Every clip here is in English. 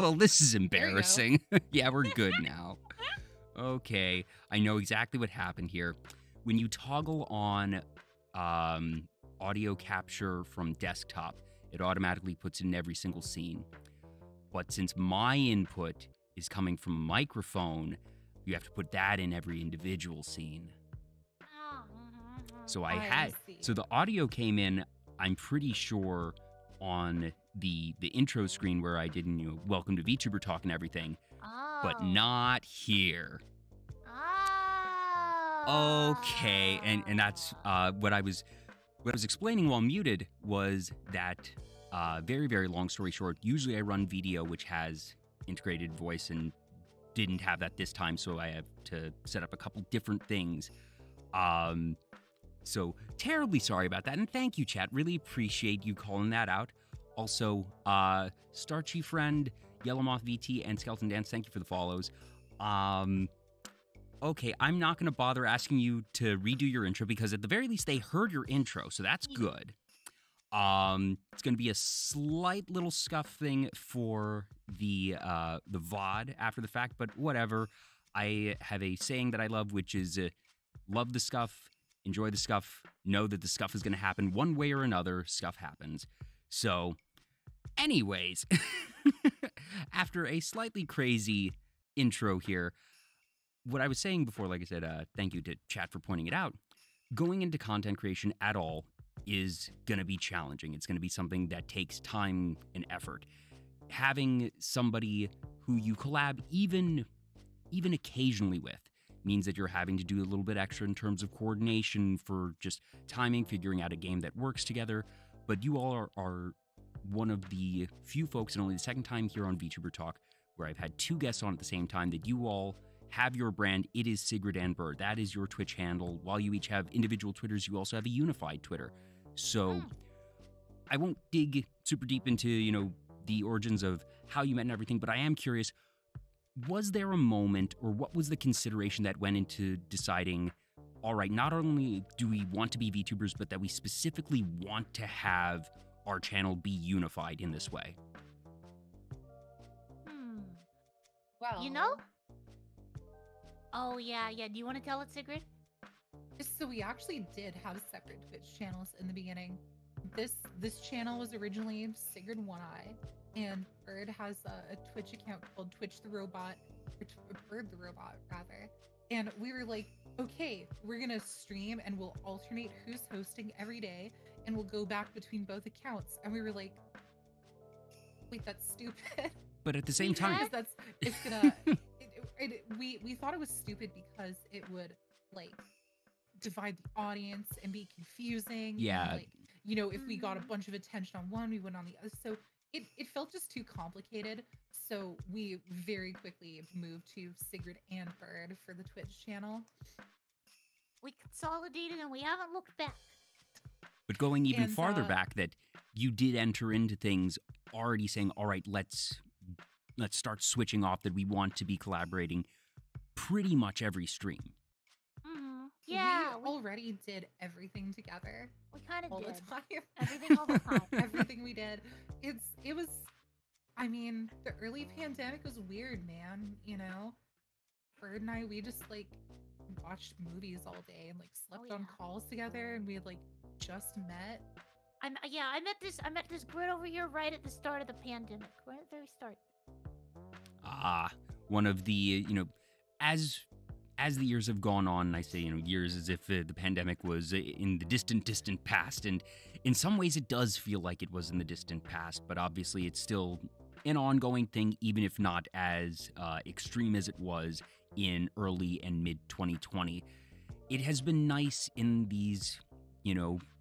Well, this is There you go. embarrassing. Yeah, we're good now. Okay, I know exactly what happened here. When you toggle on audio capture from desktop, it automatically puts it in every single scene. But since my input is coming from a microphone, you have to put that in every individual scene. So so the audio came in, I'm pretty sure, on the intro screen where I did, welcome to Vtuber Talk and everything, but not here. Okay, and that's what I was explaining while muted was that very, very long story short, usually I run video which has integrated voice and didn't have that this time, so I have to set up a couple different things. So terribly sorry about that, and thank you, chat. Really appreciate you calling that out. Also, Starchy Friend, Yellowmoth VT, and Skeleton Dance, thank you for the follows. Okay, I'm not going to bother asking you to redo your intro because at the very least they heard your intro, so that's good. It's going to be a slight little scuff thing for the VOD after the fact, but whatever. I have a saying that I love, which is love the scuff, enjoy the scuff, know that the scuff is going to happen one way or another, scuff happens. So, anyways, after a slightly crazy intro here, what I was saying before, like I said, thank you to chat for pointing it out, going into content creation at all is going to be challenging. It's going to be something that takes time and effort. Having somebody who you collab even occasionally with means that you're having to do a little bit extra in terms of coordination for just timing, figuring out a game that works together. But you all are one of the few folks, and only the second time here on VTuber Talk, where I've had two guests on at the same time, that you all have your brand. It is Sigrid and Bird. That is your Twitch handle. While you each have individual Twitters, you also have a unified Twitter. So I won't dig super deep into, the origins of how you met and everything, but I am curious, was there a moment, or what was the consideration that went into deciding, all right, not only do we want to be VTubers, but that we specifically want to have our channel be unified in this way? Well, oh yeah. Do you want to tell it, Sigrid? So we actually did have separate Twitch channels in the beginning. This channel was originally Sigrid One Eye, and Bird has a Twitch account called Twitch the Robot, or Bird the Robot rather. And we were like, okay, we're gonna stream and we'll alternate who's hosting every day, and we'll go back between both accounts. And we were like, wait, that's stupid. But at the same time, we thought it was stupid because it would divide the audience and be confusing. Yeah. And, if we got a bunch of attention on one, we went on the other. So it felt just too complicated. So we very quickly moved to Sigrid and Bird for the Twitch channel. We consolidated and we haven't looked back. But going even farther back, that you did enter into things already saying, all right, let's start switching off, that we want to be collaborating pretty much every stream. Yeah, we already did everything together. We kind of did. All the time. Everything all the time. Everything we did. It was, the early pandemic was weird, man, Bird and I, we just watched movies all day and slept on calls together, and we had just met. I met this grid over here right at the start of the pandemic, right at the very start. One of the, as the years have gone on, and I say, years as if the pandemic was in the distant past, and in some ways it does feel like it was in the distant past, but obviously it's still an ongoing thing, even if not as extreme as it was in early and mid 2020. It has been nice in these,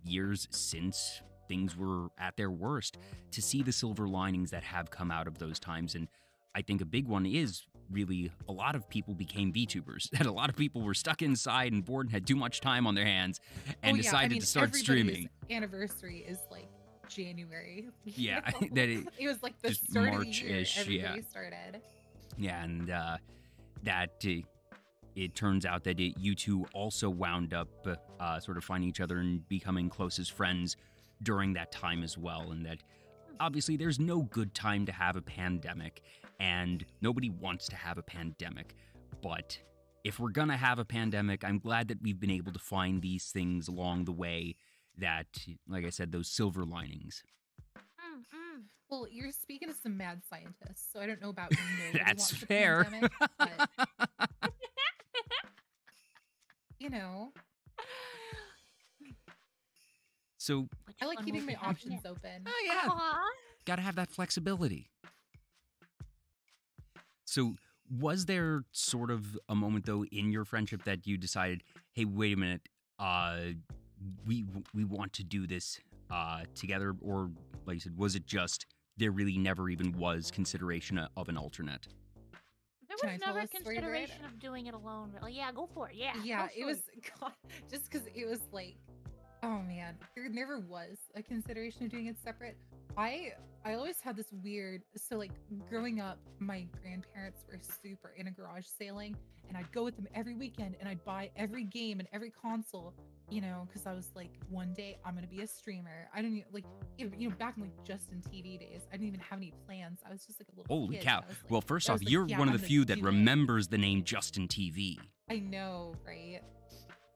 years since things were at their worst to see the silver linings that have come out of those times. And I think a big one is really a lot of people became VTubers, that a lot of people were stuck inside and bored and had too much time on their hands and decided to start streaming. Anniversary is January. Yeah, that it was the start March-ish, of the year. Everybody started. Yeah, and that it turns out that you two also wound up sort of finding each other and becoming close as friends during that time as well, and that obviously there's no good time to have a pandemic, and nobody wants to have a pandemic. But if we're gonna have a pandemic, I'm glad that we've been able to find these things along the way that, like I said, those silver linings. Well, you're speaking to some mad scientists, so I don't know about That's fair. Pandemic, but, you know. So I like keeping my options open. Oh yeah, gotta have that flexibility. So was there sort of a moment though in your friendship that you decided, hey, wait a minute, we want to do this together, or like you said, was it just there really never even was consideration of an alternate? There was never consideration of doing it alone. Really. Yeah, go for it. Yeah, it was God, just because it was like, oh man, there never was a consideration of doing it separate. I always had this weird, so like growing up, my grandparents were super into garage sailing, and I'd go with them every weekend, and I'd buy every game and every console, you know, because I was like, one day I'm gonna be a streamer. I didn't even, like, you know, back in like Justin TV days, I didn't even have any plans. I was just like a little Holy kid. cow! Like, well, first off, like, you're yeah, one of I'm the few gonna that do it. remembers the name Justin TV. I know, right?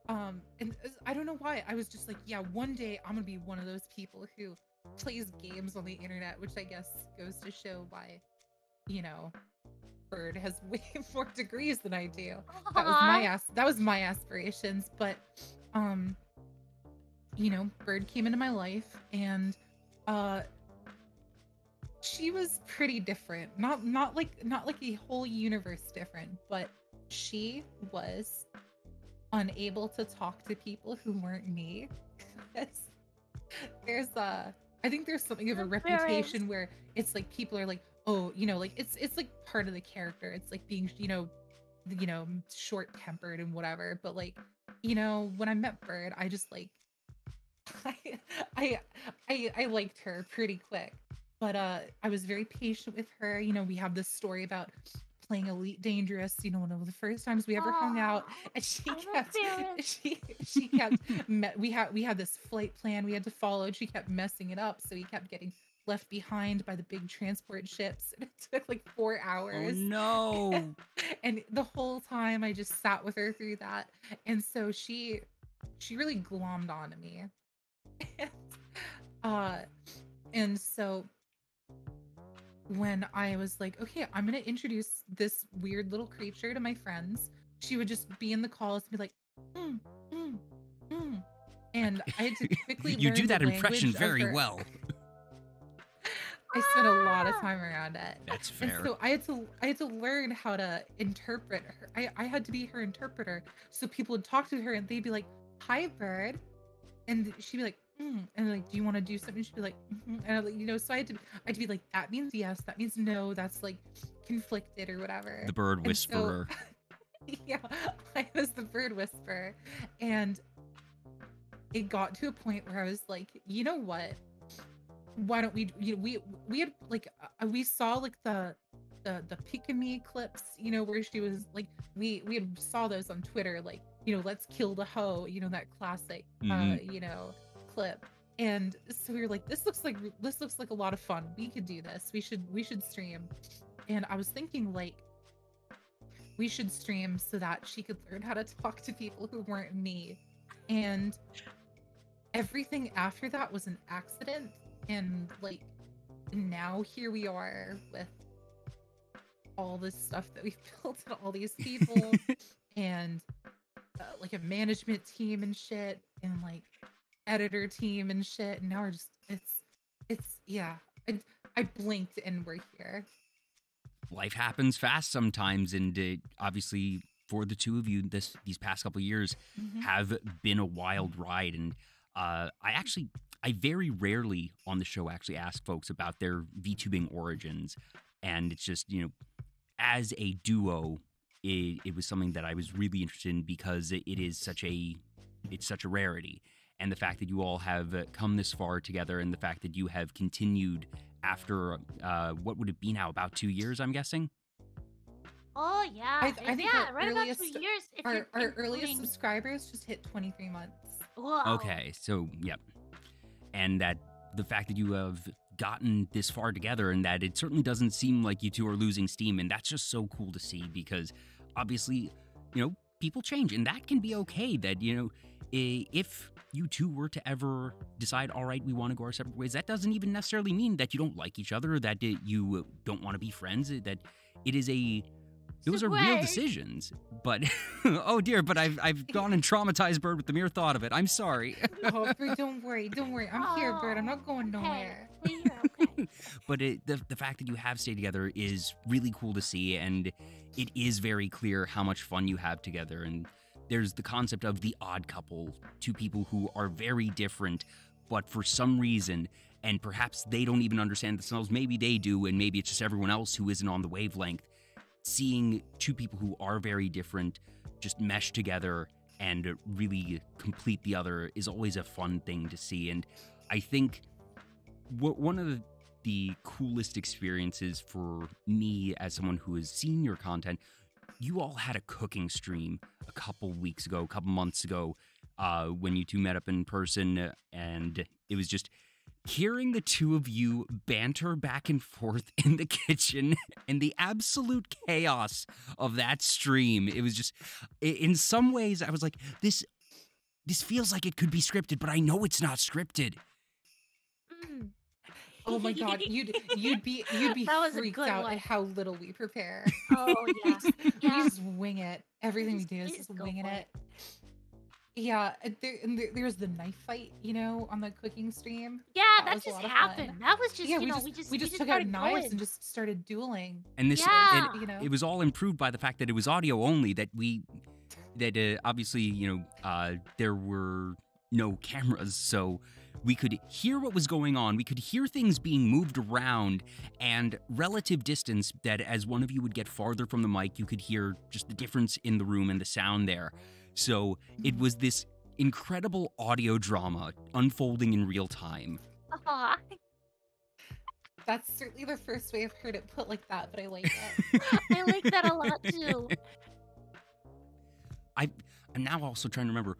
And I don't know why. I was just like, yeah, one day I'm gonna be one of those people who plays games on the internet, which I guess goes to show why, you know, Bird has way more degrees than I do. That was my aspirations, but you know, Bird came into my life, and she was pretty different. Not like a whole universe different, but she was unable to talk to people who weren't me. I think there's something of a reputation where it's like people are like, oh, you know, like it's like part of the character. It's like being, you know, short-tempered and whatever. But like, you know, when I met Bird, I just like I liked her pretty quick. But I was very patient with her. You know, we have this story about playing Elite Dangerous, you know, one of the first times we ever hung out, and we had this flight plan we had to follow, and she kept messing it up, so we kept getting left behind by the big transport ships, and it took like 4 hours. Oh no. And the whole time I just sat with her through that, and so she really glommed onto me. And so when I was like, okay, I'm gonna introduce this weird little creature to my friends, she would just be in the calls and be like, and I had to quickly You learn do that the impression language of very her. well. I spent a lot of time around it. That's fair. And so I had to learn how to interpret her. I had to be her interpreter. So people would talk to her and they'd be like, "Hi, Bird," and she'd be like, and like, "Do you want to do something?" She'd be like, and like, you know, so I'd be like, "That means yes. That means no. That's like conflicted or whatever." The bird whisperer. So, yeah, I was the bird whisperer, and it got to a point where I was like, you know what? Why don't we? You know, we had like we saw like the Pikami clips, you know, where she was like, we had saw those on Twitter, like, you know, let's kill the hoe, you know, that classic you know, clip. And so we were like, this looks like a lot of fun. We could do this. We should stream. And I was thinking like, we should stream so that she could learn how to talk to people who weren't me. And everything after that was an accident. And like, now here we are with all this stuff that we've built and all these people and like a management team and shit, and like editor team and shit. And now we're just, it's yeah. I blinked and we're here. Life happens fast sometimes, and obviously for the two of you, these past couple of years have been a wild ride. And I very rarely on the show actually ask folks about their VTubing origins, and it's just, you know, as a duo, it was something that I was really interested in because it's such a rarity, and the fact that you all have come this far together, and the fact that you have continued after what would it be now, about 2 years, I'm guessing. Oh yeah, I think yeah, right about 2 years. Our earliest subscribers just hit 23 months. Whoa. Okay, so yep, and that the fact that you have gotten this far together, and that it certainly doesn't seem like you two are losing steam, and that's just so cool to see, because obviously, you know, people change, and that can be okay. That, you know, if you two were to ever decide, all right, we want to go our separate ways, that doesn't even necessarily mean that you don't like each other, that you don't want to be friends, that it is those are real decisions. But oh dear, but I've gone and traumatized Bird with the mere thought of it. I'm sorry. Oh, Bird, don't worry. I'm here, Bird. I'm not going nowhere. Okay. But the fact that you have stayed together is really cool to see, and it is very clear how much fun you have together. And there's the concept of the odd couple, two people who are very different, but for some reason, and perhaps they don't even understand themselves, maybe they do, and maybe it's just everyone else who isn't on the wavelength, seeing two people who are very different just mesh together and really complete the other is always a fun thing to see. And I think one of the coolest experiences for me as someone who has seen your content, you all had a cooking stream a couple weeks ago, a couple months ago, when you two met up in person, and it was just hearing the two of you banter back and forth in the kitchen and the absolute chaos of that stream. It was just, in some ways, I was like, this feels like it could be scripted, but I know it's not scripted. Oh my god, you'd be freaked out at how little we prepare. Oh yeah. We just wing it. Everything we do is just winging it. Yeah, there's the knife fight, you know, on the cooking stream. Yeah, that just happened. That was just, you know, we just took out knives and just started dueling. And this, you know, it was all improved by the fact that it was audio only. That obviously, you know, there were no cameras, so we could hear what was going on. We could hear things being moved around, and relative distance, that as one of you would get farther from the mic, you could hear just the difference in the room and the sound there. So it was this incredible audio drama unfolding in real time. Aww. That's certainly the first way I've heard it put like that, but I like it. I like that a lot too. I'm now also trying to remember.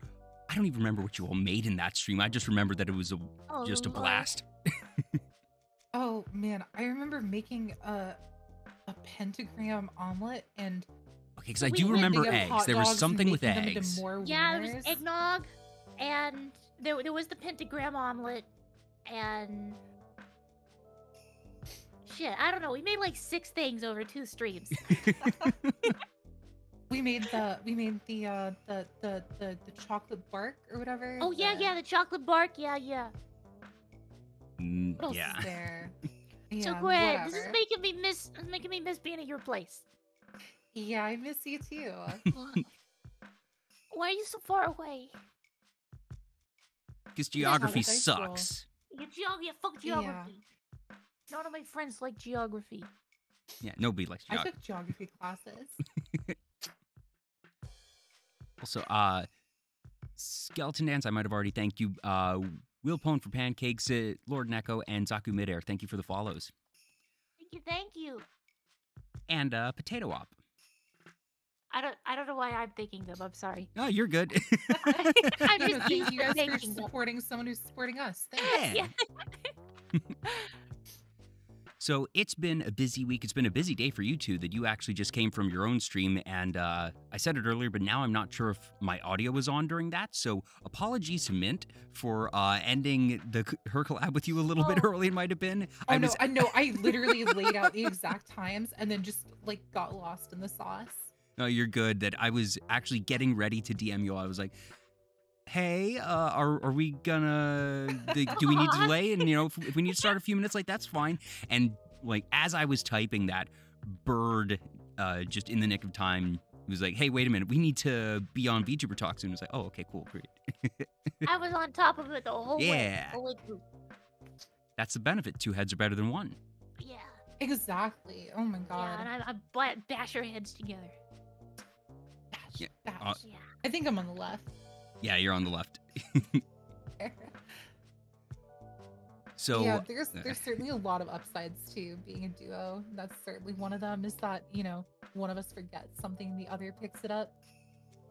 I don't even remember what you all made in that stream. I just remember that it was just a blast. Oh man, I remember making a pentagram omelet, and okay, because I do remember eggs. There was something with eggs. Yeah, there was eggnog, and there was the pentagram omelet, and shit, I don't know. We made like 6 things over 2 streams. We made the chocolate bark or whatever. Oh yeah, the chocolate bark. Yeah. What else yeah. is there? So Yeah, great. whatever. This is making me miss being at your place. Yeah, I miss you too. Why are you so far away? Because geography that's sucks. Fuck geography. None of my friends like geography. Yeah, nobody likes I geography. took geography classes. Also, Skeleton Dance, I might have already thanked you. Will Pone for Pancakes, Lord Neko, and Zaku Midair, thank you for the follows. Thank you. And Potato Op. I don't know why I'm thanking them. I'm sorry. Oh, you're good. I'm just Thank you guys for thanking them. supporting someone who's supporting us. Thanks. Yeah. So it's been a busy week. It's been a busy day for you two, that you actually just came from your own stream. And I said it earlier, but now I'm not sure if my audio was on during that. So apologies to Mint for ending her collab with you a little bit early. It might have been. I know. I literally laid out the exact times and then just like got lost in the sauce. No, you're good. That I was actually getting ready to DM you. I was like, hey, are we gonna, do we need to delay? And, you know, if we need to start a few minutes, like, that's fine. And, like, as I was typing that, Bird, just in the nick of time, was like, hey, wait a minute, we need to be on Vtuber Talk soon. I was like, oh, okay, cool, great. I was on top of it the whole way. The whole way through. That's the benefit. 2 heads are better than 1. Yeah. Exactly. Oh my god. Yeah, and I bash our heads together. Bash. Yeah. I think I'm on the left. Yeah, you're on the left. So yeah, there's certainly a lot of upsides to being a duo. That's certainly one of them, is that, you know, one of us forgets something, the other picks it up.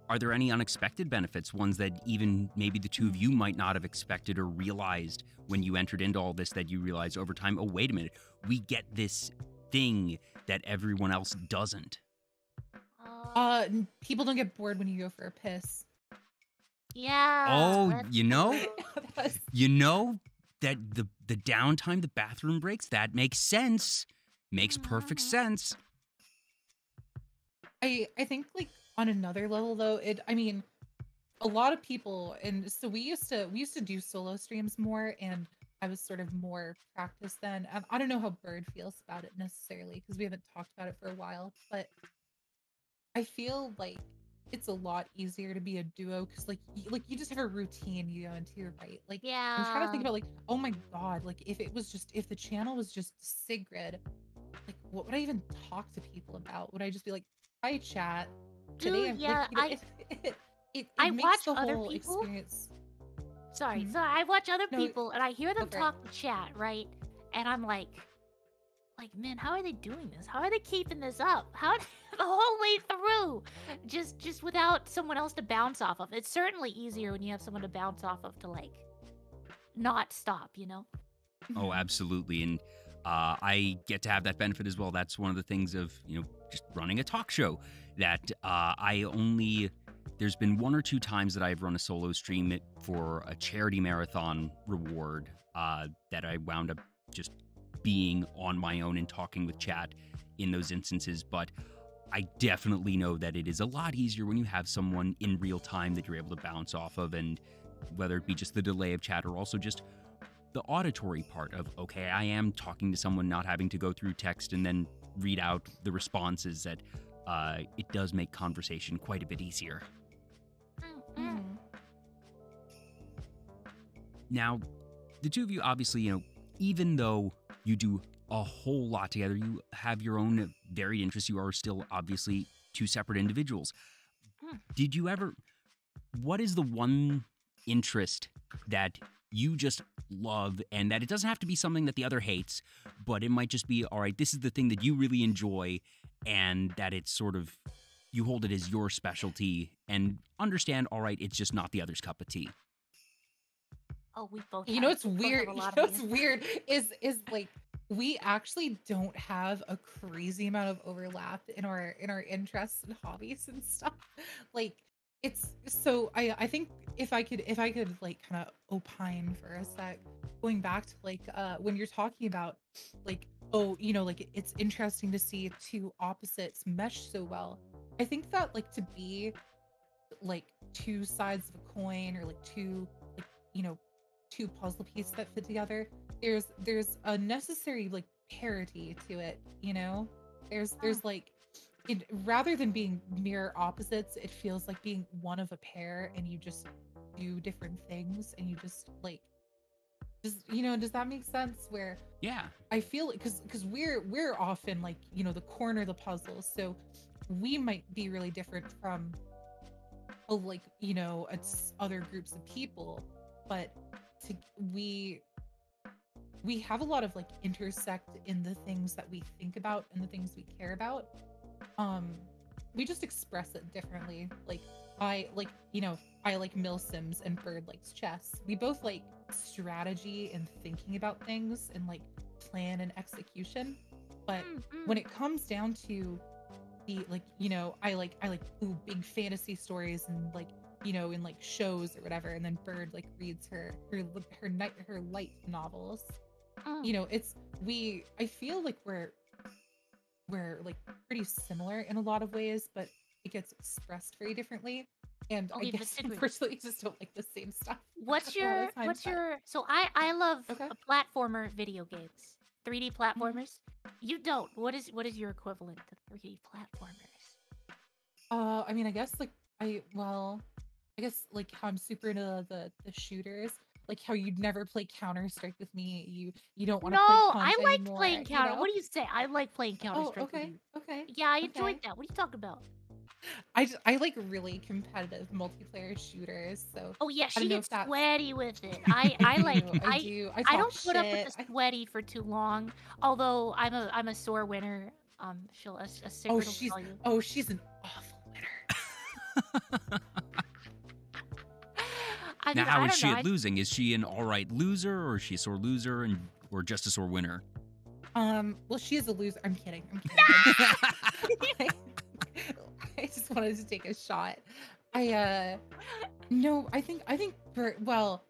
are there any unexpected benefits, ones that even maybe the two of you might not have expected or realized when you entered into all this, that you realize over time, oh, wait a minute, we get this thing that everyone else doesn't? People don't get bored when you go for a piss. Yeah. Oh, you know? That's- You know that the downtime, the bathroom breaks, that makes sense. Makes perfect sense. I think like on another level though, I mean, a lot of people, and so we used to do solo streams more, and I was sort of more practiced then. I don't know how Bird feels about it necessarily because we haven't talked about it for a while, but I feel like it's a lot easier to be a duo because like you just have a routine you go into, right? Like I'm trying to think about like, oh my god, like if the channel was just Sigrid, like what would I even talk to people about? Would I just be like, hi chat? Today Dude, yeah, like, it I makes watch the other whole people. experience. Sorry, I watch other No, people and I hear them go for it. talk to chat, right? And I'm like, man, how are they doing this? How are they keeping this up? How the whole way through, just without someone else to bounce off of? It's certainly easier when you have someone to bounce off of to like not stop, you know? Oh, absolutely. And I get to have that benefit as well. That's one of the things of, just running a talk show that there's been one or two times that I've run a solo stream for a charity marathon reward that I wound up just being on my own and talking with chat in those instances. But I definitely know that it is a lot easier when you have someone in real time that you're able to bounce off of, and whether it be just the delay of chat or also just the auditory part of, okay, I am talking to someone, not having to go through text and then read out the responses, that it does make conversation quite a bit easier. Now, the two of you obviously, even though you do a whole lot together, you have your own varied interests, you are still obviously two separate individuals. Did you ever, what is the one interest that you just love, and that it doesn't have to be something that the other hates, but it might just be, all right, this is the thing that you really enjoy, and that it's sort of, you hold it as your specialty and understand, all right, it's just not the other's cup of tea? Oh, we both. You know what's weird? What's weird is like we actually don't have a crazy amount of overlap in our interests and hobbies and stuff. Like it's so I think if I could like kind of opine for a sec, going back to like when you're talking about like, oh, like it's interesting to see two opposites mesh so well. I think that like to be like two sides of a coin, or like two puzzle pieces that fit together, there's a necessary like parity to it, there's like it, rather than being mirror opposites, it feels like being one of a pair, and you just do different things, and you just like does that make sense? Where Yeah, I feel it because we're often like the corner of the puzzle, so we might be really different from like it's other groups of people, but we have a lot of like intersect in the things that we think about and the things we care about. We just express it differently. Like I like mill sims and Bird likes chess. We both like strategy and thinking about things and like plan and execution, but when it comes down to the like I like big fantasy stories and like in like shows or whatever, and then Bird like reads her light novels. I feel like we're like pretty similar in a lot of ways, but it gets expressed very differently, and I guess unfortunately we just don't like the same stuff. What's your so I love platformer video games, 3D platformers. You don't. What is your equivalent to 3D platformers? I mean, I guess like I guess like how I'm super into the shooters, like how you'd never play Counter-Strike with me. You don't want to play No, Hunt I liked anymore, playing Counter. What do you say? I like playing Counter-Strike. Okay. Yeah, I enjoyed that. What are you talking about? I like really competitive multiplayer shooters. So oh yeah, she gets sweaty with it. I don't put up with the sweaty for too long. Although I'm a sore winner. Sigrid will tell you. Oh, she's an awful winner. I Now, mean, how I is don't she know. at losing? Is she an all right loser, or is she a sore loser, or just a sore winner? Well, she is a loser. I'm kidding. I'm kidding. I just wanted to take a shot. No, I think well,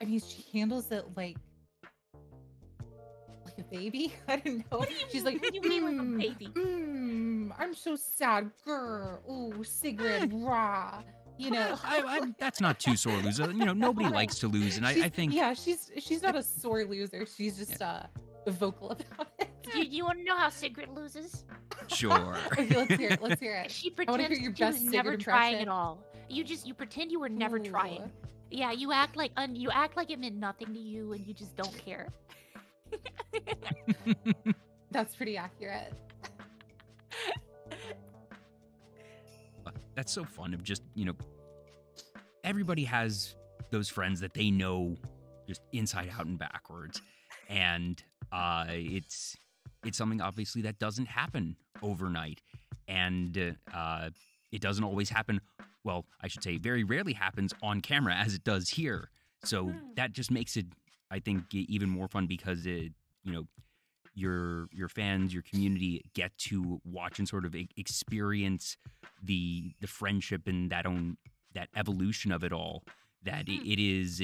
I mean, she handles it like a baby. I don't know. What do you She's mean? like, What do you mean like a baby? I'm so sad, girl. Ooh, Sigrid, rah. You know, That's not too sore loser. You know, nobody likes to lose, and I think yeah, she's not a sore loser. She's just vocal about it. You want to know how Sigrid loses? sure. Okay, let's hear it. Let's hear it. She I want to pretends hear your she was best never Sigrid trying impression. at all. You pretend you were never Ooh. trying. Yeah, you act like it meant nothing to you, and you just don't care. That's pretty accurate. That's so fun of just, you know, everybody has those friends that they know just inside out and backwards. And it's something obviously that doesn't happen overnight. And it doesn't always happen, well, I should say very rarely happens on camera as it does here. So that just makes it, I think, even more fun because it, you know, your fans, your community get to watch and sort of experience the friendship and that evolution of it all. That it is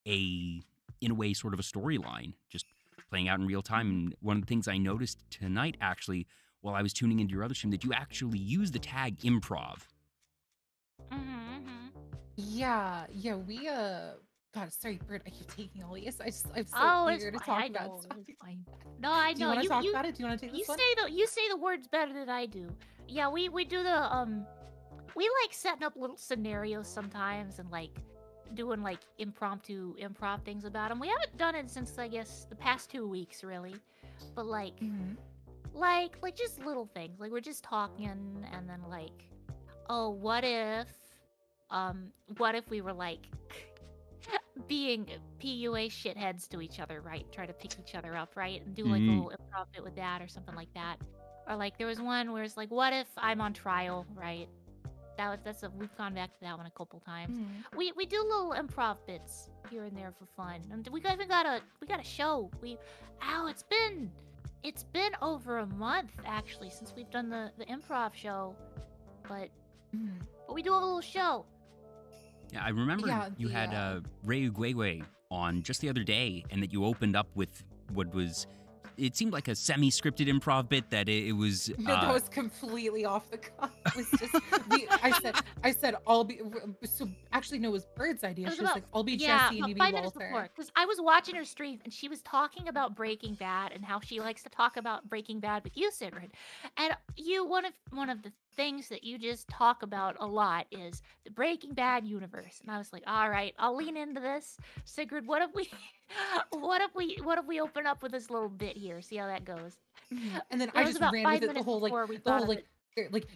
in a way sort of a storyline just playing out in real time. And one of the things I noticed tonight, actually, while I was tuning into your other stream, that you actually use the tag improv. Yeah, we God, sorry, Bird, I keep taking all these. I'm so Oh, eager to talk I about know, stuff. it's fine. No, I know. Do you want to talk about it? Do you want to take You this one? you say the words better than I do. Yeah, we do the we like setting up little scenarios sometimes and like doing like impromptu improv things about them. We haven't done it since I guess the past 2 weeks really, but like just little things. Like we're just talking and then like, oh, what if we were like being PUA shitheads to each other, right? Try to pick each other up, right? And do like a little improv bit with that or something like that. Or like there was one where it's like, what if I'm on trial, right? We've gone back to that one a couple times. We do little improv bits here and there for fun. And we even got a show. It's been over a month actually since we've done the improv show. But we do a little show. Yeah, I remember you had Rei Uguigwe on just the other day, and that you opened up with what was, it seemed like a semi-scripted improv bit that it was... No, that was completely off the cuff. It was just, I said, I'll be, so actually, no, it was Bird's idea. She was like, I'll be Jesse and you be 5 minutes Walter. before, because I was watching her stream and she was talking about Breaking Bad and how she likes to talk about Breaking Bad with you, Sigrid. And one of the things that you just talk about a lot is the Breaking Bad universe. And I was like, all right, I'll lean into this. Sigrid, what if we open up with this little bit here, see how that goes. And then I just ran with it the whole like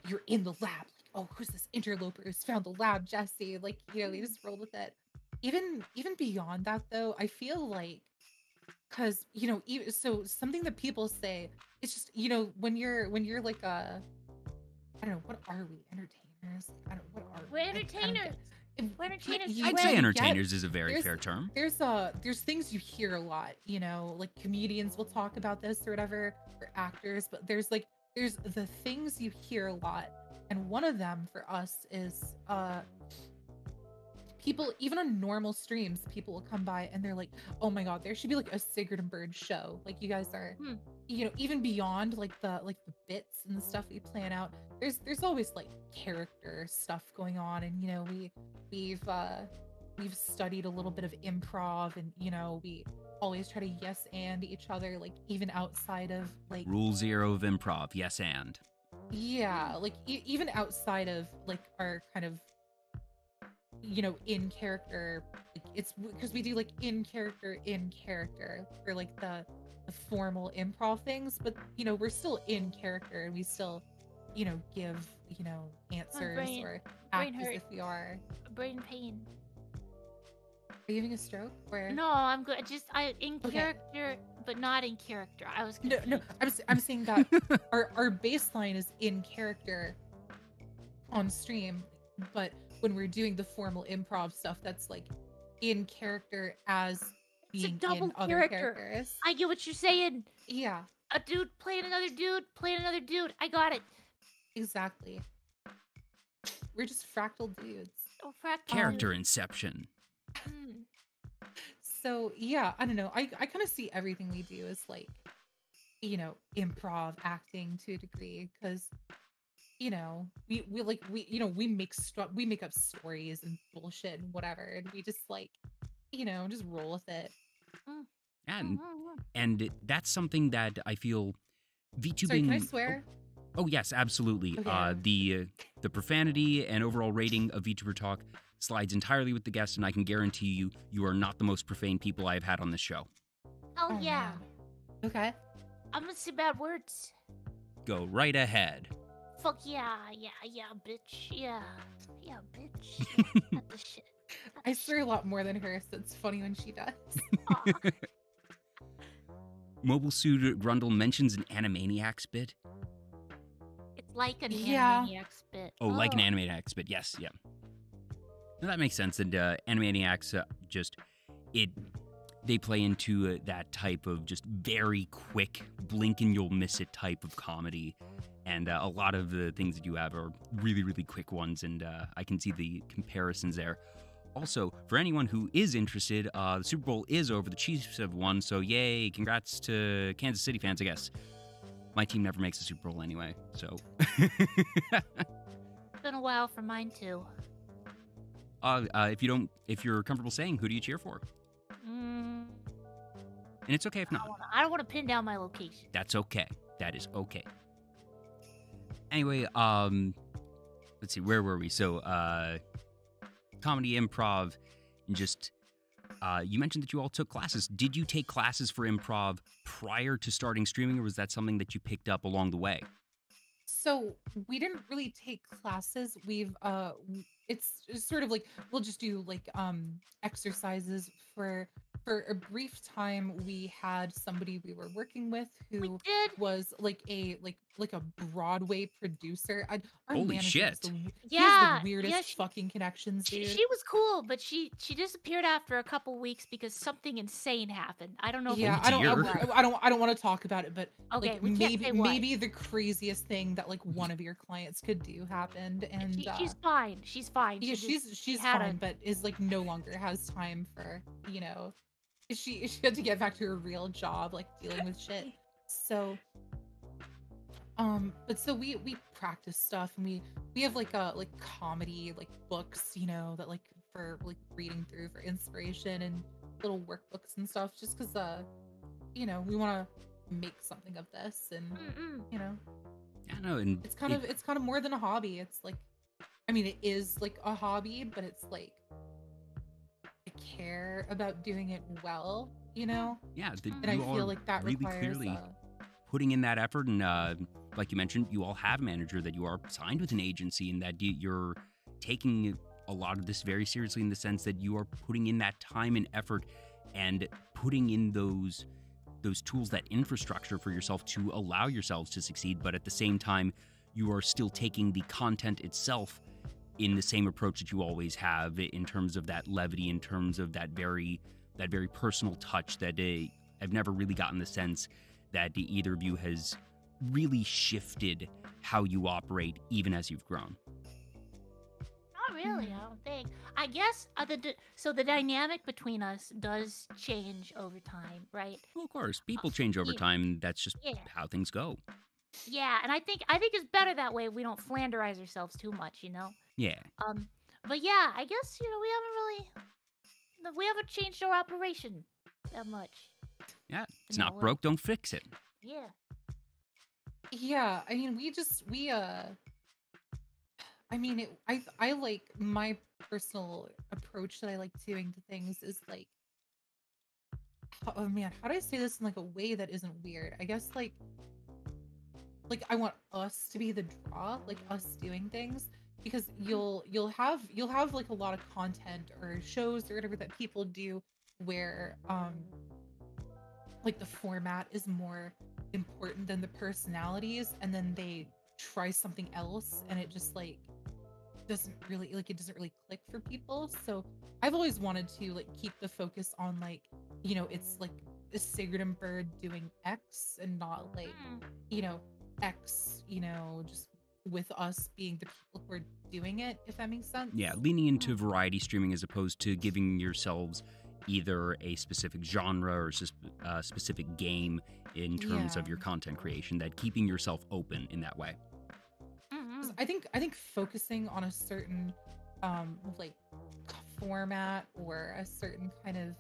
you're in the lab. Oh, who's this interloper who's found the lab, Jesse? Like, you know, we just rolled with it. Even beyond that though, I feel like, because you know, so something that people say, it's just, you know, when you're like I don't know, what are we, entertainers? I don't, what are We're entertainers. We're entertainers. I'd say entertainers is a very fair term. There's things you hear a lot, you know, like comedians will talk about this or whatever, or actors, but there's the things you hear a lot, and one of them for us is people, even on normal streams, people will come by and they're like, oh my god, there should be like a Sigrid and Bird show. Like you guys are, you know, even beyond like the bits and the stuff we plan out, there's always like character stuff going on. And you know, we've studied a little bit of improv, and you know, we always try to yes and each other, like even outside of like Rule 0 of improv, yes and. Yeah, like even outside of like our kind of, you know, in character, like it's because we do like in character for like the formal improv things, but you know, we're still in character and we still, you know, give, you know, answers or act as if we are. Brain pain. Are you having a stroke or? No, I'm good. Just in character, but not in character. I was No, confused. I'm saying that our baseline is in character on stream, but when we're doing the formal improv stuff, that's like in character as It's a being double in other character. characters. I get what you're saying. Yeah, A dude playing another dude, playing another dude. I got it. exactly. We're just fractal dudes. Oh, fractal. Character inception. Hmm. So yeah, I don't know. I kind of see everything we do as like, you know, improv acting to a degree, because you know we make we make up stories and bullshit and whatever, and we just like, you know, just roll with it. And that's something that I feel VTubing. Sorry, can I swear? Oh yes, absolutely. Okay. The profanity and overall rating of VTuber Talk slides entirely with the guest, and I can guarantee you, you are not the most profane people I've had on this show. Oh, yeah. Man. Okay. I'm gonna say bad words. Go right ahead. Fuck yeah, bitch. Yeah, bitch. Got the shit. Got I the swear a lot more than her, so it's funny when she does. shit. Aw. Mobile Suit Grundle mentions an Animaniacs bit. It's like an Yeah. Animaniacs bit. Oh, like an Animaniacs bit. Yes, yeah. Now, that makes sense. And Animaniacs they play into that type of just very quick, blink and you'll miss it type of comedy. And a lot of the things that you have are really, really quick ones. And I can see the comparisons there. Also, for anyone who is interested, the Super Bowl is over. The Chiefs have won. So yay, congrats to Kansas City fans, I guess. My team never makes the Super Bowl anyway, so. It's been a while for mine too. If you're comfortable saying, who do you cheer for? Mm, And it's okay if not. I don't want to pin down my location. That's okay. That is okay. Anyway, let's see, where were we? So, comedy, improv, and just, you mentioned that you all took classes. Did you take classes for improv prior to starting streaming, or was that something that you picked up along the way? So we didn't really take classes. It's sort of like we'll just do like exercises for a brief time. We had somebody we were working with We who did. was like a Broadway producer. Our Holy manager is shit. he has Yeah, the weirdest yeah, fucking connections, dude. She was cool, but she disappeared after a couple weeks because something insane happened. I don't know. If Yeah, Oh, dear. I don't want to talk about it, but Okay, like we can't say what. maybe the craziest thing that like one of your clients could do happened, and She's fine. She's fine. yeah, She just- she's had fine, a- but is like no longer has time for, you know, she had to get back to her real job, like dealing with shit. So but so we practice stuff, and we have like comedy like books, you know, that like for like reading through for inspiration, and little workbooks and stuff, just because you know, we want to make something of this, and Mm-mm. you know, I know, and it's kind of more than a hobby. It's like, I mean, it is like a hobby, but it's like I care about doing it well, you know, yeah, and I you feel are like that really requires clearly putting in that effort. And like you mentioned, you all have a manager, that you are signed with an agency, and that you're taking a lot of this very seriously, in the sense that you are putting in that time and effort and putting in those tools, that infrastructure for yourself to allow yourselves to succeed. But at the same time, you are still taking the content itself in the same approach that you always have, in terms of that levity, in terms of that very personal touch that I've never really gotten the sense that either of you has really shifted how you operate, even as you've grown. Not really. I don't think. I guess so. The dynamic between us does change over time, right? Well, of course, people change over yeah. time. That's just Yeah. how things go. Yeah, and I think it's better that way. We don't flanderize ourselves too much, you know. Yeah. But yeah, I guess, you know, we haven't changed our operation that much. Yeah. It's No, not well- broke, don't fix it. Yeah. yeah. I mean, I mean, I like my personal approach that I like doing to things is like, oh man, how do I say this in like a way that isn't weird? I guess like I want us to be the draw, like us doing things, because you'll have like a lot of content or shows or whatever that people do where like the format is more important than the personalities, and then they try something else and it just like doesn't really click for people. So I've always wanted to like keep the focus on like, it's like a Sigrid and Bird doing X and not like, X, just with us being the people who are doing it, if that makes sense. Yeah, leaning into variety streaming as opposed to giving yourselves either a specific genre or a specific game in terms of your content creation, that keeping yourself open in that way. I think focusing on a certain like format or a certain kind of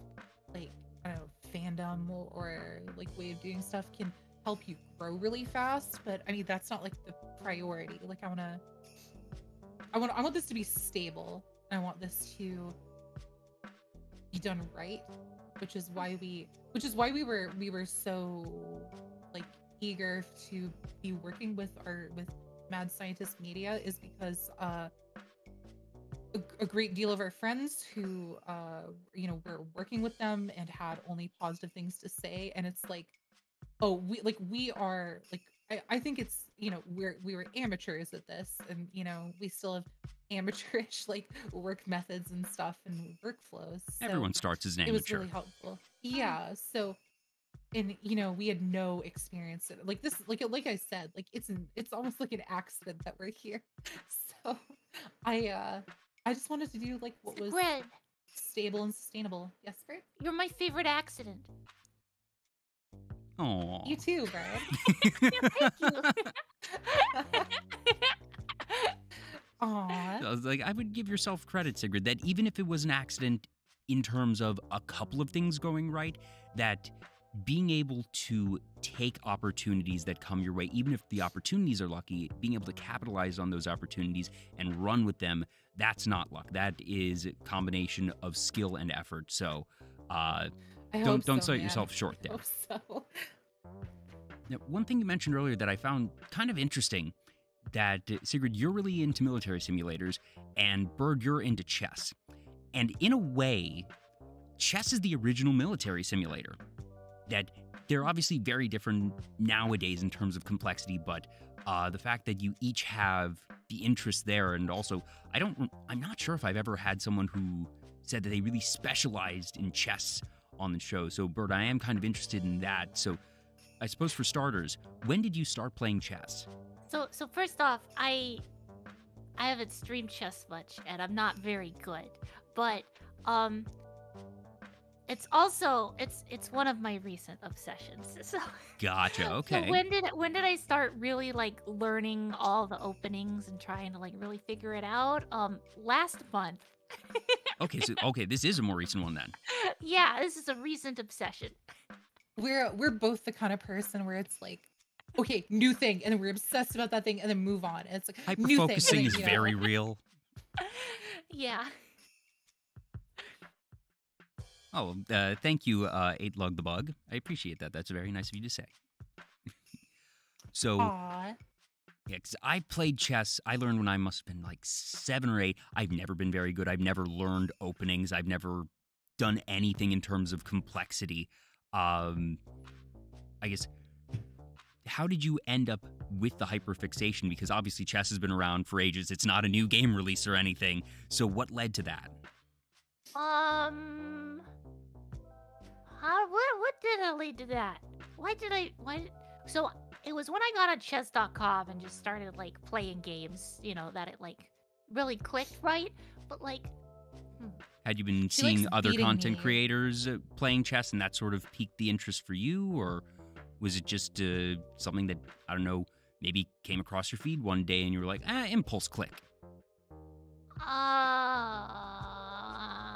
like, I don't know, fandom or like way of doing stuff can help you grow really fast. But I mean, that's not like the priority. Like I want this to be stable. I want this to be done right, which is why we were so like eager to be working with Mad Scientist Media, is because a great deal of our friends who were working with them and had only positive things to say, and it's like, oh, we are like, I think it's, we were amateurs at this, and we still have amateurish like work methods and stuff and workflows. So everyone starts as an amateur. It was really helpful. Yeah. So, and we had no experience like this. Like I said, like it's almost like an accident that we're here. So, I just wanted to do like what was stable and sustainable. Yes, Bert? You're my favorite accident. Oh, you too, Brad. Thank you. Aww. I was like, I would give yourself credit, Sigrid, that even if it was an accident in terms of a couple of things going right, that being able to take opportunities that come your way, even if the opportunities are lucky, being able to capitalize on those opportunities and run with them, that's not luck. That is a combination of skill and effort. So don't sell yourself short there. I hope so. Now, one thing you mentioned earlier that I found kind of interesting, that Sigrid, you're really into military simulators, and Bird, you're into chess. And in a way, chess is the original military simulator. That they're obviously very different nowadays in terms of complexity, but the fact that you each have the interest there, and also, I'm not sure if I've ever had someone who said that they really specialized in chess on the show. So, Bird, I am kind of interested in that. So, I suppose for starters, when did you start playing chess? So first off, I haven't streamed chess much, and I'm not very good. But it's also it's one of my recent obsessions. So Gotcha. Okay. So when did I start really like learning all the openings and trying to like really figure it out? Last month. Okay, this is a more recent one then. Yeah, this is a recent obsession. We're both the kind of person where it's like, okay, new thing, and then we're obsessed about that thing, and then move on. And it's like hyper-focusing is very real. Yeah. Oh, thank you, 8lug the Bug. I appreciate that. That's very nice of you to say. So, aww. Yeah, because I played chess. I learned when I must have been like 7 or 8. I've never been very good. I've never learned openings. I've never done anything in terms of complexity. I guess, how did you end up with the hyperfixation? Because obviously chess has been around for ages. It's not a new game release or anything. So what led to that? What did lead to that? So it was when I got on chess.com and just started like playing games, that it like really clicked right. But like, had you been seeing other content creators playing chess and that sort of piqued the interest for you? Or was it just something that, I don't know, maybe came across your feed one day and you were like, impulse click?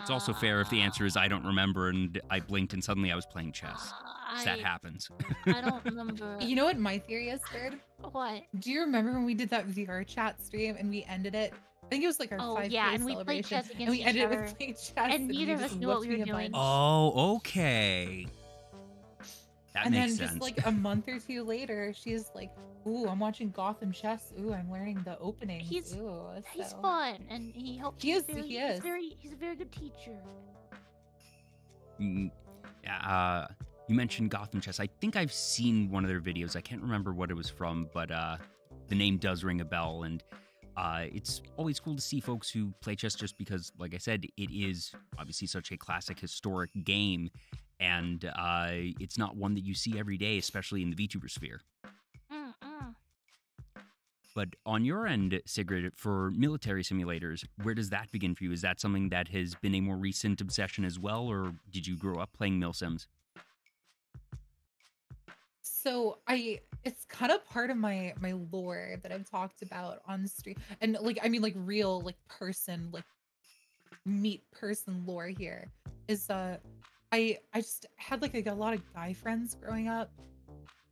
It's also fair if the answer is I don't remember and I blinked and suddenly I was playing chess. That happens. I don't remember. You know what my theory is, Bird? What? Do you remember when we did that VR chat stream and we ended it? I think it was like our 5K and we celebration. played chess against and we each ended other. it with playing chess. And neither of us knew what we were doing. Oh, okay. That makes sense. And then just like a month or two later, she's like, ooh, I'm watching Gotham Chess. Ooh, I'm learning the openings. He's fun, and he helps. He's a very good teacher. Yeah, You mentioned Gotham Chess. I think I've seen one of their videos. I can't remember what it was from, but the name does ring a bell. And it's always cool to see folks who play chess just because, like I said, it is obviously such a classic, historic game. And it's not one that you see every day, especially in the VTuber sphere. But on your end, Sigrid, for military simulators, where does that begin for you? Is that something that has been a more recent obsession as well, or did you grow up playing milsims? So it's kind of part of my lore that I've talked about on the street, and like I mean like real like person like meet person lore here is I just had like a lot of guy friends growing up,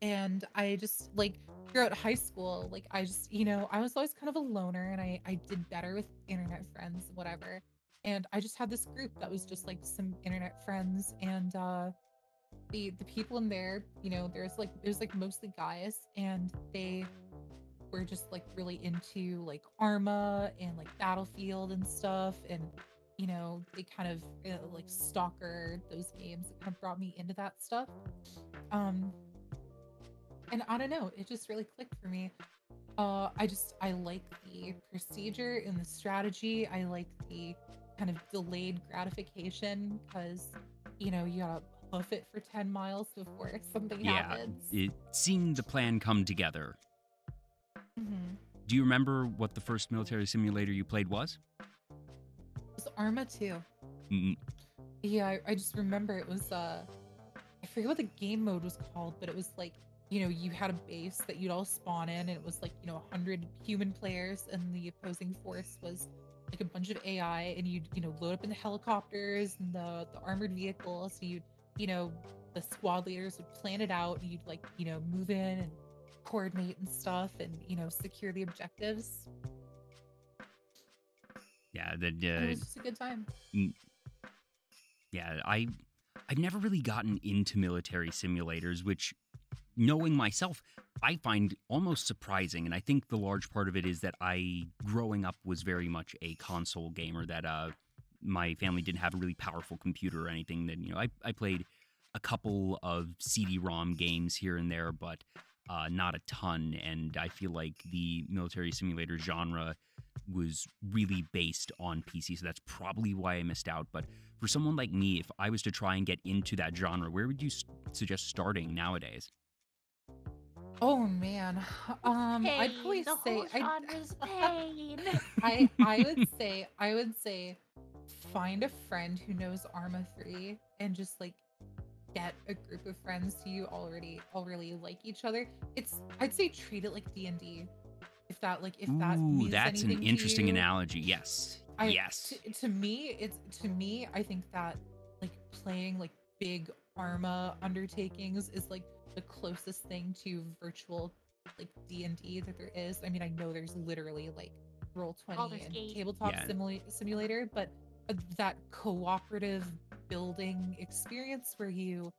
and I just like throughout high school like I just I was always kind of a loner, and I did better with internet friends whatever, and I just had this group that was just like some internet friends, and the people in there, there's like it was like mostly guys, and they were just like really into like Arma and like Battlefield and stuff, and they kind of like stalker those games. It kind of brought me into that stuff. And I don't know, it just really clicked for me. I like the procedure and the strategy. I like the kind of delayed gratification because you gotta hoof it for 10 miles before something happens. It seemed the plan come together. Mm-hmm. Do you remember what the first military simulator you played was? It was Arma 2. Mm-hmm. Yeah, I just remember it was I forget what the game mode was called, but it was like you had a base that you'd all spawn in, and it was like 100 human players, and the opposing force was like a bunch of AI, and you'd load up in the helicopters and the armored vehicles, and the squad leaders would plan it out, and you'd like move in and coordinate and stuff, and secure the objectives. Yeah, it was just a good time. Yeah, I've never really gotten into military simulators, which, knowing myself, I find almost surprising. And I think the large part of it is that I, growing up, was very much a console gamer, that my family didn't have a really powerful computer or anything. That I played a couple of CD-ROM games here and there, but not a ton. And I feel like the military simulator genre was really based on PC, so that's probably why I missed out. But for someone like me, if I was to try and get into that genre, where would you suggest starting nowadays? Oh man, I'd probably the say whole genre's pain. I would say find a friend who knows Arma 3 and just like get a group of friends who you already like each other. I'd say treat it like D&D. If that means that's an anything interesting to you. analogy. Yes. Yes. To me, I think that like playing like big Arma undertakings is like the closest thing to virtual like D&D that there is. I mean, I know there's literally like Roll20 and Tabletop Simulator, but that cooperative building experience where you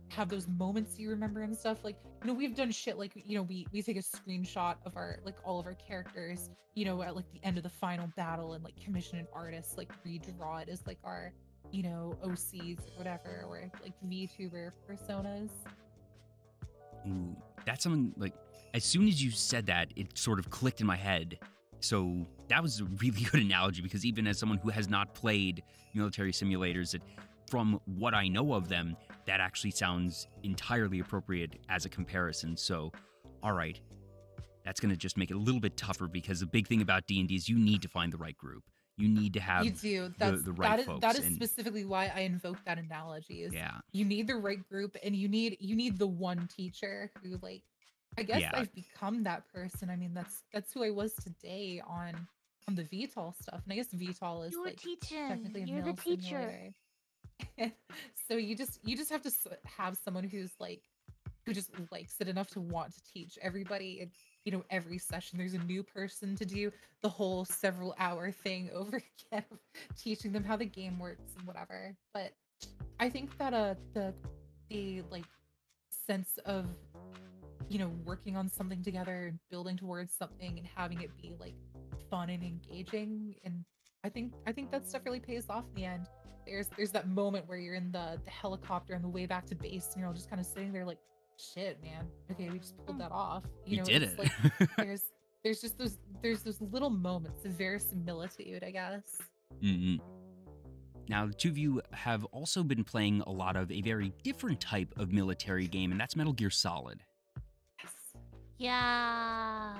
have those moments you remember and stuff, like we've done shit like we take a screenshot of our like all of our characters at like the end of the final battle, and like commission an artist like redraw it as like our OCs or whatever, or like VTuber personas. Ooh, that's something like, as soon as you said that, it sort of clicked in my head. So that was a really good analogy, because even as someone who has not played military simulators, from what I know of them, that actually sounds entirely appropriate as a comparison. So, all right, that's going to just make it a little bit tougher, because the big thing about D&D is you need to find the right group. You need to have the right folks. That is specifically why I invoked that analogy. Is you need the right group, and you need the one teacher who, like, I guess I've become that person. I mean, that's who I was today on the VTOL stuff, and I guess VTOL is technically a male simulator. So you just have to have someone who just likes it enough to want to teach everybody. And every session there's a new person to do the whole several hour thing over again, teaching them how the game works and whatever. But I think that the like sense of working on something together and building towards something and having it be like fun and engaging, and I think that stuff really pays off in the end. There's that moment where you're in the helicopter on the way back to base, and you're all just kind of sitting there like, shit, man. Okay, we just pulled that off. You did it's it. like there's just those little moments of verisimilitude, I guess. Mm-hmm. Now, the two of you have also been playing a lot of a very different type of military game, and that's Metal Gear Solid. Yes. Yeah.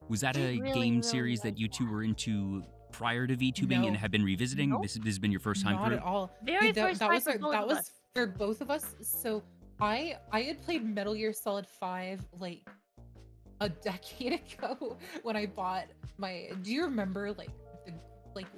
Was that I a really, game really series like that you two were into prior to VTubing and No. have been revisiting? Nope. This has been your first time Not through? at all. Very Dude, first time for both that of was us. for both of us. So I had played Metal Gear Solid 5 like a decade ago when I bought my. Do you remember like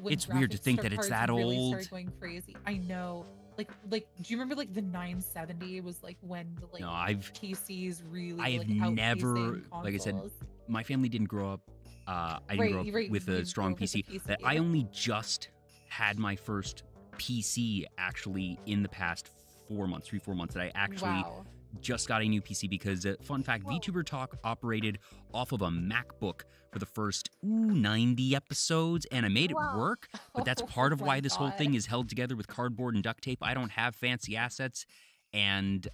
when It's weird to graphics think that it's cards that really old. started going crazy? I know. Like do you remember like the 970 was like when the like No, I've PCs really I have like never, outpacing like I said, consoles? my family didn't grow up. I didn't Right, grow up right, with you a didn't strong grow up with a PC. PC, I yeah. only just had my first PC actually in the past 4 months, 3-4 months. That I actually Wow. just got a new PC because, fun fact, Whoa. VTuber Talk operated off of a MacBook for the first 90 episodes, and I made it Wow. work. But that's Oh part of my why this whole God. thing is held together with cardboard and duct tape. I don't have fancy assets, and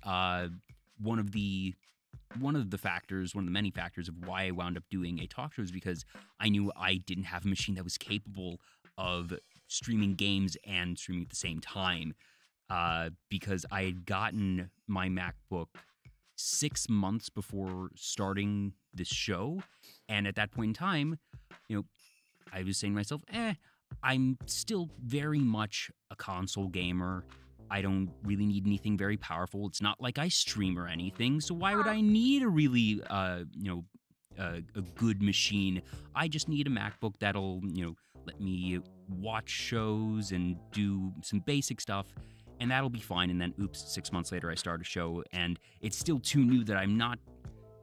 one of the many factors of why I wound up doing a talk show is because I knew I didn't have a machine that was capable of streaming games and streaming at the same time. Because I had gotten my MacBook 6 months before starting this show, and at that point in time, I was saying to myself, I'm still very much a console gamer. I don't really need anything very powerful. It's not like I stream or anything, so why would I need a really, a good machine? I just need a MacBook that'll, let me watch shows and do some basic stuff, and that'll be fine. And then, oops, 6 months later, I start a show, and it's still too new that I'm not.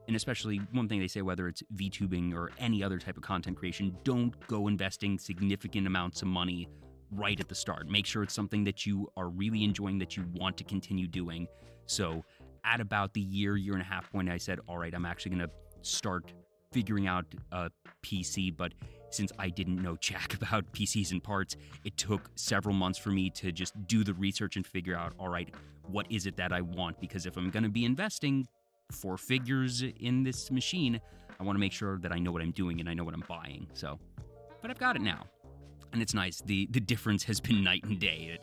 And especially one thing they say, whether it's VTubing or any other type of content creation, don't go investing significant amounts of money right at the start. Make sure it's something that you are really enjoying, that you want to continue doing. So at about the year and a half point, I said, all right, I'm actually going to start figuring out a PC. But since I didn't know jack about PCs and parts, it took several months for me to just do the research and figure out, all right, what is it that I want? Because if I'm going to be investing 4 figures in this machine, I want to make sure that I know what I'm doing and I know what I'm buying. So, but I've got it now. And it's nice. The difference has been night and day.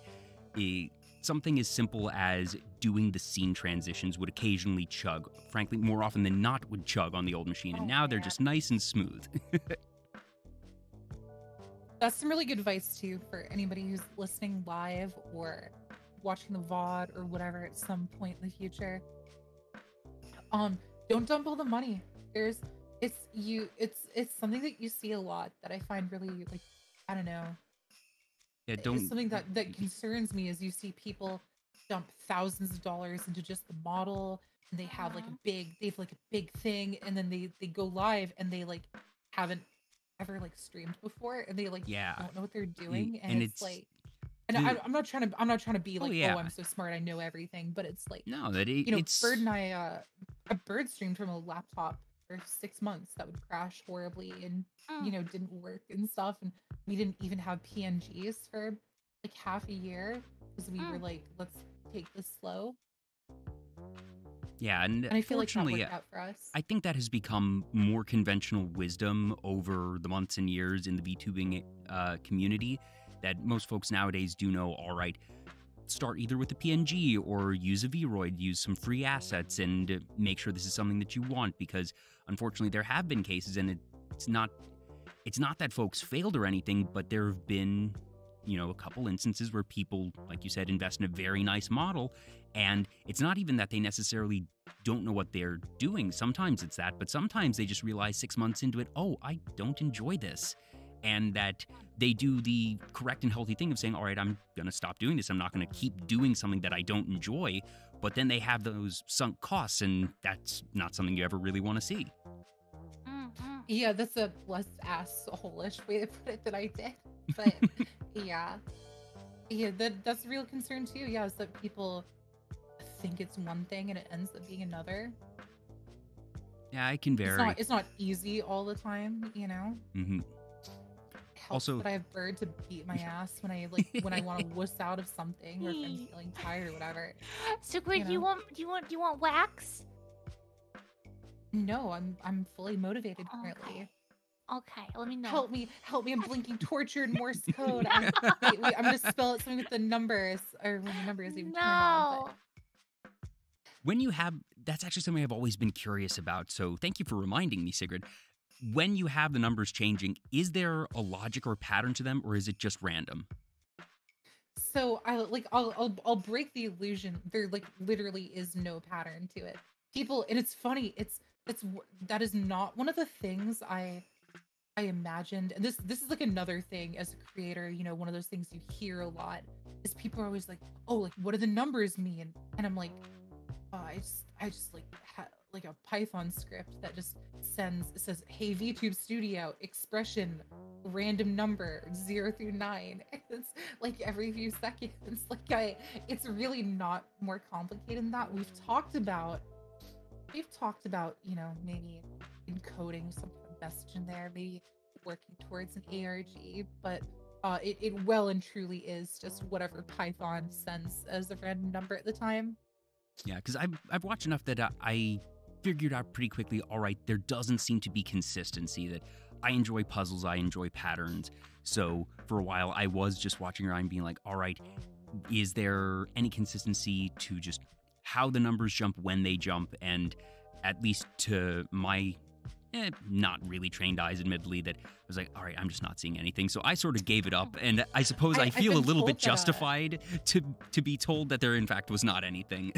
Something as simple as doing the scene transitions would occasionally chug. Frankly, more often than not would chug on the old machine. And now they're just nice and smooth. That's some really good advice too for anybody who's listening live or watching the VOD or whatever at some point in the future. Don't dump all the money. It's something that you see a lot that I find really, like, I don't know. Yeah, It's something that concerns me is you see people dump thousands of dollars into just the model, and they have like a big thing, and then they go live and they like haven't ever like streamed before, and they like don't know what they're doing, and it's like, and I'm not trying to be like, oh, I'm so smart, I know everything, but it's like, no, that it's Bird and I Bird streamed from a laptop for 6 months that would crash horribly and didn't work and stuff, and we didn't even have PNGs for like half a year because we were like, let's take this slow. Yeah, and I feel like that worked out for us. I think that has become more conventional wisdom over the months and years in the VTubing community, that most folks nowadays do know, all right, start either with a PNG or use a Vroid, use some free assets, and make sure this is something that you want, because unfortunately there have been cases, and it's not that folks failed or anything, but there have been a couple instances where people, like you said, invest in a very nice model, and it's not even that they necessarily don't know what they're doing. Sometimes it's that, but sometimes they just realize 6 months into it, oh, I don't enjoy this. And that they do the correct and healthy thing of saying, all right, I'm going to stop doing this. I'm not going to keep doing something that I don't enjoy. But then they have those sunk costs, and that's not something you ever really want to see. Yeah, that's a less asshole-ish way to put it than I did. But yeah, that's a real concern too. Yeah, is that people think it's one thing and it ends up being another. Yeah, it can vary. It's not easy all the time, Mm-hmm. helps Also- that I have Bird to beat my ass when I like when I want to wuss out of something or if I'm feeling tired or whatever. Sigrid, You know? do you want wax? No, I'm fully motivated currently. Okay, let me know. Help me! I'm blinking torture in Morse code. I'm gonna spell it something with the numbers or when the numbers even turned on. No. When you have, that's actually something I've always been curious about. So thank you for reminding me, Sigrid. When you have the numbers changing, is there a logic or pattern to them, or is it just random? So I'll break the illusion. There like literally is no pattern to it. People, and it's funny. That is not one of the things I imagined. And this is like another thing as a creator. You know, one of those things you hear a lot is people are always like, oh, like what do the numbers mean? And I'm like, I just like like a Python script that just says, hey, VTube Studio, expression, random number, 0 through 9. It's like every few seconds. Like it's really not more complicated than that. We've talked about, you know, maybe encoding some kind of message in there, maybe working towards an ARG, but it well and truly is just whatever Python sends as a random number at the time. Yeah, because I've watched enough that I figured out pretty quickly, all right, there doesn't seem to be consistency, that I enjoy puzzles, I enjoy patterns. So for a while, I was just watching around being like, all right, is there any consistency to just how the numbers jump when they jump? And at least to my not really trained eyes, admittedly, that I was like, all right, I'm just not seeing anything. So I sort of gave it up, and I suppose I feel a little bit justified to be told that there in fact was not anything.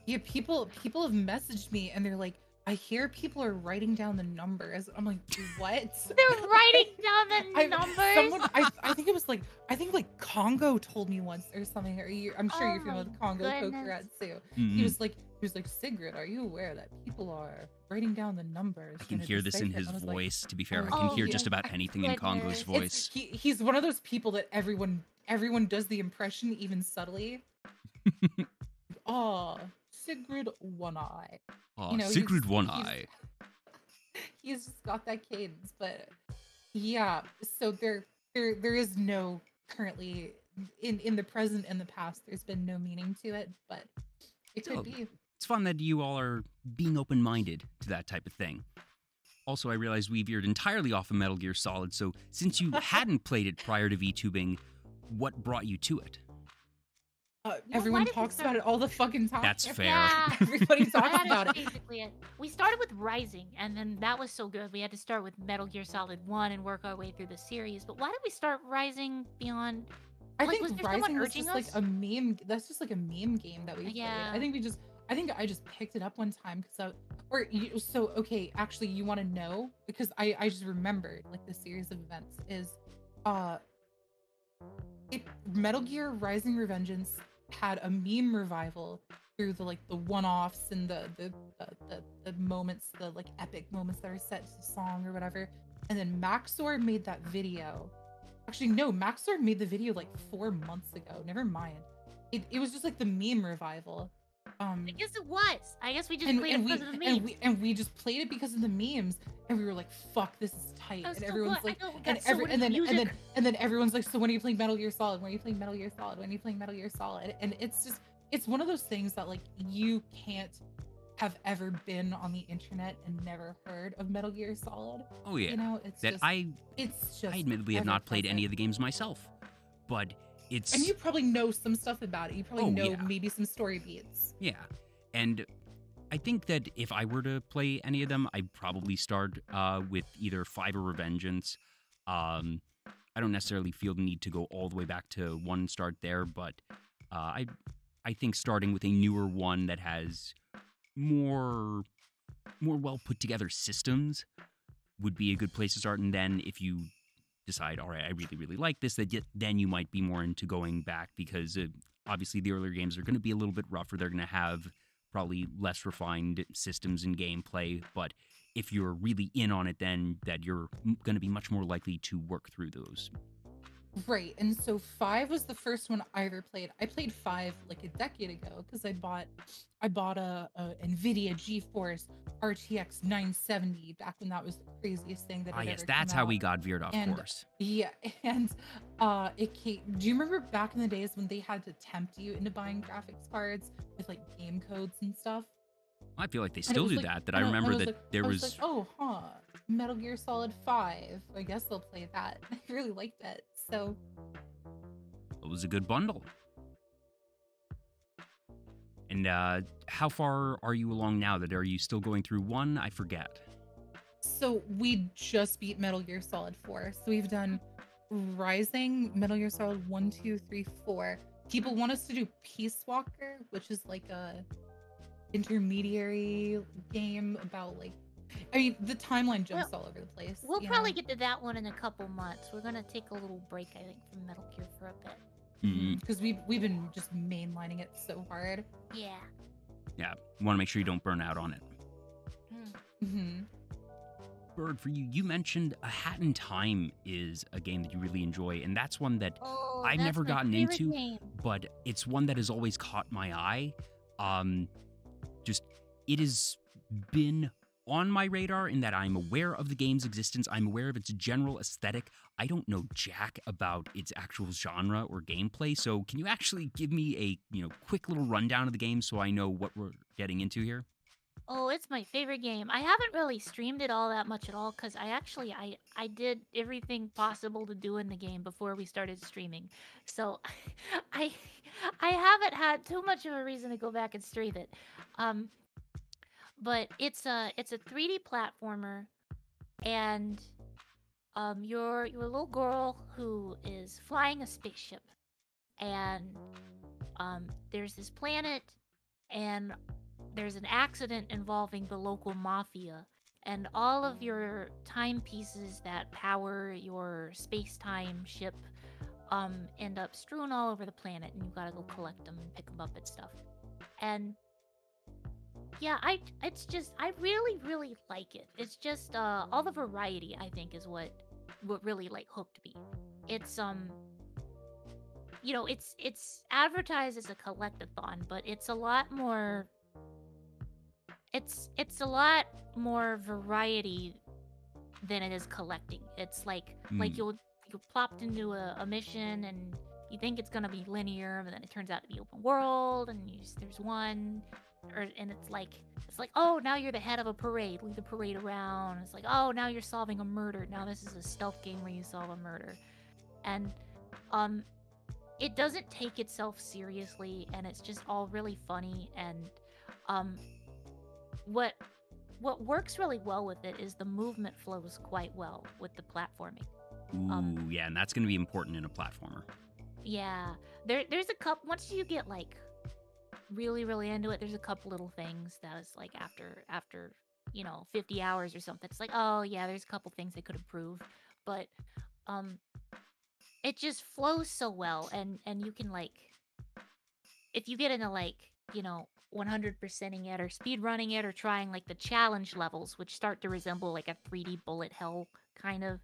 Yeah, people have messaged me and they're like, I hear people are writing down the numbers. I'm like, what? They're writing down the numbers. I think it was like, Congo told me once or something. I'm sure you're familiar with Congo Kokuratsu. Mm-hmm. He was like, Sigrid, are you aware that people are writing down the numbers? I can hear this in his voice. To be fair, oh, I can hear yeah. just about anything in Congo's voice. He's one of those people that everyone does the impression, even subtly. Oh, Sigrid One Eye. Oh, you know, Sigrid One Eye. He's just got that cadence, but yeah. So there is no currently in the present and the past. There's been no meaning to it, but it could be. It's fun that you all are being open-minded to that type of thing. Also, I realized we veered entirely off of Metal Gear Solid, so since you hadn't played it prior to VTubing, what brought you to it? Everyone talks about it all the fucking time. That's fair. Yeah. Everybody talks about it. Basically it. We started with Rising, and then that was so good. We had to start with Metal Gear Solid 1 and work our way through the series. But why did we start Rising Beyond? I think Rising was just like a meme. That's just like a meme game that we played. I think I just picked it up one time because okay, actually, you want to know, because I just remembered like the series of events is Metal Gear Rising Revengeance had a meme revival through the one-offs and the moments, the like epic moments that are set to the song or whatever. And then Maxor made that video. Actually, no, Maxor made the video like 4 months ago. Never mind. It was just like the meme revival. I guess it was. I guess we just played it because of the memes. And we just played it because of the memes, and we were like, "Fuck, this is tight." And everyone's like, and then everyone's like, "So when are you playing Metal Gear Solid? When are you playing Metal Gear Solid? When are you playing Metal Gear Solid?" And it's one of those things that like you can't have ever been on the internet and never heard of Metal Gear Solid. Oh yeah, you know, I admittedly have not played any of the games myself, but and you probably know some stuff about it. You probably know maybe some story beats. Yeah, and I think that if I were to play any of them, I'd probably start with either 5 or Revengeance. I don't necessarily feel the need to go all the way back to 1 start there, but I think starting with a newer one that has more well put together systems would be a good place to start. And then if you decide, all right, I really, really like this, then you might be more into going back, because obviously the earlier games are going to be a little bit rougher. They're going to have probably less refined systems and gameplay. But if you're really in on it, then that you're going to be much more likely to work through those. Right. And so 5 was the first one I ever played. I played 5 like a decade ago because I bought a Nvidia GeForce RTX 970 back when that was the craziest thing that Ah, had yes, ever that's come how out. we got veered off And course. yeah, and it came. Do you remember back in the days when they had to tempt you into buying graphics cards with like game codes and stuff? I feel like they And it still was do like, that. That I and I remember was that like, there I was like, was. oh, huh, Metal Gear Solid 5. I guess they'll play that. I really liked it. So It was a good bundle. And how far are you along now? That are you still going through 1? I forget. So we just beat Metal Gear Solid 4. So we've done Rising, Metal Gear Solid 1, 2, 3, 4. People want us to do Peace Walker, which is like a intermediary game about like, I mean, the timeline jumps all over the place. We'll you probably know? get to that one in a couple months. We're gonna take a little break, I think, from Metal Gear for a bit. Because we've been just mainlining it so hard. Yeah. Yeah, want to make sure you don't burn out on it. Mm-hmm. Bird, for you, you mentioned A Hat in Time is a game that you really enjoy, and that's one that Oh, I've that's never my gotten favorite into, game. but it's one that has always caught my eye. Just it has been on my radar in that I'm aware of the game's existence. I'm aware of its general aesthetic. I don't know jack about its actual genre or gameplay. So can you actually give me a quick little rundown of the game so I know what we're getting into here? Oh, it's my favorite game. I haven't really streamed it all that much at all because I did everything possible to do in the game before we started streaming. So I I haven't had too much of a reason to go back and stream it. Um but it's a 3D platformer, and you're a little girl who is flying a spaceship, and there's this planet, and there's an accident involving the local mafia, and all of your timepieces that power your space-time ship end up strewn all over the planet, and you gotta go collect them and pick them up and stuff. And yeah, I really really like it. It's just all the variety, I think, is what really like hooked me. It's it's advertised as a collectathon, but it's a lot more. It's a lot more variety than it is collecting. It's like you're plopped into a mission, and you think it's gonna be linear, but then it turns out to be open world, and there's one, and it's like oh, now you're the head of a parade, lead the parade around. It's like, oh, now you're solving a murder. Now this is a stealth game where you solve a murder, and it doesn't take itself seriously, and it's just all really funny. And what works really well with it is the movement flows quite well with the platforming. Ooh, yeah, and that's going to be important in a platformer. Yeah, there's a couple. Once you get like really really into it, there's a couple little things that is like after 50 hours or something. It's like, oh yeah, there's a couple things they could improve, but it just flows so well, and you can like, if you get into like 100%ing it or speed running it or trying like the challenge levels, which start to resemble like a 3D bullet hell kind of,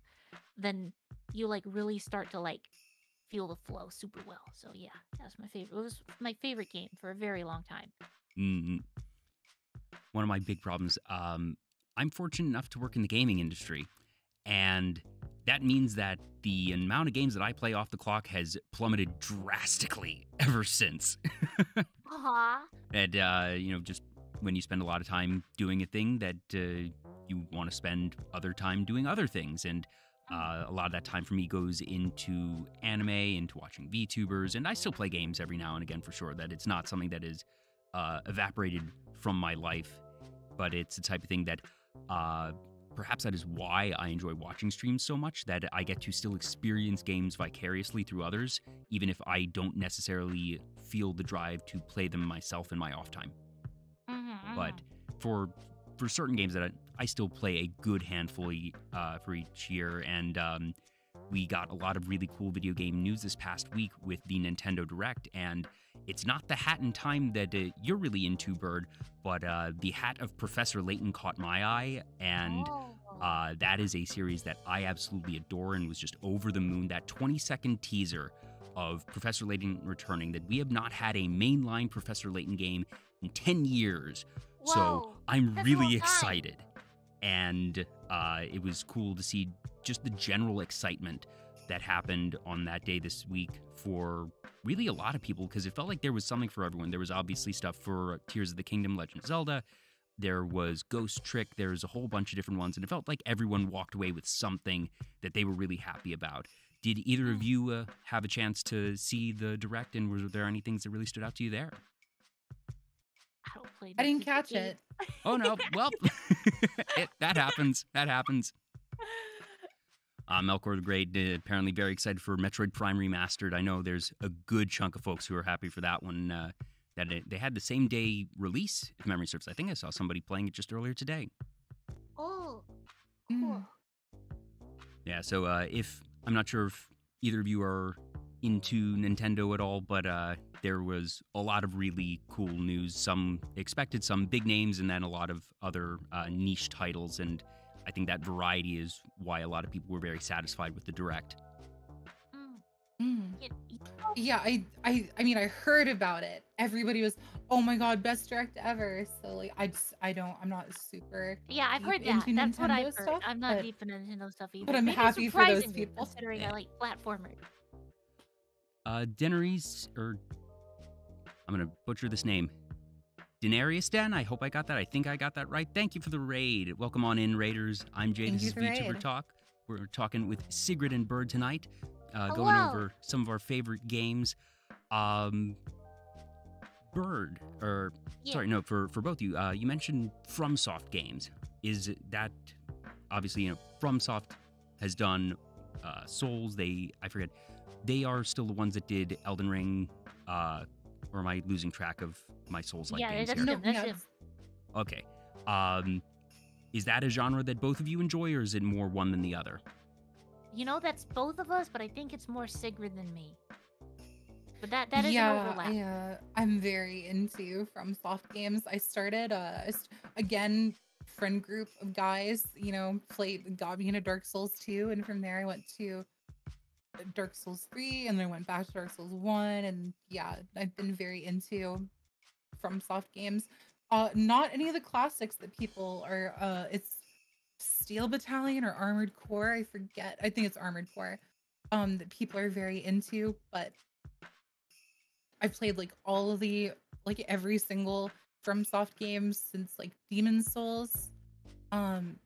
then you like really start to like feel the flow super well. So yeah, that's my favorite. It was my favorite game for a very long time. Mm-hmm. One of my big problems, I'm fortunate enough to work in the gaming industry, and that means that the amount of games that I play off the clock has plummeted drastically ever since. And, just when you spend a lot of time doing a thing that you want to spend other time doing other things. And a lot of that time for me goes into anime, into watching VTubers, and I still play games every now and again for sure. That it's not something that is evaporated from my life, but it's the type of thing that perhaps that is why I enjoy watching streams so much, that I get to still experience games vicariously through others, even if I don't necessarily feel the drive to play them myself in my off time. But for certain games that I still play a good handful for each year, and we got a lot of really cool video game news this past week with the Nintendo Direct, and it's not the Hat in Time that you're really into, Bird, but the Hat of Professor Layton caught my eye, and That is a series that I absolutely adore and was just over the moon. That 20-second teaser of Professor Layton returning, that we have not had a mainline Professor Layton game in 10 years. Whoa, so I'm that's a long really time. excited. And it was cool to see just the general excitement that happened on that day this week for really a lot of people, because it felt like there was something for everyone. There was obviously stuff for Tears of the Kingdom, Legend of Zelda. There was Ghost Trick. There was a whole bunch of different ones, and it felt like everyone walked away with something that they were really happy about. Did either of you have a chance to see the Direct, and were there any things that really stood out to you there? I don't play. I didn't Nintendo catch games. it. Oh, no. Well, that happens. That happens. Melkor the Great, apparently very excited for Metroid Prime Remastered. I know there's a good chunk of folks who are happy for that one. They had the same day release, if memory serves. I think I saw somebody playing it just earlier today. Oh, cool. Yeah, so I'm not sure if either of you are into Nintendo at all, but there was a lot of really cool news. Some expected, some big names, and then a lot of other niche titles. And I think that variety is why a lot of people were very satisfied with the Direct. Yeah, I mean, I heard about it. Everybody was, oh my god, best Direct ever. So like, I'm not super. Yeah, I've heard deep that. into That's what Nintendo I've heard. stuff, I'm not but- deep into Nintendo stuff either. but I'm Maybe happy for those surprisingly, people. considering Yeah. I like platformers. Daenerys, or I'm going to butcher this name. Daenerys Den? I hope I got that. I think I got that right. Thank you for the raid. Welcome on in, Raiders. I'm Jay. Thank This is you for the Vtuber raid. Talk. We're talking with Sigrid and Bird tonight, going Hello. over some of our favorite games. Bird, or Yeah. sorry, no, for both of you, you mentioned FromSoft games. Is that, obviously, FromSoft has done Souls. I forget, they are still the ones that did Elden Ring, or am I losing track of my Souls-like Yeah, games that's here? him. That's yeah, him. Okay. Is that a genre that both of you enjoy, or is it more one than the other? You know, that's both of us, but I think it's more Sigrid than me. But that is an overlap. I'm very into FromSoft games. I started again, friend group of guys, got me into Dark Souls 2, and from there I went to Dark Souls 3, and then I went back to Dark Souls 1, and yeah, I've been very into FromSoft games. Not any of the classics that people are it's Steel Battalion or Armored Core, I forget. I think it's Armored Core. That people are very into, but I've played every single FromSoft game since like Demon's Souls. Yeah, I'm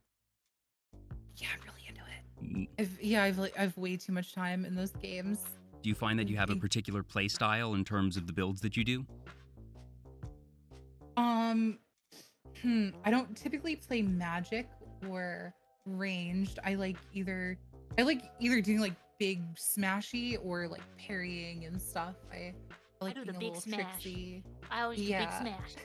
really into it. I've way too much time in those games. Do you find that you have a particular play style in terms of the builds that you do? I don't typically play magic or ranged. I like either doing like big smashy or like parrying and stuff. I like do the being a big little smash. tricksy. I always do big Yeah. smash.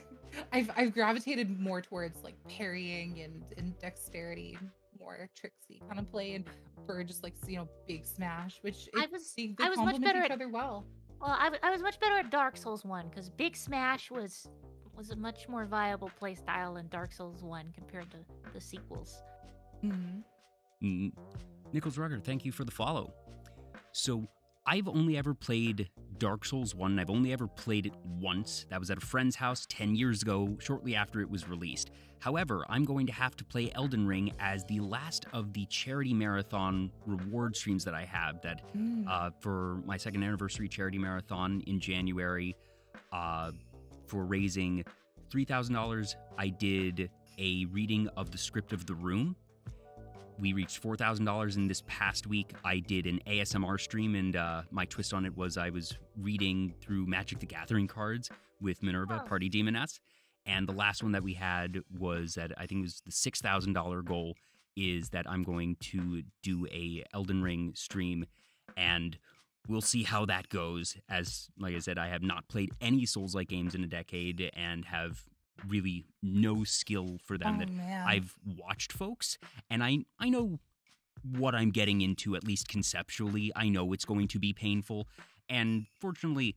I've gravitated more towards like parrying and dexterity, more tricksy kind of play, and for just like big smash, which I it- was- they I was much complement better each at- other well. Well, I was much better at Dark Souls 1 because Big Smash was a much more viable play style in Dark Souls 1 compared to the sequels. Mhm. Nichols Rucker, thank you for the follow. So I've only ever played Dark Souls 1, and I've only ever played it once. That was at a friend's house 10 years ago, shortly after it was released. However, I'm going to have to play Elden Ring as the last of the charity marathon reward streams that I have, that for my second anniversary charity marathon in January, for raising $3,000, I did a reading of the script of The Room. We reached $4,000 in this past week. I did an ASMR stream, and my twist on it was I was reading through Magic the Gathering cards with Minerva, Oh. Party Demoness. And the last one that we had was that I think it was the $6,000 goal, is that I'm going to do a Elden Ring stream, and we'll see how that goes. As, like I said, I have not played any Souls-like games in a decade and have really no skill for them. That Man. I've watched folks, and I know what I'm getting into, at least conceptually. I know it's going to be painful, and fortunately,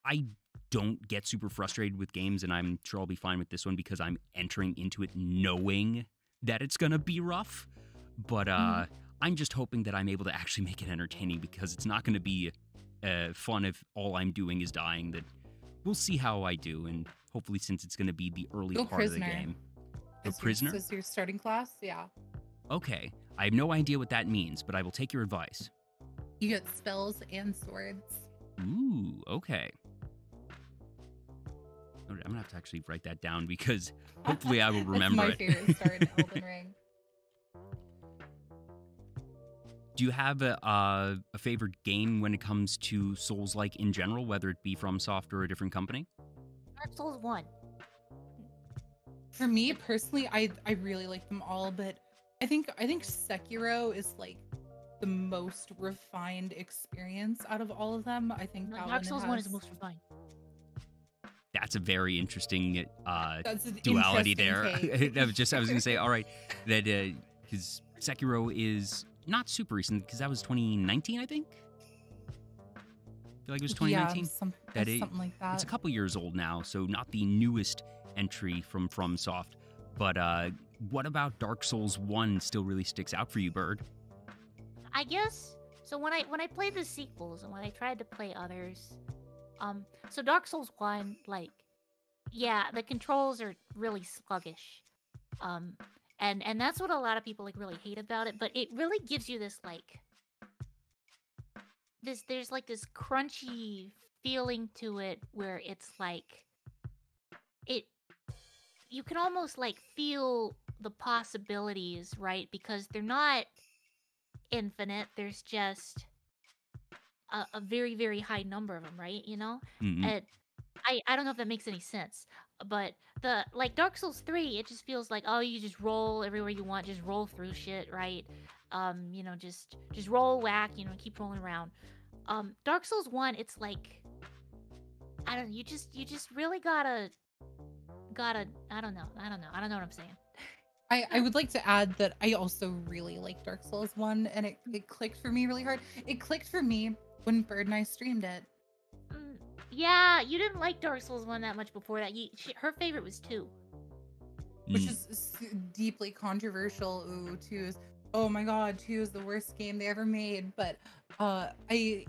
I don't get super frustrated with games, and I'm sure I'll be fine with this one because I'm entering into it knowing that it's gonna be rough, but I'm just hoping that I'm able to actually make it entertaining, because it's not gonna be fun if all I'm doing is dying. That we'll see how I do, and hopefully, since it's gonna be the early part of the game. A prisoner? Is your starting class? Yeah. Okay. I have no idea what that means, but I will take your advice. You get spells and swords. Ooh, okay. I'm gonna have to actually write that down, because hopefully I will remember That's my favorite start in Elden Ring. Do you have a favorite game when it comes to Souls-like in general, whether it be from Soft or a different company? Dark Souls 1. For me personally, I really like them all, but I think Sekiro is like the most refined experience out of all of them. I think that Dark Souls 1 is the most refined. That's a very interesting That's an duality interesting there. take. I was going to say, all right, that because Sekiro is not super recent, because that was 2019, I think. I feel like it was 2019. Yeah, something like that. It's a couple years old now, so not the newest entry from FromSoft. But what about Dark Souls 1 still really sticks out for you, Bird? I guess so. When I played the sequels and when I tried to play others, so Dark Souls 1, like, yeah, the controls are really sluggish, and that's what a lot of people like really hate about it. But it really gives you this like there's like this crunchy feeling to it, where it's like you can almost like feel the possibilities, right? Because they're not infinite. There's just a very, very high number of them, right? You know? Mm-hmm. And I don't know if that makes any sense, but the like Dark Souls 3, it just feels like, oh, you just roll everywhere you want, just roll through shit, right? You know, just roll, whack, you know, keep rolling around. Dark Souls 1, it's like, I don't know, you just really gotta I don't know what I'm saying. I would like to add that I also really like Dark Souls 1, and it clicked for me really hard. It clicked for me when Bird and I streamed it. Yeah, you didn't like Dark Souls 1 that much before that. Her favorite was 2. Which is deeply controversial. Ooh, 2 is, oh my god, 2 is the worst game they ever made. But I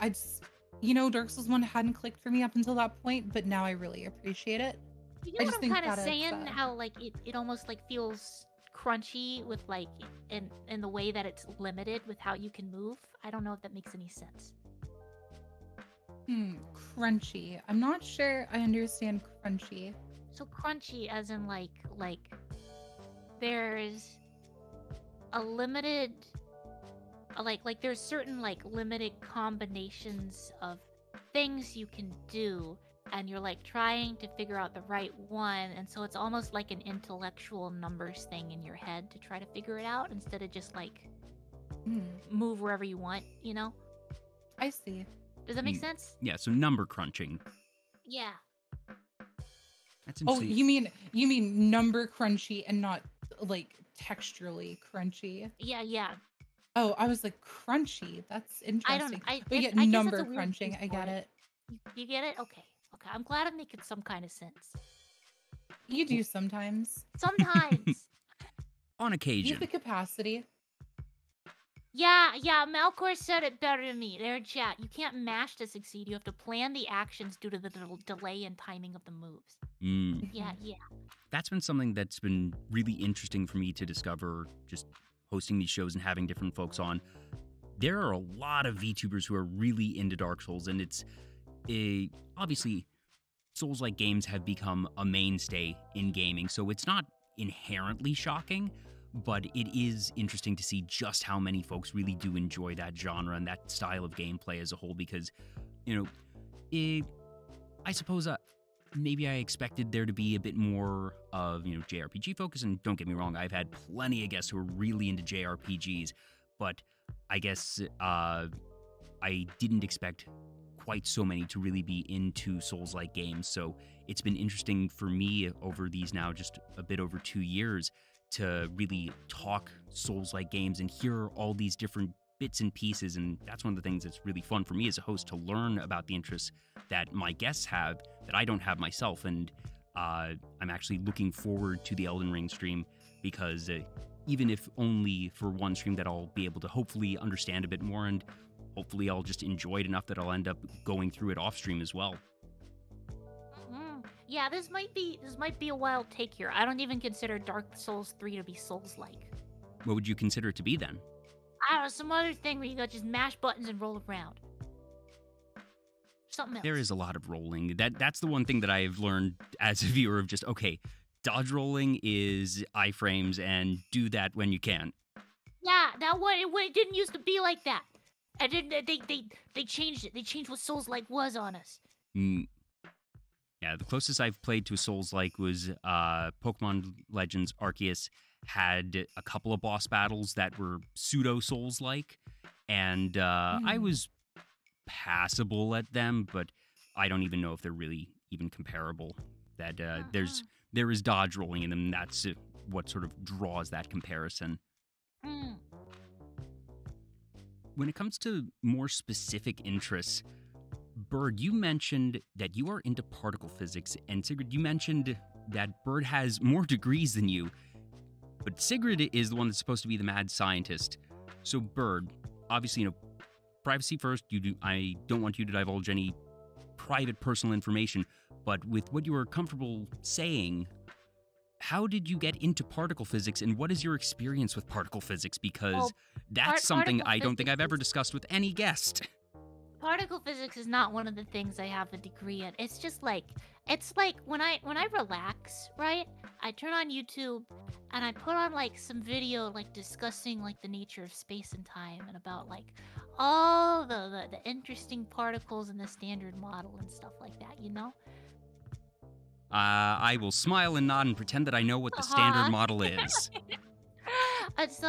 just, you know, Dark Souls 1 hadn't clicked for me up until that point, but now I really appreciate it. You know what I'm kind of saying? How like it almost like feels crunchy with like in the way that it's limited with how you can move. I don't know if that makes any sense. Crunchy. I'm not sure I understand crunchy. So crunchy as in like there's a limited like there's certain like limited combinations of things you can do, and you're like trying to figure out the right one, and so it's almost like an intellectual numbers thing in your head to try to figure it out instead of just like move wherever you want, you know? I see. Does that make sense? Yeah, so number crunching. Yeah. That's interesting. Oh, you mean number crunchy and not like texturally crunchy? Yeah. Oh, I was like crunchy. That's interesting. I get guess number that's a weird crunching. use I for get it. You get it? Okay. I'm glad I'm making some kind of sense. You do sometimes. Sometimes. On You occasion. have the capacity. Yeah, Malcor said it better than me. There in chat. You can't mash to succeed. You have to plan the actions due to the delay and timing of the moves. Yeah. That's been something that's been really interesting for me to discover, just hosting these shows and having different folks on. There are a lot of VTubers who are really into Dark Souls, and it's obviously Souls-like games have become a mainstay in gaming, so it's not inherently shocking, but it is interesting to see just how many folks really do enjoy that genre and that style of gameplay as a whole, because, you know, I suppose maybe I expected there to be a bit more of, you know, JRPG focus, and don't get me wrong, I've had plenty of guests who are really into JRPGs, but I guess I didn't expect quite so many to really be into Souls-like games, so it's been interesting for me over these now just a bit over 2 years to really talk Souls-like games and hear all these different bits and pieces, and that's one of the things that's really fun for me as a host, to learn about the interests that my guests have that I don't have myself, and I'm actually looking forward to the Elden Ring stream because even if only for one stream that I'll be able to hopefully understand a bit more, and hopefully I'll just enjoy it enough that I'll end up going through it off stream as well. Yeah, this might be a wild take here. I don't even consider Dark Souls 3 to be Souls-like. What would you consider it to be then? I don't know, some other thing where you go just mash buttons and roll around. Something else. There is a lot of rolling. That's the one thing that I've learned as a viewer of just, okay, dodge rolling is iframes and do that when you can. Yeah, it didn't used to be like that. And then they changed it. They changed what Souls-like was on us. Yeah, the closest I've played to a Souls-like was Pokemon Legends Arceus had a couple of boss battles that were pseudo-Souls-like, and I was passable at them, but I don't even know if they're really even comparable. That there is dodge rolling in them, and that's what sort of draws that comparison. When it comes to more specific interests, Bird, you mentioned that you are into particle physics, and Sigrid, you mentioned that Bird has more degrees than you, but Sigrid is the one that's supposed to be the mad scientist. So Bird, obviously, privacy first, I don't want you to divulge any private personal information, but with what you are comfortable saying, how did you get into particle physics, and what is your experience with particle physics? Because that's something I don't think I've ever discussed with any guest. Particle physics is not one of the things I have a degree in. It's just like, when I relax, right? I turn on YouTube and I put on like some video like discussing like the nature of space and time and about like all the interesting particles in the standard model and stuff like that, you know? I will smile and nod and pretend that I know what the standard model is. It's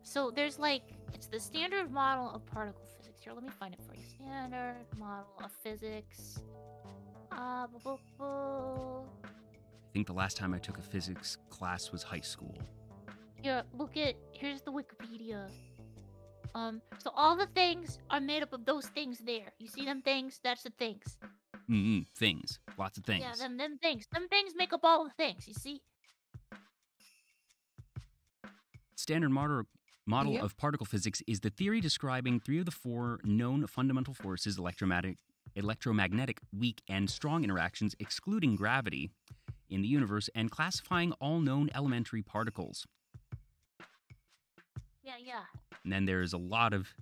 so there's like, it's the standard model of particle physics. Here, let me find it for you. Standard model of physics. I think the last time I took a physics class was high school. Here, here's the Wikipedia. So all the things are made up of those things there. You see them things? That's the things. Things. Lots of things. Yeah, them things. Them things make up all the things, you see? Standard model of particle physics is the theory describing 3 of the 4 known fundamental forces, electromagnetic, weak, and strong interactions, excluding gravity, in the universe, and classifying all known elementary particles. Yeah. And then there's a lot of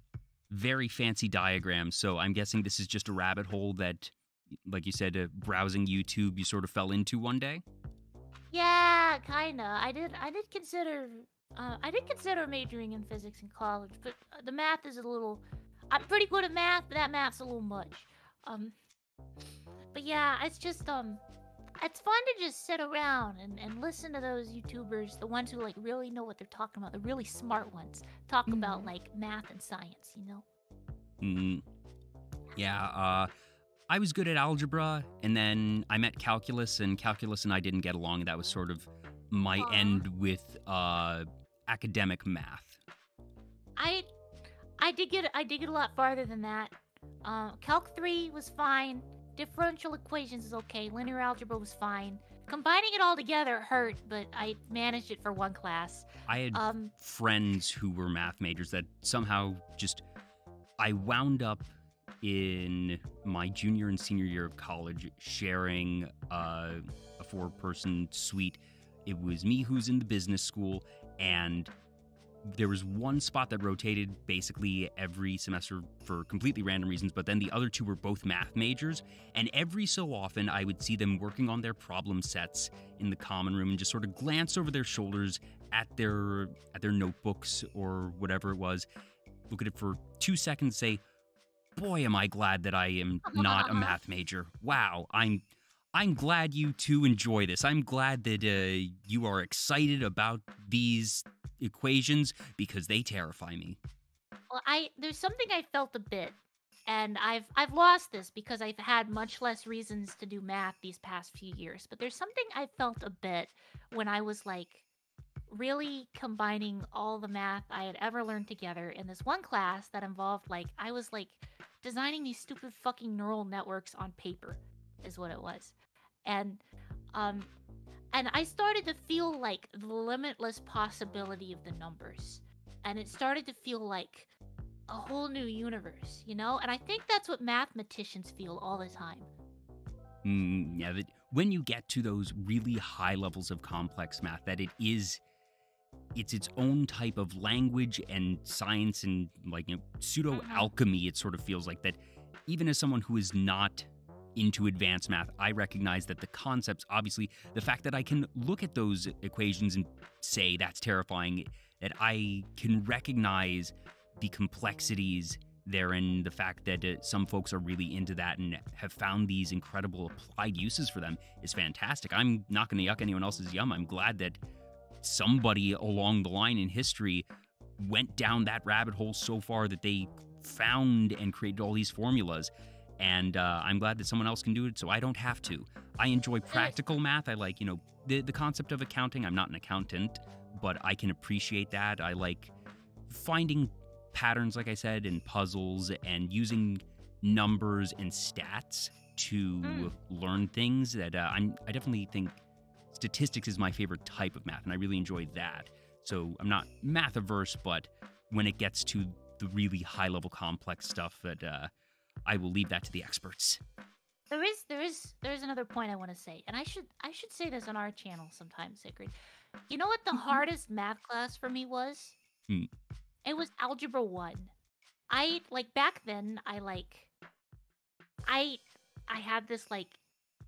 very fancy diagrams, so I'm guessing this is just a rabbit hole that, like you said, browsing YouTube, you sort of fell into one day? Yeah, kinda. I did consider majoring in physics in college, but the math is a little... I'm pretty good at math, but that math's a little much. But yeah, it's just, it's fun to just sit around and listen to those YouTubers, the ones who, like, really know what they're talking about, the really smart ones, talk about, like, math and science, you know? Yeah, I was good at algebra, and then I met calculus and I didn't get along. That was sort of my end with academic math. I did get a lot farther than that. Calc 3 was fine. Differential equations is okay. Linear algebra was fine. Combining it all together hurt, but I managed it for one class. I had friends who were math majors that somehow just... I wound up in my junior and senior year of college sharing a 4-person suite. It was me who's in the business school, and there was one spot that rotated basically every semester for completely random reasons, but then the other 2 were both math majors, and every so often I would see them working on their problem sets in the common room and just sort of glance over their shoulders at their notebooks or whatever it was, look at it for 2 seconds, say, boy, am I glad that I am not a math major. Wow, I'm glad you 2 enjoy this. I'm glad that you are excited about these equations because they terrify me. Well, there's something I felt a bit, and I've lost this because I've had much less reasons to do math these past few years. But there's something I felt a bit when I was like really combining all the math I had ever learned together in this one class that involved like I was like designing these stupid fucking neural networks on paper, is what it was. And And I started to feel like the limitless possibility of the numbers. And it started to feel like a whole new universe, you know? And I think that's what mathematicians feel all the time. Yeah, that when you get to those really high levels of complex math, that it's its own type of language and science and like pseudo alchemy. It sort of feels like that. Even as someone who is not into advanced math, I recognize that the concepts, obviously, the fact that I can look at those equations and say that's terrifying, that I can recognize the complexities therein, the fact that some folks are really into that and have found these incredible applied uses for them is fantastic. I'm not going to yuck anyone else's yum. I'm glad that somebody along the line in history went down that rabbit hole so far that they found and created all these formulas. And I'm glad that someone else can do it so I don't have to. I enjoy practical math. I like, the concept of accounting. I'm not an accountant, but I can appreciate that. I like finding patterns, like I said, and puzzles and using numbers and stats to learn things that I definitely think statistics is my favorite type of math, and I really enjoy that. So I'm not math averse, but when it gets to the really high-level complex stuff, that I will leave that to the experts. There is another point I want to say, and I should say this on our channel sometime, Sigrid. You know what the hardest math class for me was? It was Algebra 1. I back then I had this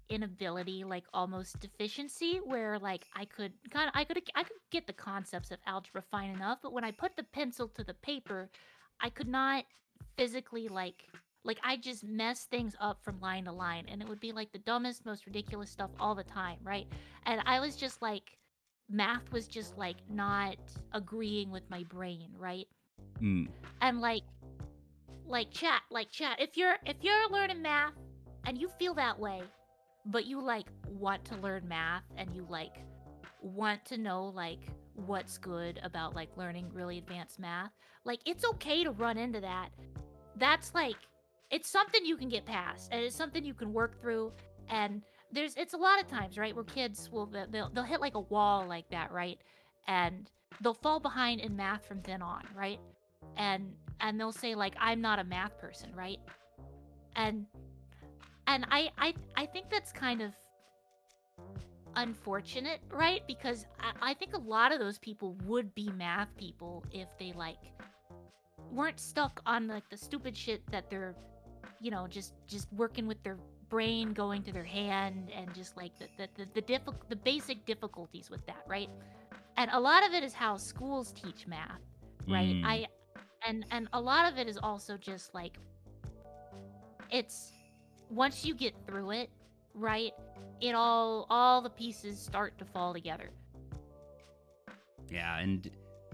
inability, almost deficiency, where I could get the concepts of algebra fine enough, but when I put the pencil to the paper, I could not physically I just mess things up from line to line, and it would be the dumbest, most ridiculous stuff all the time, right? And I was just math was just not agreeing with my brain, right? And chat, if you're learning math and you feel that way, but you want to learn math and you want to know what's good about learning really advanced math, it's okay to run into that. That's it's something you can get past, and it's something you can work through. And it's a lot of times, right, where kids they'll hit a wall like that, right, and they'll fall behind in math from then on, right, and they'll say I'm not a math person, right, and I think that's kind of unfortunate, right, because I think a lot of those people would be math people if they weren't stuck on the stupid shit that they're just working with their brain going to their hand, and just the basic difficulties with that, right? And a lot of it is how schools teach math, right? And a lot of it is also just it's once you get through it, right, it all the pieces start to fall together. Yeah, and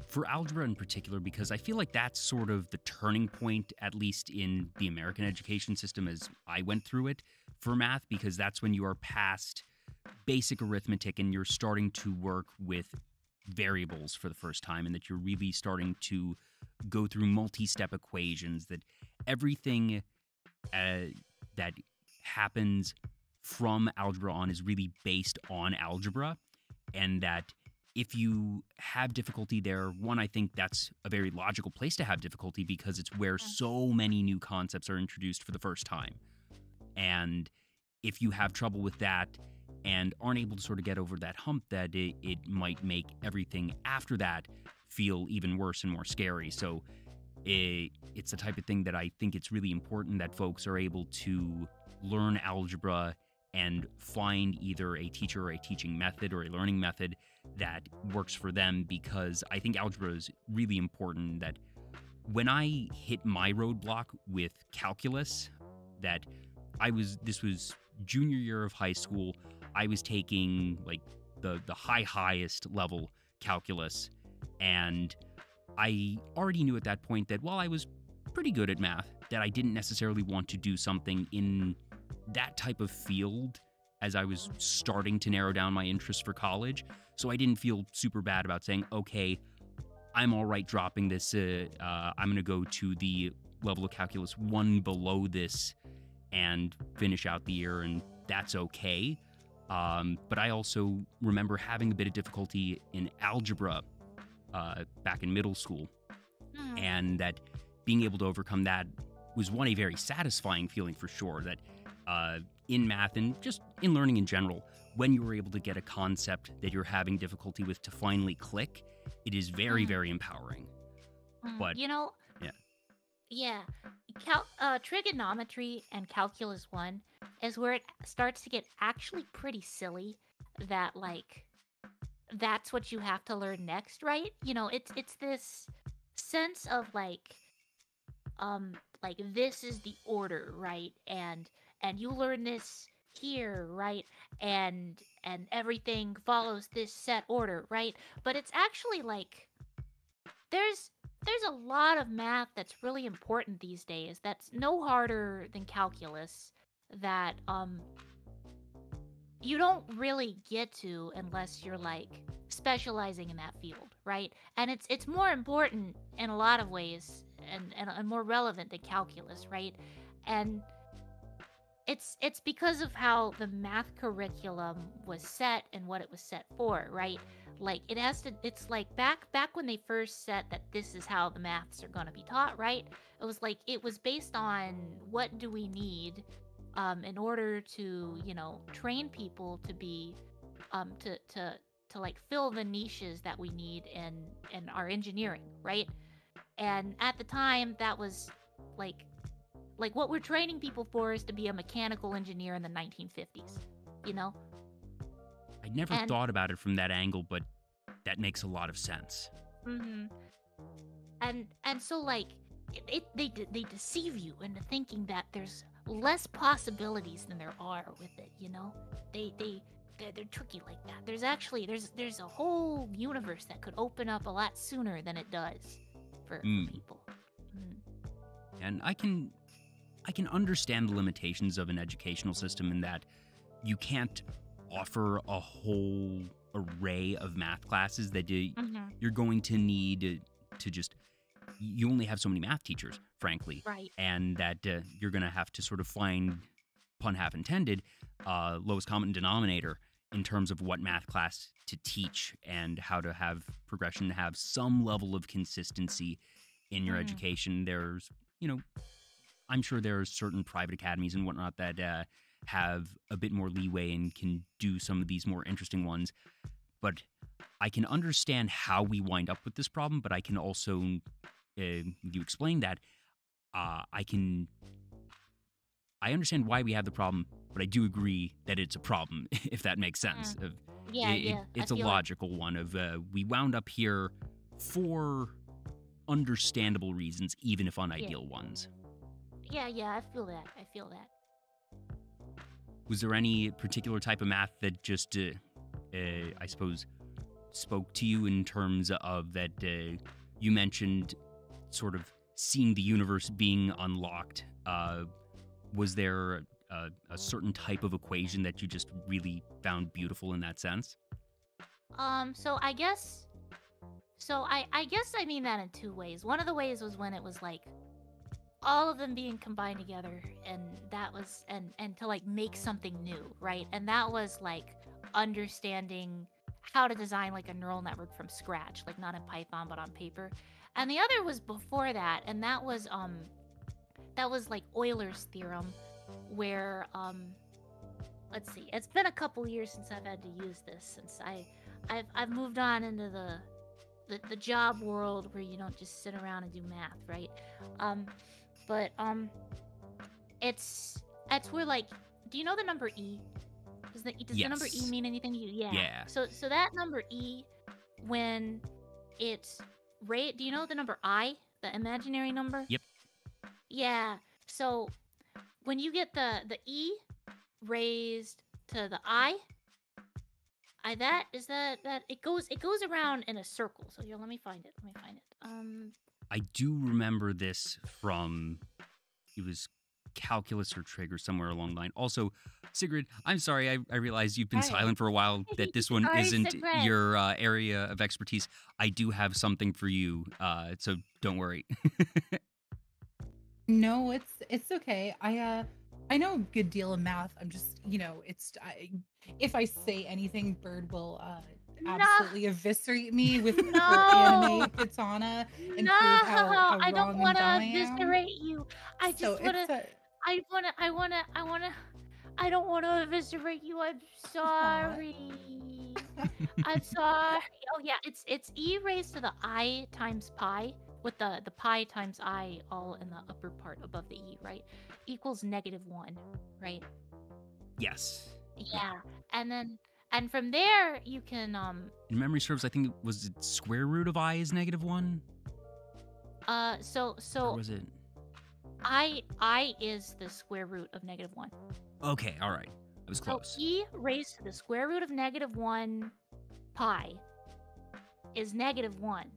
for algebra in particular, because I feel like that's sort of the turning point, at least in the American education system as I went through it for math, because that's when you are past basic arithmetic and you're starting to work with variables for the first time, and that you're really starting to go through multi-step equations, that everything that happens from algebra on is really based on algebra, and that if you have difficulty there, one, I think that's a very logical place to have difficulty, because it's where so many new concepts are introduced for the first time. And if you have trouble with that and aren't able to sort of get over that hump, that it might make everything after that feel even worse and more scary. So it's the type of thing that I think it's really important that folks are able to learn algebra and find either a teacher or a teaching method or a learning method that works for them, because I think algebra is really important. That when I hit my roadblock with calculus, that this was junior year of high school, I was taking the highest level calculus, and I already knew at that point that while I was pretty good at math, that I didn't necessarily want to do something in that type of field as I was starting to narrow down my interest for college. So I didn't feel super bad about saying, okay, I'm all right dropping this. I'm going to go to the level of calculus 1 below this and finish out the year, and that's okay. But I also remember having a bit of difficulty in algebra back in middle school, and that being able to overcome that was a very satisfying feeling for sure. That in math and just in learning in general, when you were able to get a concept that you're having difficulty with to finally click, it is very, very empowering. But You know, yeah. yeah, trigonometry and calculus 1 is where it starts to get actually pretty silly that like that's what you have to learn next, right? You know, it's this sense of like this is the order, right? And you learn this here, right? And everything follows this set order, right? But it's actually like there's a lot of math that's really important these days that's no harder than calculus that you don't really get to unless you're like specializing in that field, right? And it's more important in a lot of ways and more relevant than calculus, right? And it's because of how the math curriculum was set and what it was set for, right? Like it's like back when they first said that this is how the maths are going to be taught, right? It was like it was based on what do we need in order to, you know, train people to be to like fill the niches that we need in our engineering, right? And at the time that was like what we're training people for is to be a mechanical engineer in the 1950s, you know? I never thought about it from that angle, but that makes a lot of sense. And so like they deceive you into thinking that there's less possibilities than there are with it, you know? They're tricky like that. There's actually there's a whole universe that could open up a lot sooner than it does for people. And I can understand the limitations of an educational system in that you can't offer a whole array of math classes that you're going to need to just, you only have so many math teachers, frankly. Right. And that you're going to have to sort of find, pun half intended, lowest common denominator in terms of what math class to teach and how to have progression, to have some level of consistency in your education. There's, you know, I'm sure there are certain private academies and whatnot that have a bit more leeway and can do some of these more interesting ones. But I can understand how we wind up with this problem, but I can also, you explain that, I understand why we have the problem, but I do agree that it's a problem, if that makes sense. It's a logical one of we wound up here for understandable reasons, even if unideal ones. Yeah, I feel that. Was there any particular type of math that just, I suppose, spoke to you in terms of that you mentioned sort of seeing the universe being unlocked? Was there a certain type of equation that you just really found beautiful in that sense? I guess I mean that in two ways. One of the ways was when it was like all of them being combined together, and that was and to like make something new, right? And that was like understanding how to design like a neural network from scratch, like not in Python but on paper. And the other was before that, and that was like Euler's theorem, where let's see, it's been a couple years since I've had to use this, since I've moved on into the job world where you don't just sit around and do math, right? But it's where, like, do you know the number E? Does Yes. the number E mean anything to you? Yeah. So that number E, when it's do you know the number I, the imaginary number? Yep. Yeah. So when you get the E raised to the I that it goes around in a circle. So here, let me find it. I do remember this from, it was calculus or trig or somewhere along the line. Also, Sigrid, I'm sorry, I realize you've been silent for a while, that this one Sorry, isn't Sigrid. your area of expertise. I do have something for you, so don't worry. No, it's okay. I know a good deal of math. I'm just, if I say anything, Bird will absolutely eviscerate me with her No. anime katana and No, prove how I don't wrong and want to dumb I am. eviscerate you. I So just want it's to. I don't want to eviscerate you. I'm sorry. I'm sorry. Oh yeah, it's e raised to the I times pi with the pi times I all in the upper part above the e, right? Equals -1, right? Yes. Yeah, and from there you can In memory serves, I think it was square root of I is -1. so Or was it? I is the square root of -1. Okay, all right. I was close. So e raised to the square root of -1 pi is -1.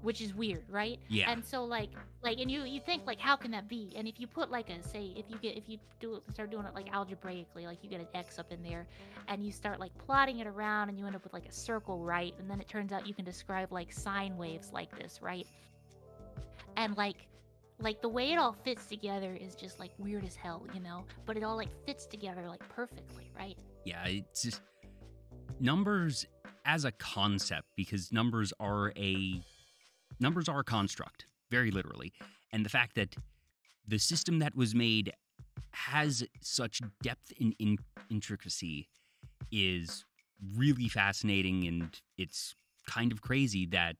Which is weird, right? Yeah. And so and you think like how can that be? And if you put like a say if you start doing it like algebraically, like you get an x up in there and you start like plotting it around and you end up with like a circle, right? And then it turns out you can describe like sine waves like this, right? And like the way it all fits together is just like weird as hell, but it all like fits together like perfectly, right? Yeah, it's just numbers as a concept, because numbers are a construct, very literally. And the fact that the system that was made has such depth and intricacy is really fascinating, and it's kind of crazy that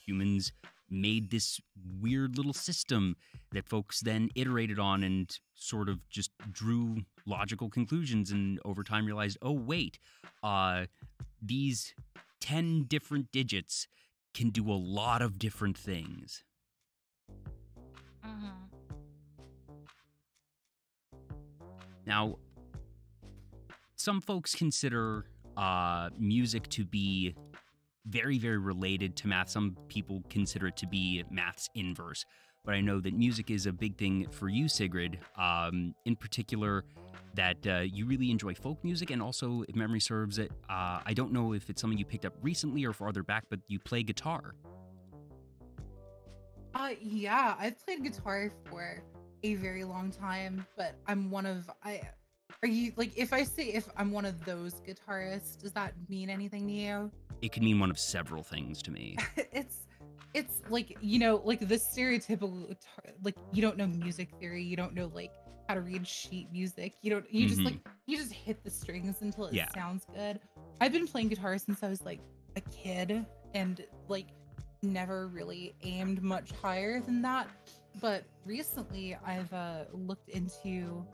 humans made this weird little system that folks then iterated on and sort of just drew logical conclusions, and over time realized, oh wait, these 10 different digits can do a lot of different things. Now, some folks consider music to be very, very related to math. Some people consider it to be math's inverse. But I know that music is a big thing for you, Sigrid, in particular that you really enjoy folk music, and also, if memory serves it, I don't know if it's something you picked up recently or farther back, but you play guitar. Yeah, I've played guitar for a very long time, but I'm are you like, if I say if I'm one of those guitarists, does that mean anything to you? It could mean one of several things to me. It's like, like the stereotypical like, you don't know music theory, you don't know like how to read sheet music, you just hit the strings until it sounds good. I've been playing guitar since I was like a kid, and like never really aimed much higher than that. But recently I've looked into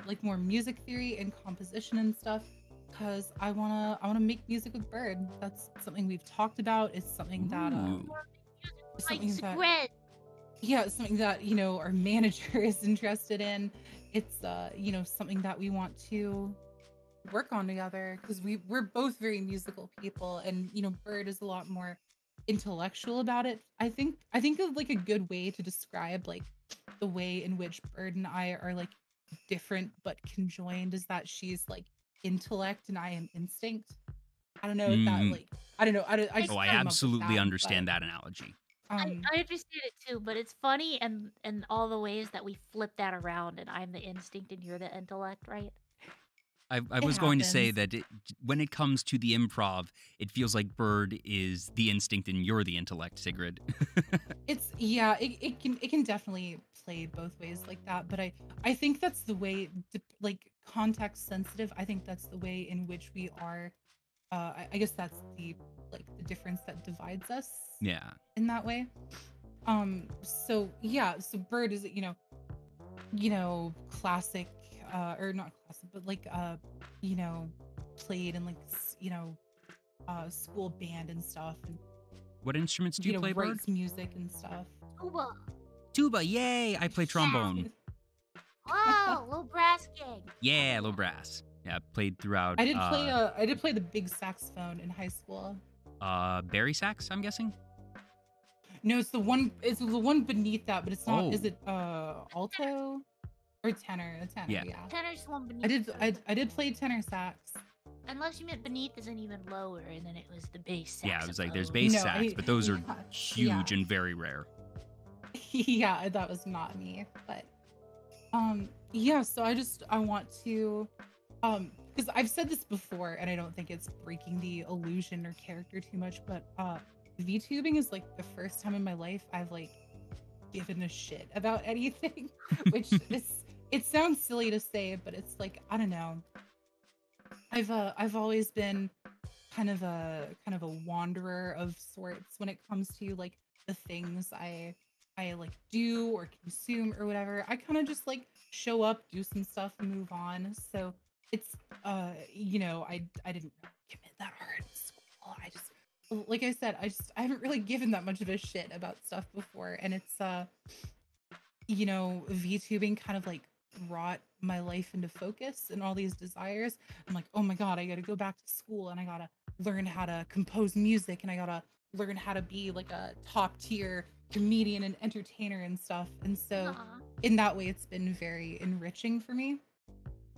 like more music theory and composition and stuff, because I wanna make music with Bird. That's something we've talked about. It's something that it's something that our manager is interested in. It's something that we want to work on together, because we're both very musical people, and Bird is a lot more intellectual about it. I think of like a good way to describe like the way in which Bird and I are like different but conjoined is that she's like intellect and I am instinct. I don't know if that like I don't know. I absolutely understand that analogy. I understand it too, but it's funny and all the ways that we flip that around, and I'm the instinct and you're the intellect, right? I was going to say that when it comes to the improv, it feels like Bird is the instinct and you're the intellect, Sigrid. It can definitely play both ways like that, but I think that's the way, like context sensitive. I think that's the way in which we are. I guess that's the difference that divides us. Yeah. In that way. So Bird is classic. Or not classic, but like played in like school band and stuff. And, what instruments do you play, Bird? Writes music and stuff. Tuba, yay! I play trombone. Wow, little brass gang. Yeah, little brass. Yeah, played throughout. I did play the big saxophone in high school. Bari sax, I'm guessing. No, it's the one beneath that, but it's not. Is it alto? Or tenor, yeah. Tenor's the one beneath. I did play tenor sax. Unless you meant beneath isn't even lower, and then it was the bass sax. Yeah, it was like there's bass sax, but those are huge and very rare. Yeah, that was not me. But yeah, so I want to because I've said this before and I don't think it's breaking the illusion or character too much, but VTubing is like the first time in my life I've like given a shit about anything, which is it sounds silly to say, but it's like I don't know. I've always been kind of a wanderer of sorts when it comes to like the things I like do or consume or whatever. I kind of just like show up, do some stuff, and move on. So it's I didn't commit that hard in school. I just like I said, I haven't really given that much of a shit about stuff before, and it's VTubing kind of like brought my life into focus and all these desires. I'm like, oh my god, I gotta go back to school and I gotta learn how to compose music and I gotta learn how to be like a top tier comedian and entertainer and stuff. And so Aw. in that way it's been very enriching for me.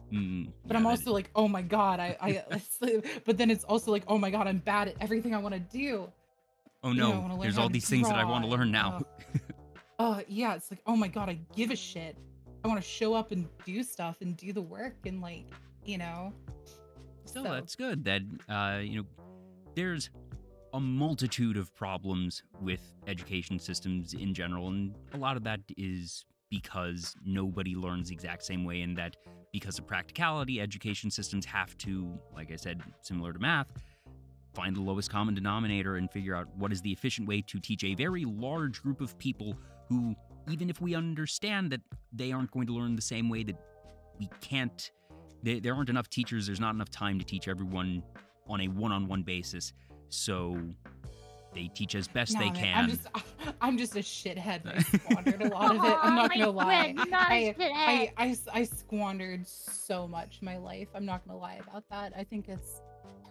But Yeah, I'm also like, oh my god, but then it's also like, oh my god, I'm bad at everything I want to do. oh You know, I no, want to learn there's how all to these things that I want to draw. learn now. Yeah, it's like, oh my god, I give a shit. I want to show up and do stuff and do the work and like, you know. So So that's good that there's a multitude of problems with education systems in general, and a lot of that is because nobody learns the exact same way, and that because of practicality, education systems have to, like I said, similar to math, find the lowest common denominator and figure out what is the efficient way to teach a very large group of people who, even if we understand that they aren't going to learn the same way, that we can't, there aren't enough teachers, there's not enough time to teach everyone on a one-on-one basis, so they teach as best nah, they man, can. I'm just a shithead. And I squandered a lot of it. I'm Aw, not my gonna lie. friend, you're not a shithead. I squandered so much of my life. I'm not gonna lie about that. I think it's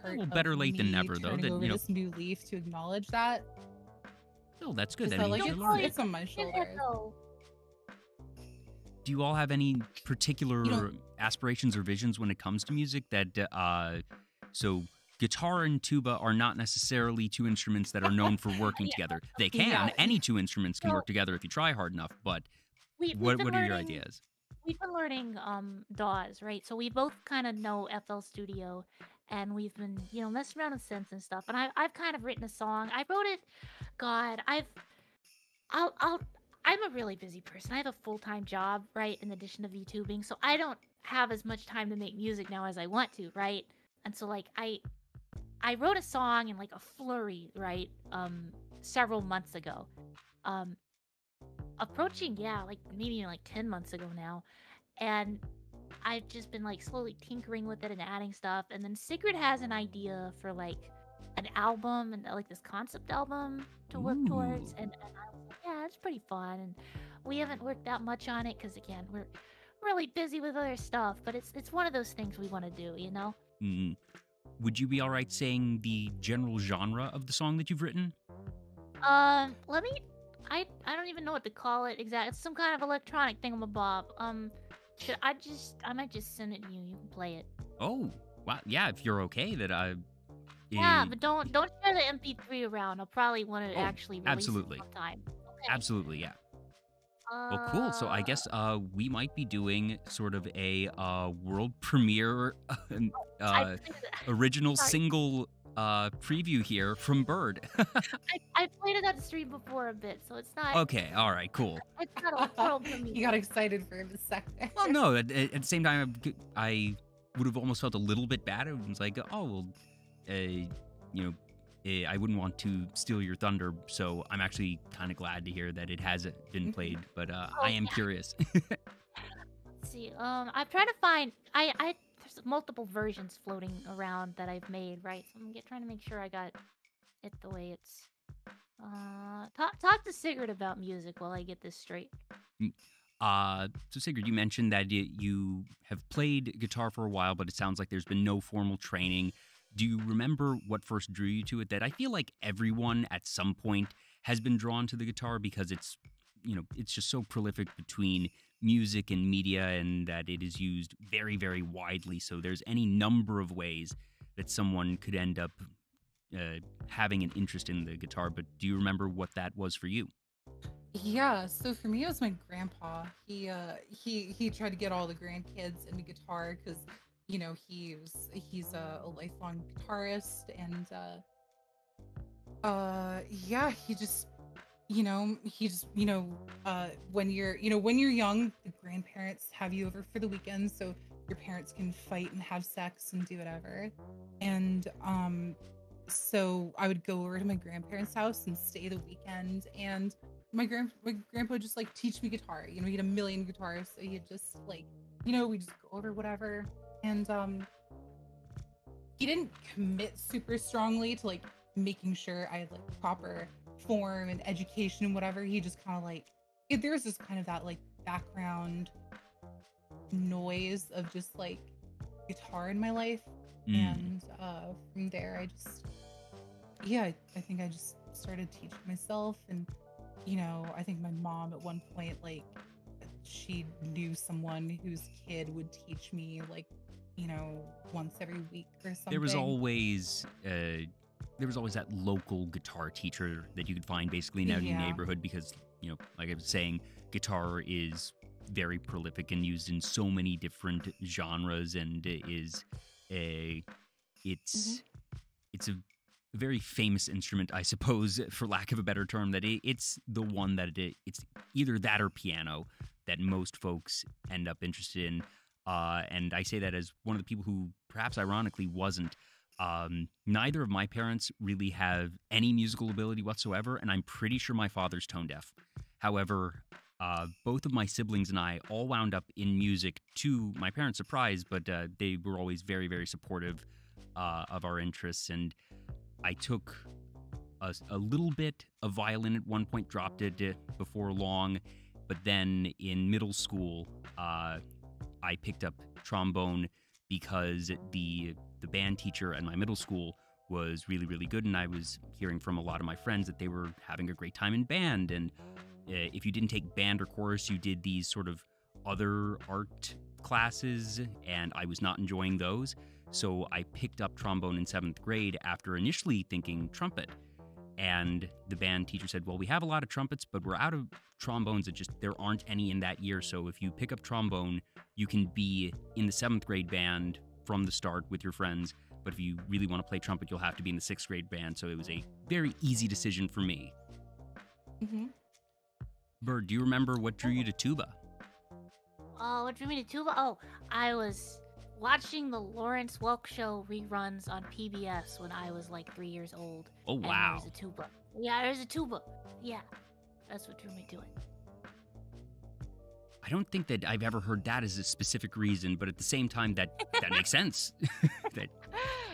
part Well, of better late than me never, though, turning that, over this new leaf to acknowledge that. Oh, that's good. Is That that means like you're Don't learning. worry, it's on my shithead shoulders. though. Do you all have any particular You know- aspirations or visions when it comes to music? That so guitar and tuba are not necessarily two instruments that are known for working together. They can. Yeah. Any two instruments can So- work together if you try hard enough. But We've what been are your learning- ideas? We've been learning DAWs, right? So we both kind of know FL Studio, and we've been, messing around with synths and stuff. And I've kind of written a song. I wrote it. God, I'm a really busy person. I have a full-time job, right, in addition to VTubing, so I don't have as much time to make music now as I want to, right? And so like I wrote a song in like a flurry, right? Several months ago. Approaching, like maybe like 10 months ago now. And I've just been like slowly tinkering with it and adding stuff. And then Sigrid has an idea for like an album and like this concept album to work towards. Ooh. And I was like, yeah, it's pretty fun. And we haven't worked that much on it because again, we're really busy with other stuff. But it's one of those things we want to do, you know? Mm. Would you be all right saying the general genre of the song that you've written? Let me. I don't even know what to call it exactly. It's some kind of electronic thingamabob. I might just send it to you. You can play it. Oh, wow. Yeah, if you're okay that I. Yeah, but don't share the MP3 around. I'll probably want to Oh, actually release absolutely. it sometime. Okay. Absolutely, yeah. Well, cool. So I guess we might be doing sort of a world premiere I played it- original Sorry. single preview here from Bird. I played it on stream before a bit, so it's not. Okay, all right, cool. It's not a world premiere. You got excited for a second. Well, no, at the same time, I would have almost felt a little bit bad. It was like, oh, well, I wouldn't want to steal your thunder, so I'm actually kind of glad to hear that it hasn't been played, but I am yeah. curious. Let's see. I've tried to find. There's multiple versions floating around that I've made, right? So I'm trying to make sure I got it the way it's. Talk to Sigrid about music while I get this straight. So Sigrid, you mentioned that you have played guitar for a while, but it sounds like there's been no formal training. Do you remember what first drew you to it? That I feel like everyone at some point has been drawn to the guitar because it's just so prolific between music and media, and that it is used very, very widely. So there's any number of ways that someone could end up having an interest in the guitar. But do you remember what that was for you? Yeah, so for me it was my grandpa. He tried to get all the grandkids into guitar because he's a lifelong guitarist and yeah, when you're young, the grandparents have you over for the weekend so your parents can fight and have sex and do whatever. And so I would go over to my grandparents' house and stay the weekend, and my grandpa would just like teach me guitar. He had a million guitars, so he'd just like, we just go over whatever. And he didn't commit super strongly to like making sure I had like proper form and education and whatever. He just kind of like there was just kind of that like background noise of just like guitar in my life. And from there I think I just started teaching myself. And I think my mom at one point, like, she knew someone whose kid would teach me like once every week or something. There was always that local guitar teacher that you could find basically in every neighborhood because, like I was saying, guitar is very prolific and used in so many different genres, and it's a very famous instrument, I suppose, for lack of a better term, that it's the one that it's either that or piano that most folks end up interested in. And I say that as one of the people who perhaps ironically wasn't. Neither of my parents really have any musical ability whatsoever, and I'm pretty sure my father's tone deaf. However, both of my siblings and I all wound up in music to my parents' surprise, but they were always very, very supportive of our interests. And I took a little bit of violin at one point, dropped it before long, but then in middle school, I picked up trombone because the band teacher at my middle school was really, really good, and I was hearing from a lot of my friends that they were having a great time in band. And if you didn't take band or chorus, you did these sort of other art classes, and I was not enjoying those. So I picked up trombone in 7th grade after initially thinking trumpet. And the band teacher said, well, we have a lot of trumpets, but we're out of trombones. There aren't any in that year. So if you pick up trombone, you can be in the 7th grade band from the start with your friends. But if you really want to play trumpet, you'll have to be in the 6th grade band. So it was a very easy decision for me. Mm-hmm. Bird, do you remember what drew you to tuba? Oh, what drew me to tuba? Oh, I was watching the Lawrence Welk Show reruns on PBS when I was like 3 years old. Oh, wow. And there's a tuba. Yeah, there's a tuba. Yeah, that's what drew me to it. I don't think that I've ever heard that as a specific reason, but at the same time, that makes sense.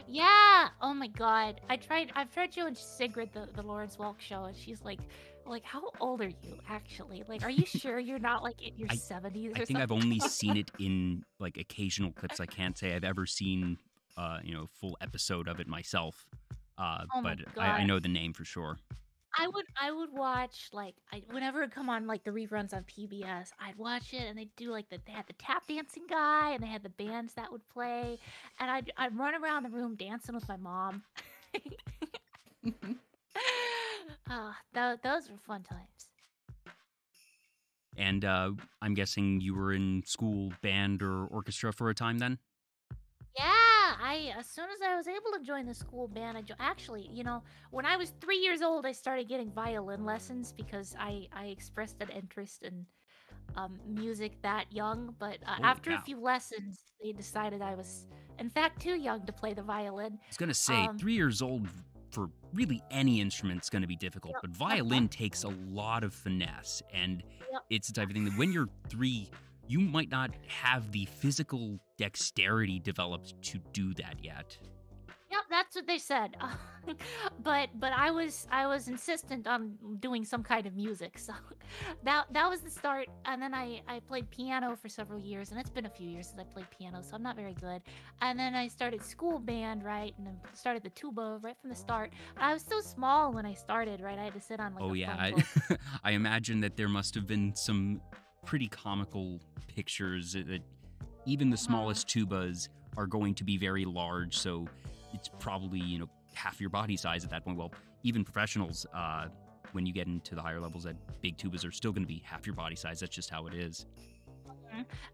Yeah. Oh my God. I've tried showing Sigrid the Lawrence Welk Show, and she's like, how old are you actually? Like, are you sure you're not like in your 70s or something? I think I've only seen it in like occasional clips. I can't say I've ever seen a full episode of it myself. But I know the name for sure. I would watch whenever it come on like the reruns on PBS, I'd watch it, and they had the tap dancing guy, and they had the bands that would play, and I'd run around the room dancing with my mom. Those were fun times. And I'm guessing you were in school band or orchestra for a time then? Yeah, as soon as I was able to join the school band, actually, when I was 3 years old, I started getting violin lessons because I expressed an interest in music that young. But after a few lessons, they decided I was, in fact, too young to play the violin. I was going to say, 3 years old for really any instrument is going to be difficult, but violin takes a lot of finesse, and it's the type of thing that when you're 3, you might not have the physical dexterity developed to do that yet. Yep, that's what they said. But I was insistent on doing some kind of music, so that was the start. And then I played piano for several years, and it's been a few years since I played piano, so I'm not very good. And then I started school band, right, and I started the tuba right from the start. I was so small when I started, right? I had to sit on like. Oh yeah, I imagine that there must have been some pretty comical pictures that even the smallest tubas are going to be very large, so it's probably half your body size at that point. Well, even professionals when you get into the higher levels that big tubas are still going to be half your body size. That's just how it is.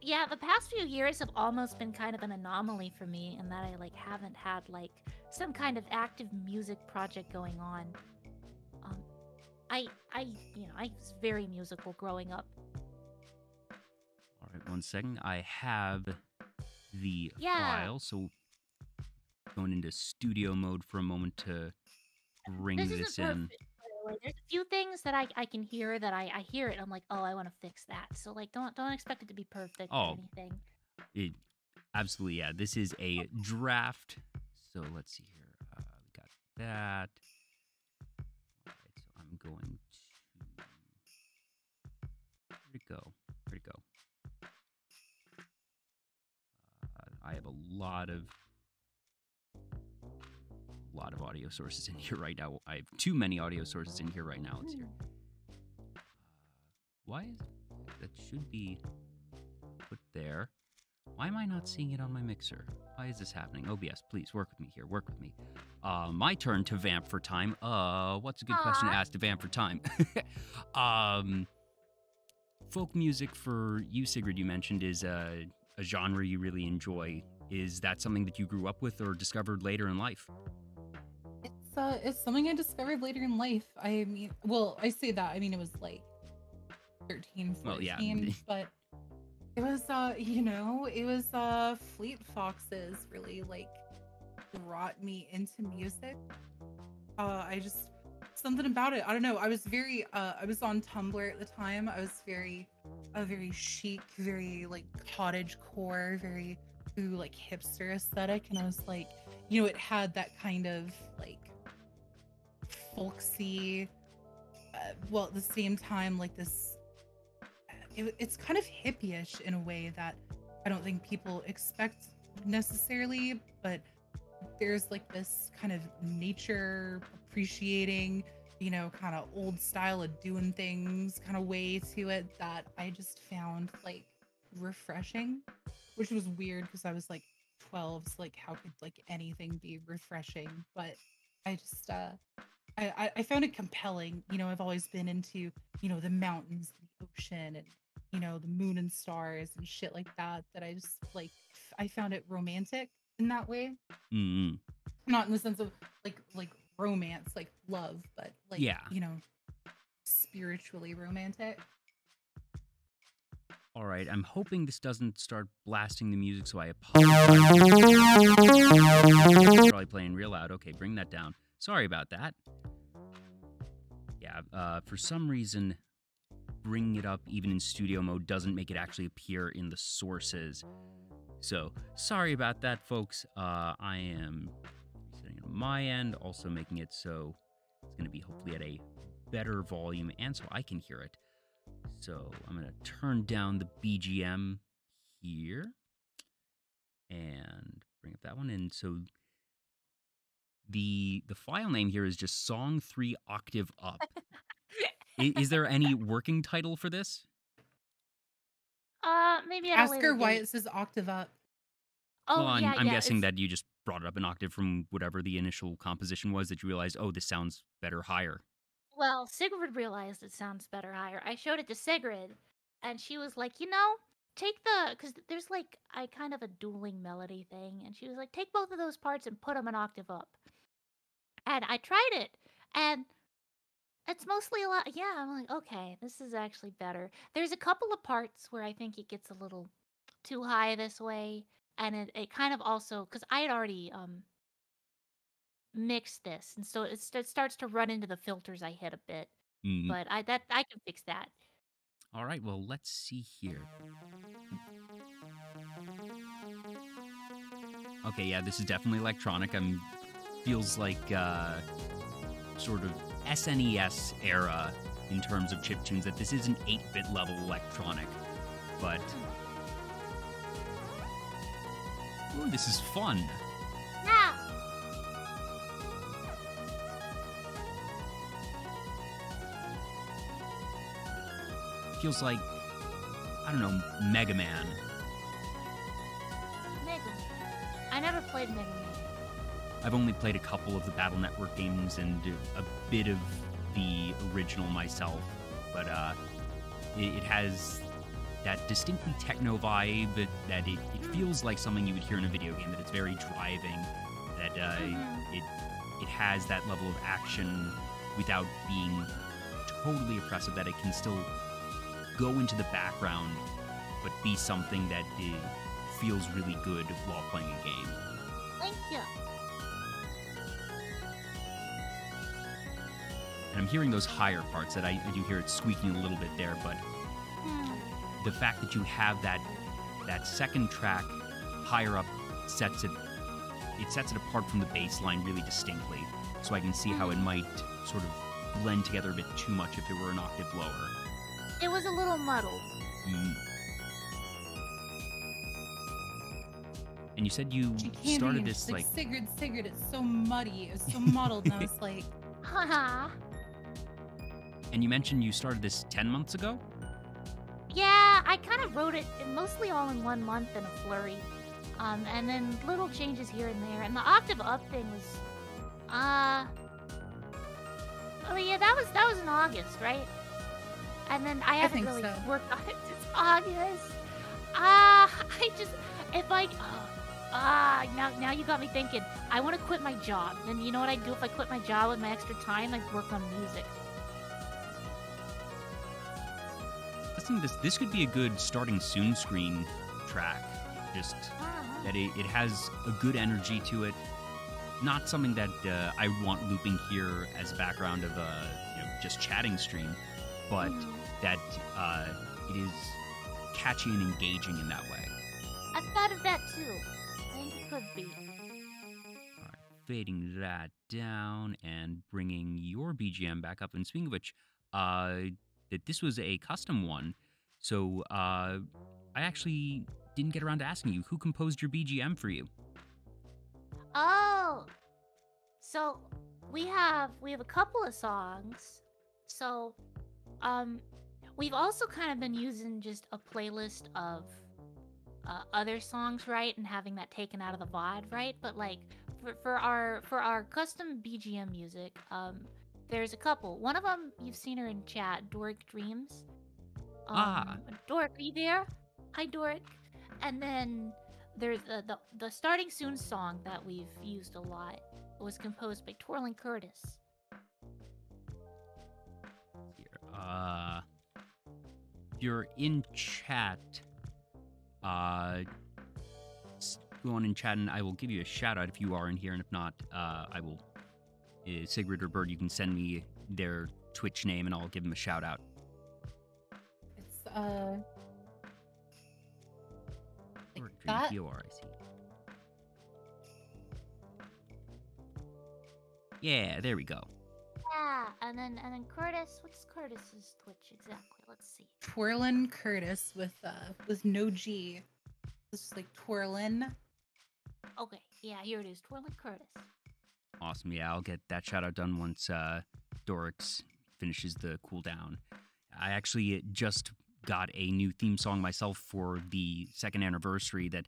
Yeah, the past few years have almost been kind of an anomaly for me in that I like haven't had like some kind of active music project going on. I was very musical growing up. All right, 1 second. I have the Yeah. file, so going into studio mode for a moment to bring This this isn't in. perfect, by the way. There's a few things that I can hear that I hear it and I'm like, oh, I want to fix that. So like don't expect it to be perfect or anything. It absolutely, yeah. This is a draft. So let's see here. We got that. All right, so I'm going to. Where'd it go? I have a lot of audio sources in here right now. I have too many audio sources in here right now. Let's hear. Why is that should be put there? Why am I not seeing it on my mixer? Why is this happening? OBS, please work with me here. Work with me. My turn to vamp for time. What's a good question to ask to vamp for time? Folk music for you, Sigrid, you mentioned is a genre you really enjoy. Is that something that you grew up with or discovered later in life? It's something I discovered later in life. I mean, well, I say that. I mean, it was like 13, 14, well, yeah. But it was, it was Fleet Foxes really like brought me into music. I just something about it. I don't know. I was on Tumblr at the time. I was very chic, very like cottage core, very like hipster aesthetic, and I was like, it had that kind of like folksy, well, at the same time, like this. It's kind of hippie-ish in a way that I don't think people expect necessarily, but there's like this kind of nature appreciating, kind of old style of doing things kind of way to it that I just found like refreshing, which was weird because I was like 12, so like how could like anything be refreshing? But I just I found it compelling. I've always been into, the mountains, the ocean, and the moon and stars and shit like that I just like I found it romantic in that way. Mm-hmm. Not in the sense of like romance, like love, but like, yeah, spiritually romantic. All right, I'm hoping this doesn't start blasting the music, so I apologize. Probably playing real loud. Okay, bring that down. Sorry about that. Yeah, for some reason, bringing it up even in studio mode doesn't make it actually appear in the sources. So, sorry about that, folks. I am resetting it on my end, also making it so it's going to be hopefully at a better volume and so I can hear it. So, I'm going to turn down the BGM here and bring up that one. And so, the file name here is just Song 3 Octave Up. Is there any working title for this? Maybe at Ask a later her why date. it says octave up. Oh, well, yeah, I'm guessing that you just brought it up an octave from whatever the initial composition was that you realized, oh, this sounds better higher. Well, Sigrid realized it sounds better higher. I showed it to Sigrid, and she was like, take because there's like I kind of a dueling melody thing, and she was like, take both of those parts and put them an octave up. And I tried it, and it's mostly a lot. Yeah, I'm like, okay, this is actually better. There's a couple of parts where I think it gets a little too high this way, and it kind of also because I had already mixed this, and so it starts to run into the filters I hit a bit. Mm-hmm. But I can fix that. All right, well, let's see here. Okay, yeah, this is definitely electronic. Feels like sort of SNES era in terms of chiptunes, that this isn't 8-bit level electronic, but ooh, this is fun. Yeah. Feels like, I don't know, Mega Man. I never played Mega Man. I've only played a couple of the Battle Network games and a bit of the original myself, but it has that distinctly techno vibe that it feels like something you would hear in a video game, that it's very driving, that it has that level of action without being totally oppressive, that it can still go into the background but be something that feels really good while playing a game. Thank you. And I'm hearing those higher parts that I do hear it squeaking a little bit there, but the fact that you have that second track higher up sets it apart from the bass line really distinctly. So I can see how it might sort of blend together a bit too much if it were an octave lower. It was a little muddled. And you said you started this like Sigrid, it's so muddy, it's so muddled, and I was like, Haha. And you mentioned you started this 10 months ago? Yeah, I kind of wrote it mostly all in 1 month in a flurry. And then little changes here and there. And the octave up thing was, oh yeah, that was in August, right? And then I haven't really worked on it since August. Now you got me thinking. I want to quit my job. Then you know what I'd do if I quit my job with my extra time? I'd work on music. I think this could be a good starting soon screen track. Just that it has a good energy to it. Not something that I want looping here as a background of just chatting stream, but that it is catchy and engaging in that way. I thought of that too. I think it could be. All right, fading that down and bringing your BGM back up. And speaking of which, that this was a custom one, so I actually didn't get around to asking you who composed your BGM for you. Oh, so we have a couple of songs. So, we've also kind of been using just a playlist of other songs, right, and having that taken out of the VOD, right? But like for our custom BGM music, there's a couple. One of them you've seen her in chat, DORIC Dreams. DORIC, are you there? Hi, DORIC. And then there's the Starting Soon song that we've used a lot. It was composed by Twirling Curtis. If you're in chat, go on in chat and I will give you a shout out if you are in here, and if not, I will. Sigrid or Bird, you can send me their Twitch name and I'll give them a shout out. It's like that. DORIC. Yeah, there we go. Yeah, and then Curtis. What's Curtis's Twitch exactly? Let's see. Twirlin' Curtis with no G. This is like twirlin'. Okay, yeah, here it is. Twirling Curtis. Awesome. Yeah, I'll get that shout out done once DORIC finishes the cooldown. I actually just got a new theme song myself for the 2nd anniversary that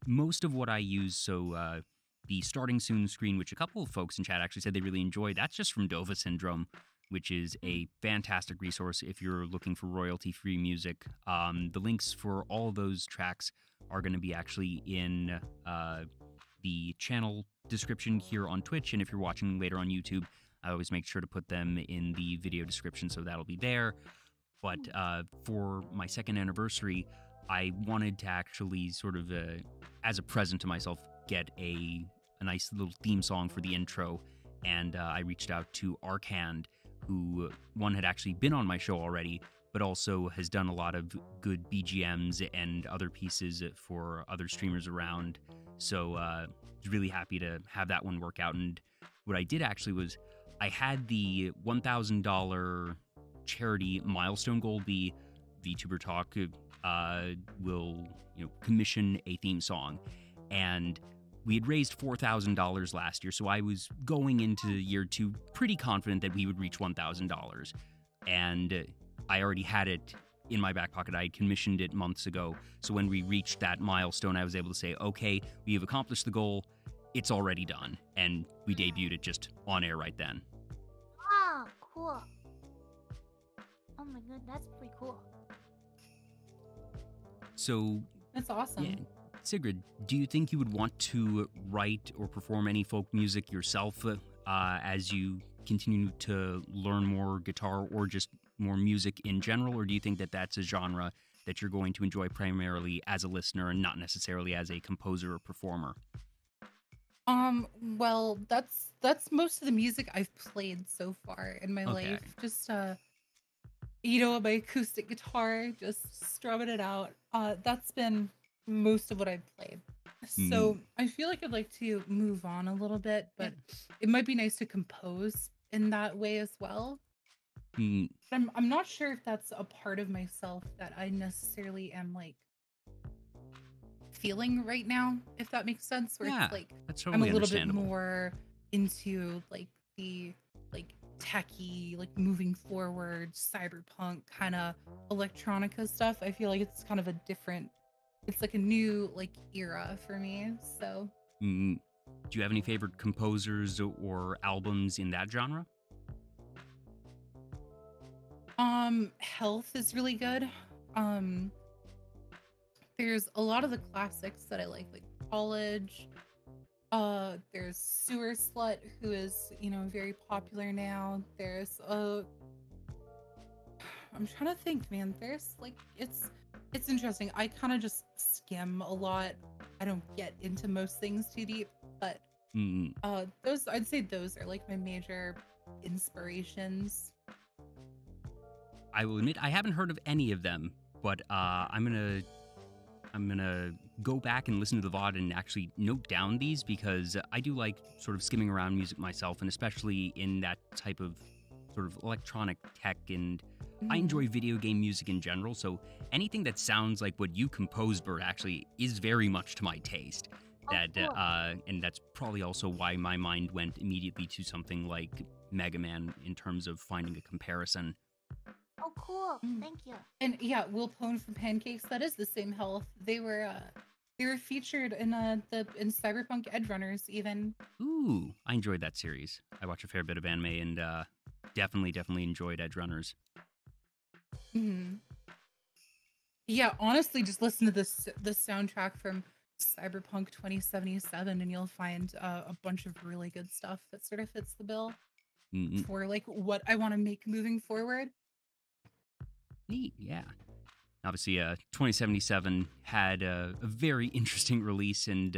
most of what I use, so the Starting Soon screen, which a couple of folks in chat actually said they really enjoyed, that's just from DOVA-SYNDROME, which is a fantastic resource if you're looking for royalty-free music. The links for all of those tracks are going to be actually in the channel description here on Twitch, and if you're watching later on YouTube, I always make sure to put them in the video description, so that'll be there. But for my 2nd anniversary, I wanted to actually sort of, as a present to myself, get a nice little theme song for the intro, and I reached out to ARKHAND, who one had actually been on my show already, but also has done a lot of good BGMs and other pieces for other streamers around. So I was really happy to have that one work out. And what I did actually was I had the $1,000 charity milestone goal be Vtuber Talk will commission a theme song, and we had raised $4,000 last year, so I was going into year 2 pretty confident that we would reach $1,000, and I already had it in my back pocket. I had commissioned it months ago, so when we reached that milestone, I was able to say, okay, we have accomplished the goal, it's already done, and we debuted it just on air right then. Wow, cool. Oh my god, that's pretty cool. So, That's awesome. yeah, Sigrid, do you think you would want to write or perform any folk music yourself as you continue to learn more guitar or just more music in general? Or do you think that that's a genre that you're going to enjoy primarily as a listener and not necessarily as a composer or performer? Well, that's most of the music I've played so far in my life. Just my acoustic guitar, just strumming it out. That's been most of what I've played. So I feel like I'd like to move on a little bit, but it might be nice to compose in that way as well. Mm. But I'm not sure if that's a part of myself that I necessarily am like feeling right now, if that makes sense. Where it's like that's totally I'm a little bit understandable. more into like the techie, like moving forward, cyberpunk kind of electronica stuff. I feel like it's kind of it's like a new like era for me. So Do you have any favorite composers or albums in that genre? Health is really good. There's a lot of the classics that I like College. There's Sewer Slut, who is, very popular now. There's I'm trying to think, man. There's it's interesting. I kind of just skim a lot. I don't get into most things too deep, but I'd say those are like my major inspirations. I will admit I haven't heard of any of them, but I'm gonna go back and listen to the VOD and actually note down these, because I do like sort of skimming around music myself, and especially in that type of sort of electronic tech, and I enjoy video game music in general, so anything that sounds like what you composed, Bird, actually is very much to my taste. And that's probably also why my mind went immediately to something like Mega Man in terms of finding a comparison. Oh, cool. Thank you. And yeah, Will Pone from Pancakes, that is the same Health. They were featured in Cyberpunk Edgerunners even. Ooh, I enjoyed that series. I watch a fair bit of anime and definitely enjoyed Edgerunners. Yeah, honestly, just listen to the soundtrack from Cyberpunk 2077 and you'll find a bunch of really good stuff that sort of fits the bill for like what I want to make moving forward. Neat, yeah. Obviously, 2077 had a very interesting release, and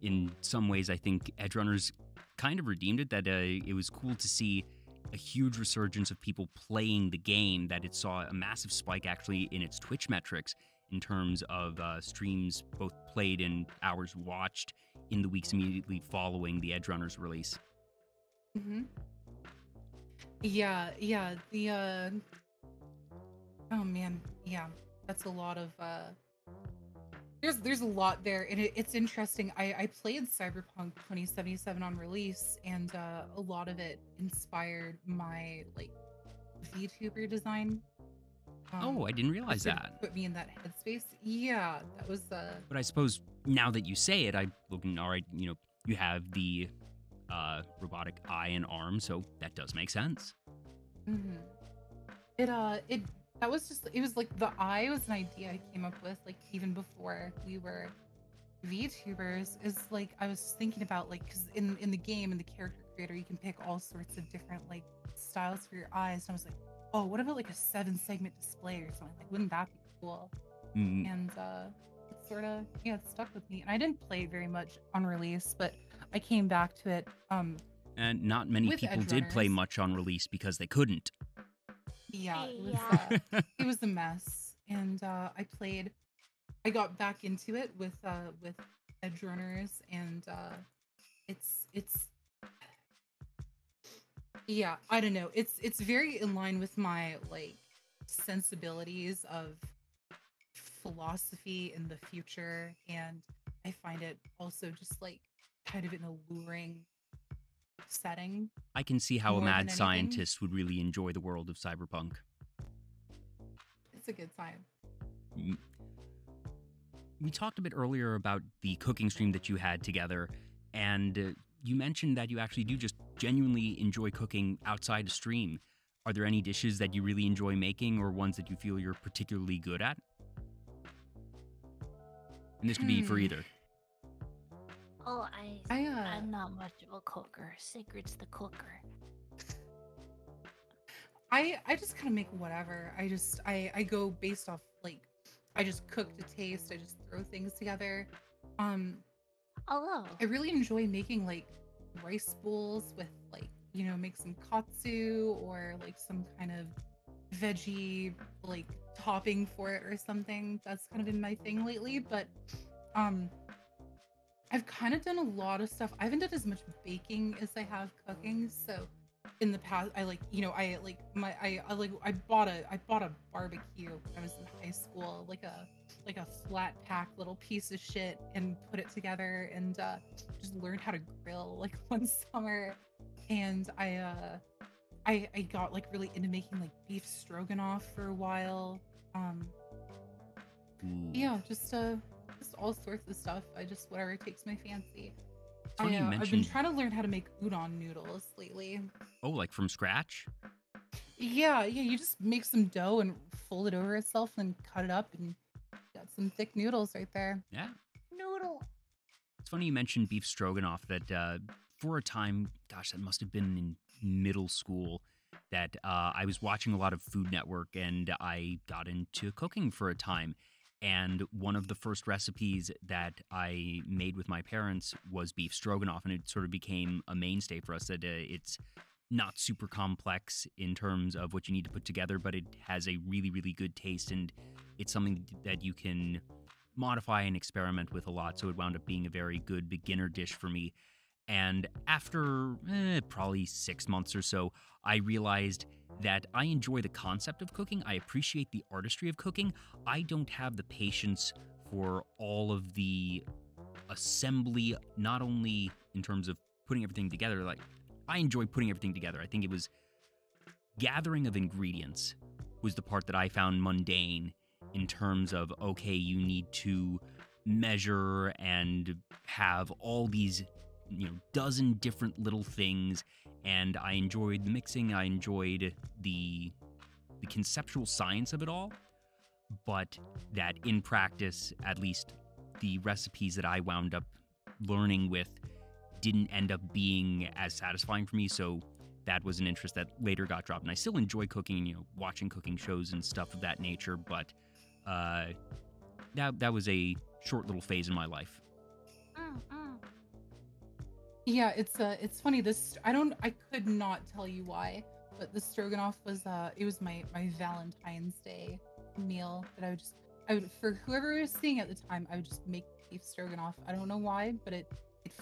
in some ways, I think Edgerunners kind of redeemed it. That it was cool to see a huge resurgence of people playing the game, that it saw a massive spike actually in its Twitch metrics in terms of streams both played and hours watched in the weeks immediately following the Edgerunners release. Yeah, oh man, yeah, that's a lot of there's a lot there, and it's interesting. I played Cyberpunk 2077 on release, and a lot of it inspired my like VTuber design. I didn't realize that. Put me in that headspace. Yeah, that was But I suppose now that you say it, I'm looking, all right, you have the robotic eye and arm, so that does make sense. It was like the eye was an idea I came up with like even before we were VTubers. Is like I was thinking about like, because in the game, in the character creator, you can pick all sorts of different like styles for your eyes, and I was like, oh, what about like a 7-segment display or something? Like, wouldn't that be cool? And it sort of it stuck with me, and I didn't play it very much on release, but I came back to it. And not many people did play much on release because they couldn't. Yeah, it was a mess, and I got back into it with Edgerunners, and it's yeah, I don't know, it's very in line with my like sensibilities of philosophy in the future, and I find it also just like kind of an alluring setting. I can see how a mad scientist would really enjoy the world of cyberpunk. It's a good time. We talked a bit earlier about the cooking stream that you had together, and you mentioned that you actually do just genuinely enjoy cooking outside of stream. Are there any dishes that you really enjoy making or ones that you feel you're particularly good at? And this could be for Hmm. either. Oh, I I'm not much of a cooker. Sigrid's the cooker. I just kind of make whatever. I go based off like I just cook to taste. I just throw things together. Um, Hello. I really enjoy making like rice bowls with like, make some katsu or like some kind of veggie like topping for it or something. That's kind of been my thing lately, but um I've kind of done a lot of stuff. I haven't done as much baking as I have cooking. So in the past, I like, I like my, I like, I bought a barbecue when I was in high school, like a flat pack little piece of shit, and put it together, and just learned how to grill like one summer. And I got like really into making like beef stroganoff for a while. Ooh. Yeah, just all sorts of stuff. I just whatever takes my fancy. It's funny you I've been mentioned. trying to learn how to make udon noodles lately. Oh, like from scratch? Yeah, you just make some dough and fold it over itself and cut it up and got some thick noodles right there. Yeah. Noodle. It's funny you mentioned beef stroganoff. That for a time, gosh, that must have been in middle school. That I was watching a lot of Food Network, and I got into cooking for a time. And one of the first recipes that I made with my parents was beef stroganoff, and it sort of became a mainstay for us. That it's not super complex in terms of what you need to put together, but it has a really, really good taste, and it's something that you can modify and experiment with a lot. So it wound up being a very good beginner dish for me. And after probably 6 months or so, I realized that I enjoy the concept of cooking. I appreciate the artistry of cooking. I don't have the patience for all of the assembly, not only in terms of putting everything together. Like, I enjoy putting everything together. I think it was gathering of ingredients was the part that I found mundane in terms of, okay, you need to measure and have all these dozen different little things, and I enjoyed the mixing. I enjoyed the conceptual science of it all, but that in practice, at least the recipes that I wound up learning with didn't end up being as satisfying for me. So that was an interest that later got dropped, and I still enjoy cooking, watching cooking shows and stuff of that nature, but that was a short little phase in my life. Yeah, it's funny. I could not tell you why, but the stroganoff was it was my Valentine's Day meal that I would for whoever was seeing at the time, I would just make beef stroganoff. I don't know why, but it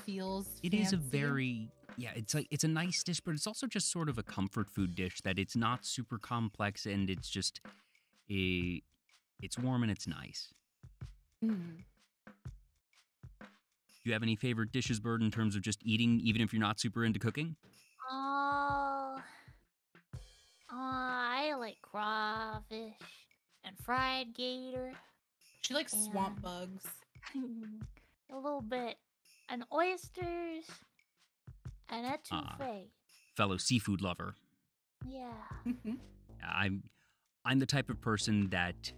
feels It fancy. is a very it's a nice dish, but it's also just sort of a comfort food dish that it's not super complex, and it's just it's warm and it's nice. Mm. Do you have any favorite dishes, Bird, in terms of just eating, even if you're not super into cooking? I like crawfish and fried gator. She likes swamp And- bugs. A little bit. And oysters. And etouffee. Fellow seafood lover. Yeah. Mhm. I'm the type of person that,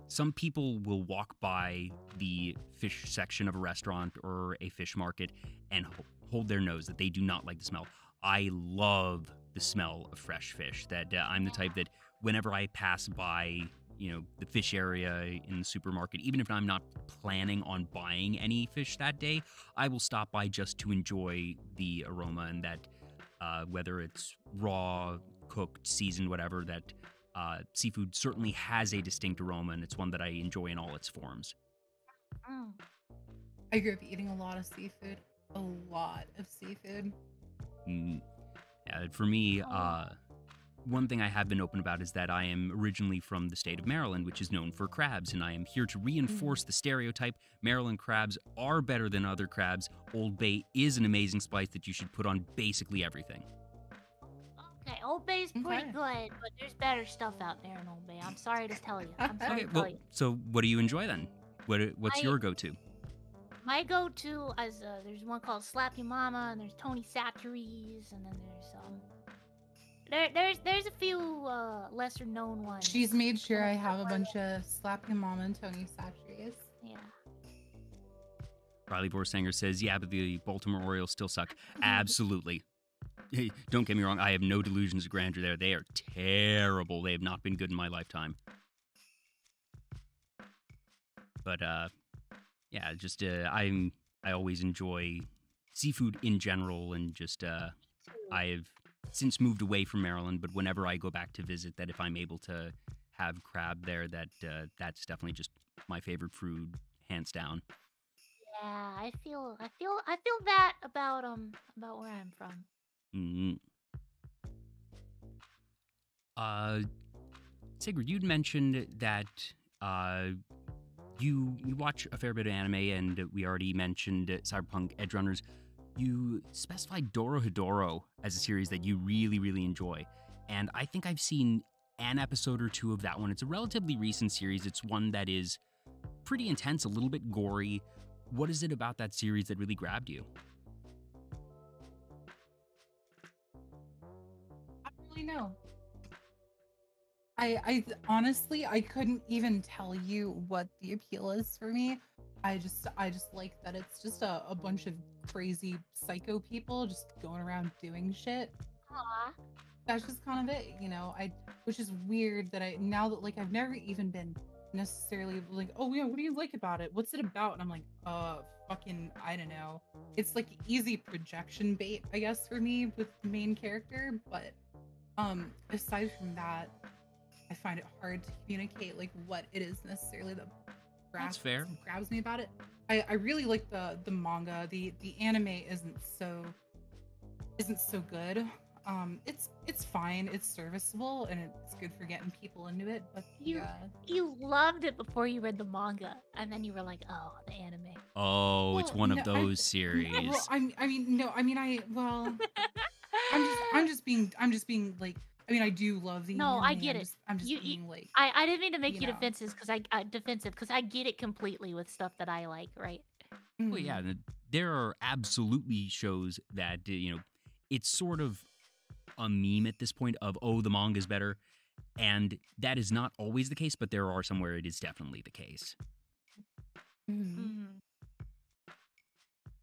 some people will walk by the fish section of a restaurant or a fish market and hold their nose that they do not like the smell. I love the smell of fresh fish. That I'm the type that whenever I pass by, the fish area in the supermarket, even if I'm not planning on buying any fish that day, I will stop by just to enjoy the aroma, and that whether it's raw, cooked, seasoned, whatever, that seafood certainly has a distinct aroma, and it's one that I enjoy in all its forms. Mm. I grew up eating a lot of seafood. A lot of seafood. For me, one thing I have been open about is that I am originally from the state of Maryland, which is known for crabs, and I am here to reinforce the stereotype. Maryland crabs are better than other crabs. Old Bay is an amazing spice that you should put on basically everything. Okay, Old Bay's pretty Okay. good, but there's better stuff out there in Old Bay. I'm sorry to tell you. I'm sorry Okay, to tell well, you. so what do you enjoy then? What's I- your go-to? My go-to is there's one called Slap Your Mama, and there's Tony Satcheries, and then there's a few lesser known ones. She's made sure I have a bunch of Slap Your Mama and Tony Satcheries. Yeah. Riley Borsanger says, yeah, but the Baltimore Orioles still suck. Absolutely. Hey, don't get me wrong. I have no delusions of grandeur there. They are terrible. They have not been good in my lifetime. But, yeah, just, I always enjoy seafood in general, and just, I have since moved away from Maryland, but whenever I go back to visit, that if I'm able to have crab there, that's definitely just my favorite food, hands down. Yeah, I feel that about where I'm from. Mm-hmm. Sigrid, you'd mentioned that you watch a fair bit of anime, and we already mentioned Cyberpunk Edgerunners. You specified Dorohedoro as a series that you really, really enjoy, and I think I've seen an episode or two of that one. It's a relatively recent series. It's one that is pretty intense, a little bit gory. What is it about that series that really grabbed you? I don't really know. I honestly, I couldn't even tell you what the appeal is for me. I just like that it's just a bunch of crazy psycho people just going around doing shit. Aw. That's just kind of it, you know. Which is weird that now that like I've never even been necessarily like, oh yeah, what do you like about it? What's it about? And I'm like, fucking, I don't know. It's like easy projection bait, I guess, for me with the main character. But aside from that, I find it hard to communicate like what it is necessarily that That's fair. grabs me about it. I really like the manga. The anime isn't so good. It's fine. It's serviceable, and it's good for getting people into it. But You loved it before you read the manga, and then you were like, "Oh, the anime." Oh, it's one of those series. Well, I'm just being like. I mean, I do love the. No, anime. I get it. I'm just being like. I didn't mean to make you know. defensive because I get it completely with stuff that I like, right? Well, yeah, there are absolutely shows that, it's sort of a meme at this point of, oh, the manga's better. And that is not always the case, but there are some where it is definitely the case.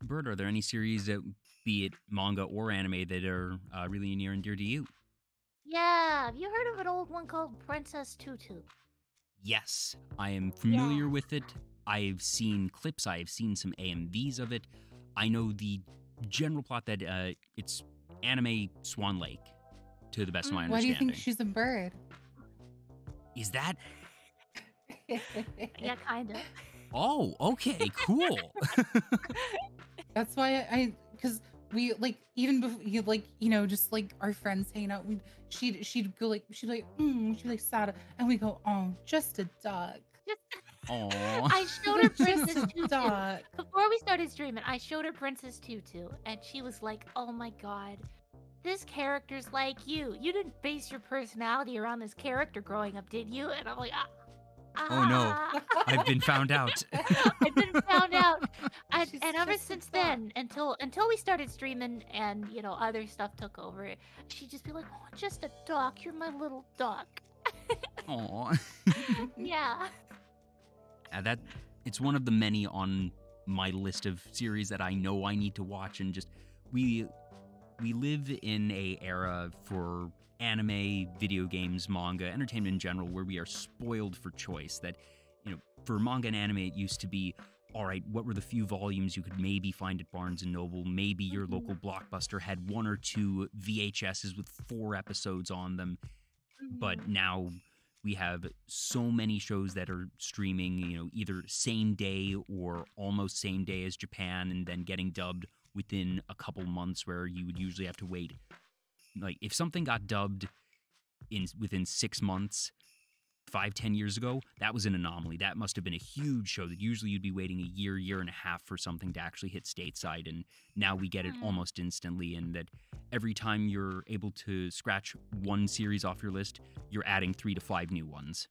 Bird, are there any series that, be it manga or anime, that are really near and dear to you? Yeah, have you heard of an old one called Princess Tutu? Yes, I am familiar with it. I've seen clips. I've seen some AMVs of it. I know the general plot that it's anime Swan Lake, to the best of my Why do understanding. you think she's a bird? Is that? Yeah, kind of. Oh, okay, cool. That's why because we like even before just like our friends hanging out. She'd go like she'd be like sad, and we go, oh, just a duck. Aww. I showed her Princess Just a Tutu duck. before we started streaming. I showed her Princess Tutu, and she was like, "Oh my god, this character's like you. You didn't base your personality around this character growing up, did you?" And I'm like, Oh no, I've been found out. I've been found out. And She's ever just a since duck. then, until we started streaming and other stuff took over, she'd just be like, "Oh, just a duck. You're my little duck." Aw. Yeah. It's one of the many on my list of series that I know I need to watch, and just we live in a era for anime, video games, manga, entertainment in general, where we are spoiled for choice. That, for manga and anime, it used to be, all right, what were the few volumes you could maybe find at Barnes & Noble? Maybe your local Blockbuster had 1 or 2 VHSs with 4 episodes on them. But now we have so many shows that are streaming, either same day or almost same day as Japan, and then getting dubbed within a couple months, where you would usually have to wait. Like, if something got dubbed within 6 months, 5-10 years ago, that was an anomaly. That must have been a huge show that usually you'd be waiting a year and a half for something to actually hit stateside, and now we get it almost instantly, and that every time you're able to scratch one series off your list, you're adding 3 to 5 new ones.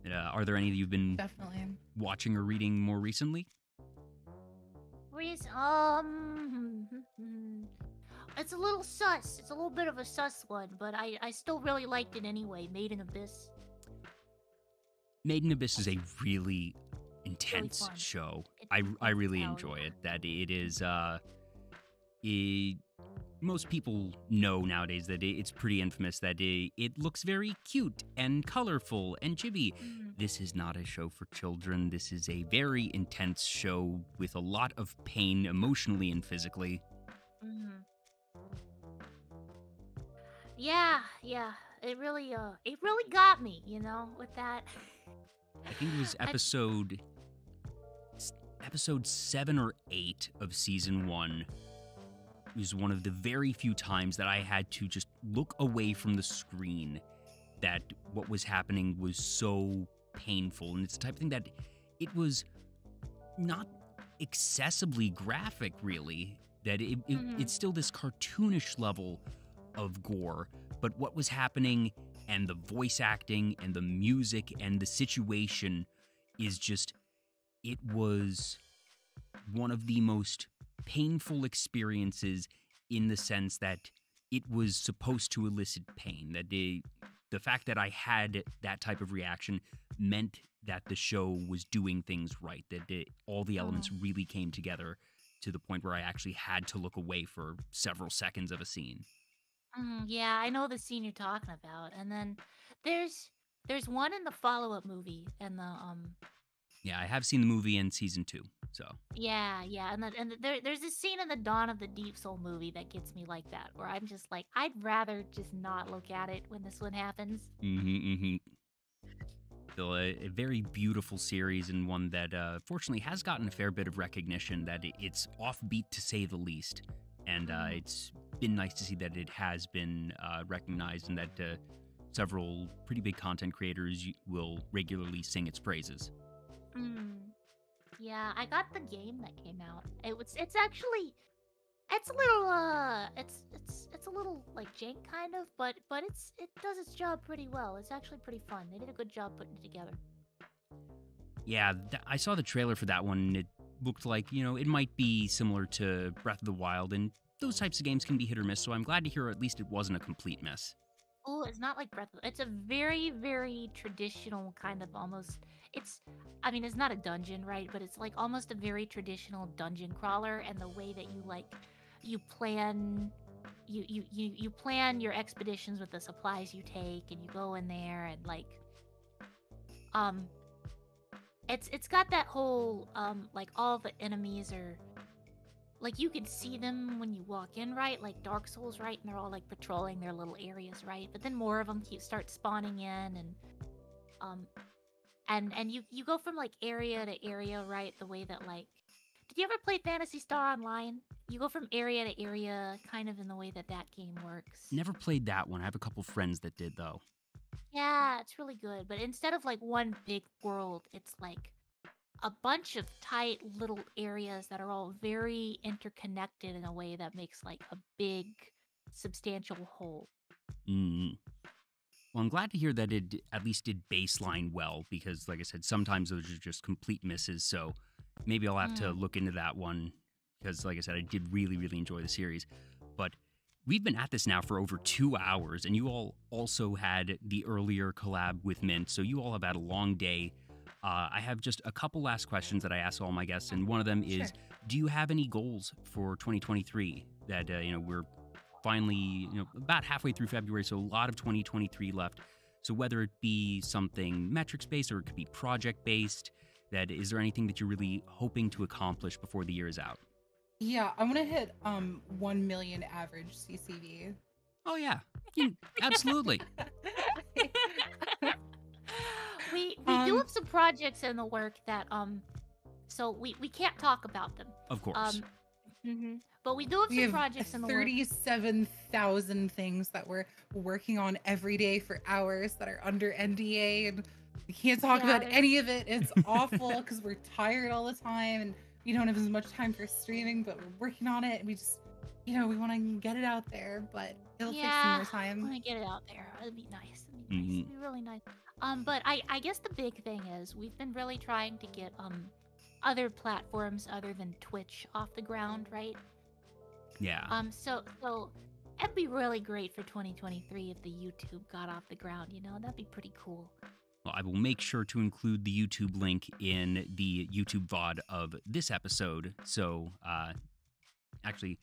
Are there any that you've been Definitely. watching or reading more recently? It's a little sus. It's a little bit of a sus one, but I still really liked it anyway. Made in Abyss. Made in Abyss is a really intense fun. show. It's I really hell enjoy yeah. it. That it is most people know nowadays that it's pretty infamous that it looks very cute and colorful and chibi. Mhm. This is not a show for children. This is a very intense show with a lot of pain emotionally and physically. Mhm. Yeah. It really got me, with that. I think it was episode 7 or 8 of season 1. It was one of the very few times that I had to just look away from the screen, that what was happening was so painful. And it's the type of thing that it was not excessively graphic, really, that it's still this cartoonish level of gore. But what was happening and the voice acting and the music and the situation is just, it was one of the most painful experiences in the sense that it was supposed to elicit pain. That the fact that I had that type of reaction meant that the show was doing things right, that all the elements really came together to the point where I actually had to look away for several seconds of a scene. Yeah, I know the scene you're talking about. And then there's one in the follow-up movie, and Yeah, I have seen the movie in season 2, so. yeah, and there's this scene in the Dawn of the Deep Soul movie that gets me like that, where I'm just like, I'd rather just not look at it when this one happens. Still a very beautiful series, and one that fortunately has gotten a fair bit of recognition, that it's offbeat to say the least. And it's been nice to see that it has been recognized, and that several pretty big content creators will regularly sing its praises. Yeah, I got the game that came out. It's actually, it's a little it's a little like jank kind of, but it does its job pretty well. It's actually pretty fun. They did a good job putting it together. Yeah, I saw the trailer for that one, and it looked like, it might be similar to Breath of the Wild, and those types of games can be hit or miss, so I'm glad to hear at least it wasn't a complete mess. Oh, it's not like Breath of... It's a very, very traditional kind of almost... It's not a dungeon, right? But it's like almost a very traditional dungeon crawler, and the way that you plan... You plan your expeditions with the supplies you take, and you go in there, and It's got that whole, all the enemies are... Like, you can see them when you walk in, right? Like Dark Souls, right? And they're all, patrolling their little areas, right? But then more of them start spawning in, and you go from, area to area, right? The way that, Did you ever play Phantasy Star Online? You go from area to area, kind of in the way that game works. Never played that one. I have a couple friends that did, though. Yeah, it's really good. But instead of, one big world, it's, a bunch of tight little areas that are all very interconnected in a way that makes a big substantial whole. Well, I'm glad to hear that it at least did baseline well, because like I said, sometimes those are just complete misses, so maybe I'll have to look into that one, because like I said, I did really, really enjoy the series. But we've been at this now for over 2 hours, and you all also had the earlier collab with Mint, so you all have had a long day. I have just a couple last questions that I ask all my guests, and one of them is, do you have any goals for 2023 that, we're finally, about halfway through February, so a lot of 2023 left. So whether it be something metrics-based or it could be project-based, is there anything that you're really hoping to accomplish before the year is out? Yeah, I want to hit 1 million average CCV. Oh, yeah. Absolutely. We do have some projects in the work that so we can't talk about them. Of course. But we do have some projects in the work. 37,000 things that we're working on every day for hours that are under NDA, and we can't talk about any of it. It's awful because we're tired all the time and we don't have as much time for streaming, but we're working on it. And we just, we want to get it out there, but it'll take some more time. I want to get it out there. It'd be nice. nice. Mhm. It'd be really nice. But I guess the big thing is we've been really trying to get other platforms other than Twitch off the ground, right? Yeah. So it'd be really great for 2023 if the YouTube got off the ground. You know, that'd be pretty cool. Well, I will make sure to include the YouTube link in the YouTube VOD of this episode. So, actually,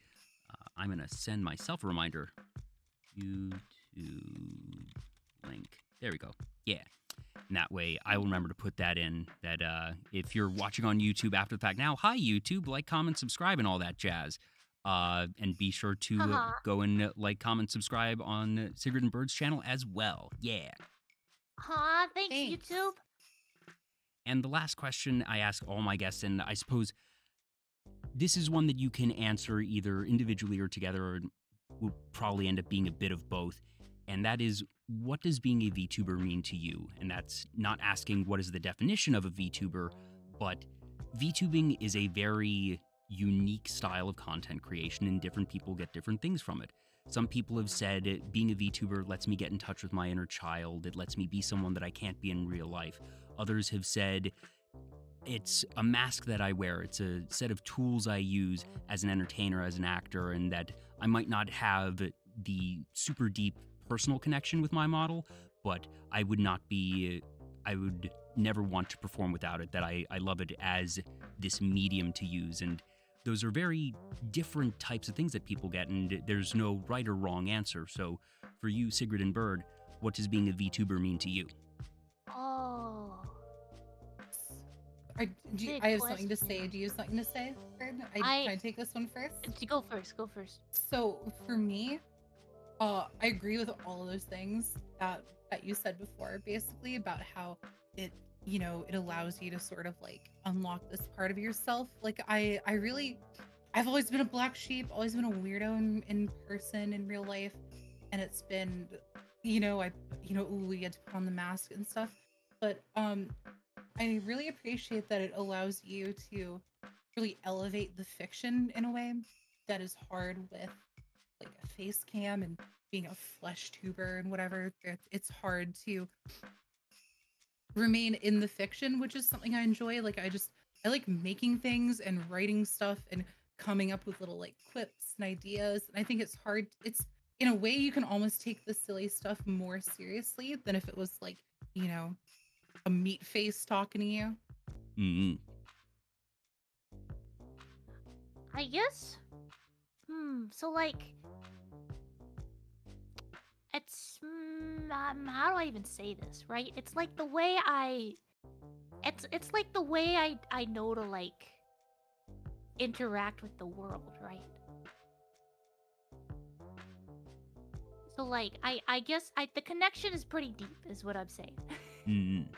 I'm going to send myself a reminder. YouTube link. There we go. Yeah. And that way, I will remember to put that in. That if you're watching on YouTube after the fact, now, hi, YouTube, like, comment, subscribe, and all that jazz. And be sure to go and like, comment, subscribe on Sigrid and Bird's channel as well. Yeah. Thanks, YouTube. And the last question I ask all my guests, and I suppose this is one that you can answer either individually or together, or will probably end up being a bit of both. And that is, what does being a VTuber mean to you? And that's not asking what is the definition of a VTuber, but VTubing is a very unique style of content creation, and different people get different things from it. Some people have said being a VTuber lets me get in touch with my inner child. It lets me be someone that I can't be in real life. Others have said it's a mask that I wear. It's a set of tools I use as an entertainer, as an actor, and that I might not have the super deep personal connection with my model, but I would never want to perform without it, that I love it as this medium to use. And those are very different types of things that people get, and there's no right or wrong answer. So for you, Sigrid and Bird, what does being a VTuber mean to you? Oh. I have something to say. Do you have something to say, Bird? Can I take this one first? Go first. So for me, I agree with all of those things that you said before, basically about how it allows you to sort of like unlock this part of yourself. Like I've always been a black sheep, always been a weirdo in person, in real life. And it's been, we get to put on the mask and stuff. But I really appreciate that it allows you to really elevate the fiction in a way that is hard with like a face cam and being a flesh tuber and whatever. It's hard to remain in the fiction, which is something I enjoy. Like I like making things and writing stuff and coming up with little like quips and ideas. And I think it's hard. It's in a way you can almost take the silly stuff more seriously than if it was like, a meat face talking to you. Mm-hmm. I guess. So like, it's how do I even say this, right? It's like the way it's like the way I know to like interact with the world, right? So like I guess the connection is pretty deep, is what I'm saying. Mm-hmm.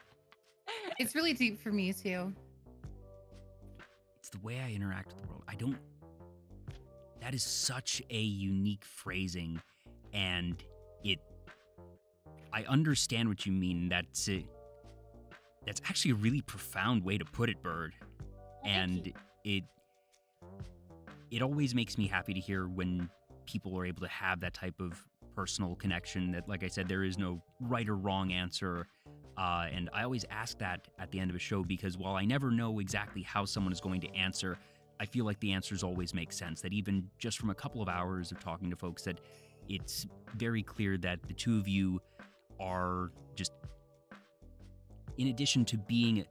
It's really deep for me too. It's the way I interact with the world. That is such a unique phrasing, and I understand what you mean. That's actually a really profound way to put it, Bird. And it always makes me happy to hear when people are able to have that type of personal connection. That, like I said, there is no right or wrong answer. And I always ask that at the end of a show, because while I never know exactly how someone is going to answer, I feel like the answers always make sense. That even just from a couple of hours of talking to folks, that it's very clear that the two of you are just, in addition to being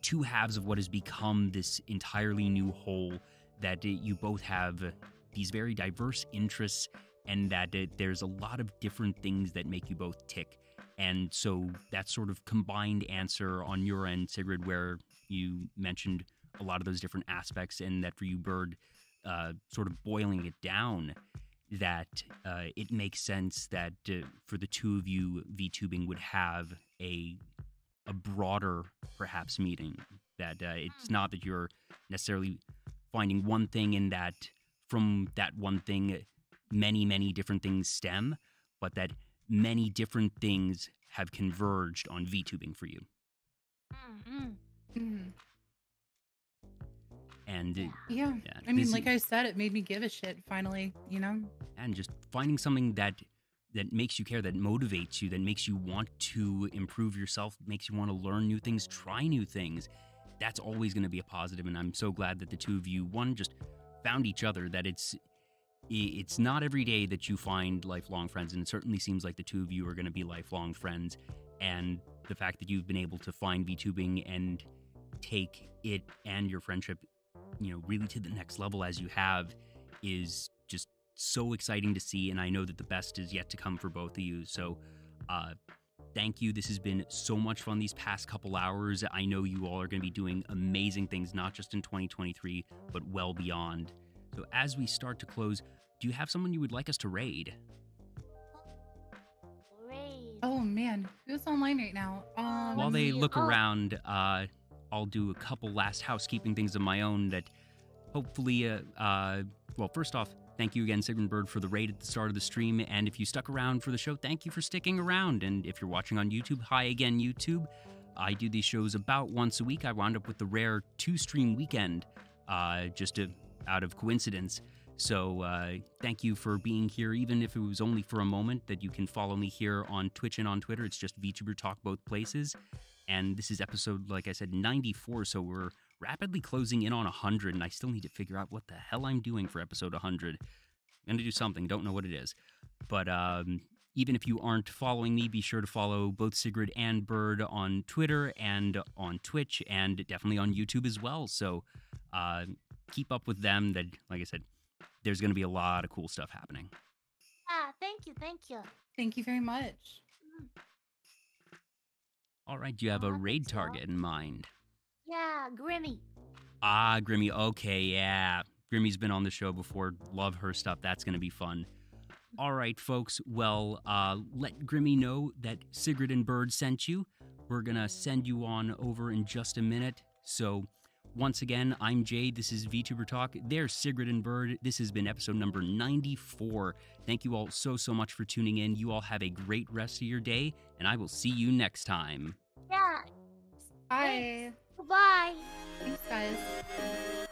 two halves of what has become this entirely new whole, that you both have these very diverse interests, and that there's a lot of different things that make you both tick. And so that sort of combined answer on your end, Sigrid, where you mentioned a lot of those different aspects, and that for you, Bird, sort of boiling it down, that it makes sense that for the two of you, VTubing would have a broader, perhaps, meaning. That it's not that you're necessarily finding one thing, in that from that one thing, many, many different things stem, but that many different things have converged on VTubing for you. Mm-hmm. And yeah, I mean, like I said, it made me give a shit finally, And just finding something that makes you care, that motivates you, that makes you want to improve yourself, makes you want to learn new things, try new things, that's always going to be a positive. And I'm so glad that the two of you, one, just found each other, that it's not every day that you find lifelong friends, and it certainly seems like the two of you are going to be lifelong friends. And the fact that you've been able to find VTubing and take it and your friendship, really to the next level as you have, is just so exciting to see. And I know that the best is yet to come for both of you. So thank you. This has been so much fun these past couple hours. I know you all are going to be doing amazing things, not just in 2023, but well beyond. So as we start to close, do you have someone you would like us to raid? Raid. Oh man, who's online right now? While they look around, I'll do a couple last housekeeping things of my own that hopefully, well, first off, thank you again, Sigrid and Bird, for the raid at the start of the stream. And if you stuck around for the show, thank you for sticking around. And if you're watching on YouTube, hi again, YouTube. I do these shows about once a week. I wound up with the rare 2-stream weekend, just out of coincidence. So thank you for being here, even if it was only for a moment. That you can follow me here on Twitch and on Twitter. It's just Vtuber Talk both places. And this is episode, like I said, 94, so we're rapidly closing in on 100, and I still need to figure out what the hell I'm doing for episode 100. I'm going to do something, don't know what it is. But even if you aren't following me, be sure to follow both Sigrid and Bird on Twitter and on Twitch, and definitely on YouTube as well. So keep up with them. That, like I said, there's going to be a lot of cool stuff happening. Thank you. Thank you very much. All right, do you have a raid target in mind? Yeah, Grimmy. Grimmy. Okay, yeah. Grimmy's been on the show before. Love her stuff. That's going to be fun. All right, folks. Well, let Grimmy know that Sigrid and Bird sent you. We're going to send you on over in just a minute. So, once again, I'm Jay. This is VTuber Talk. There's Sigrid and Bird. This has been episode number 94. Thank you all so much for tuning in. You all have a great rest of your day, and I will see you next time. Yeah. Bye. Goodbye. Thanks, guys.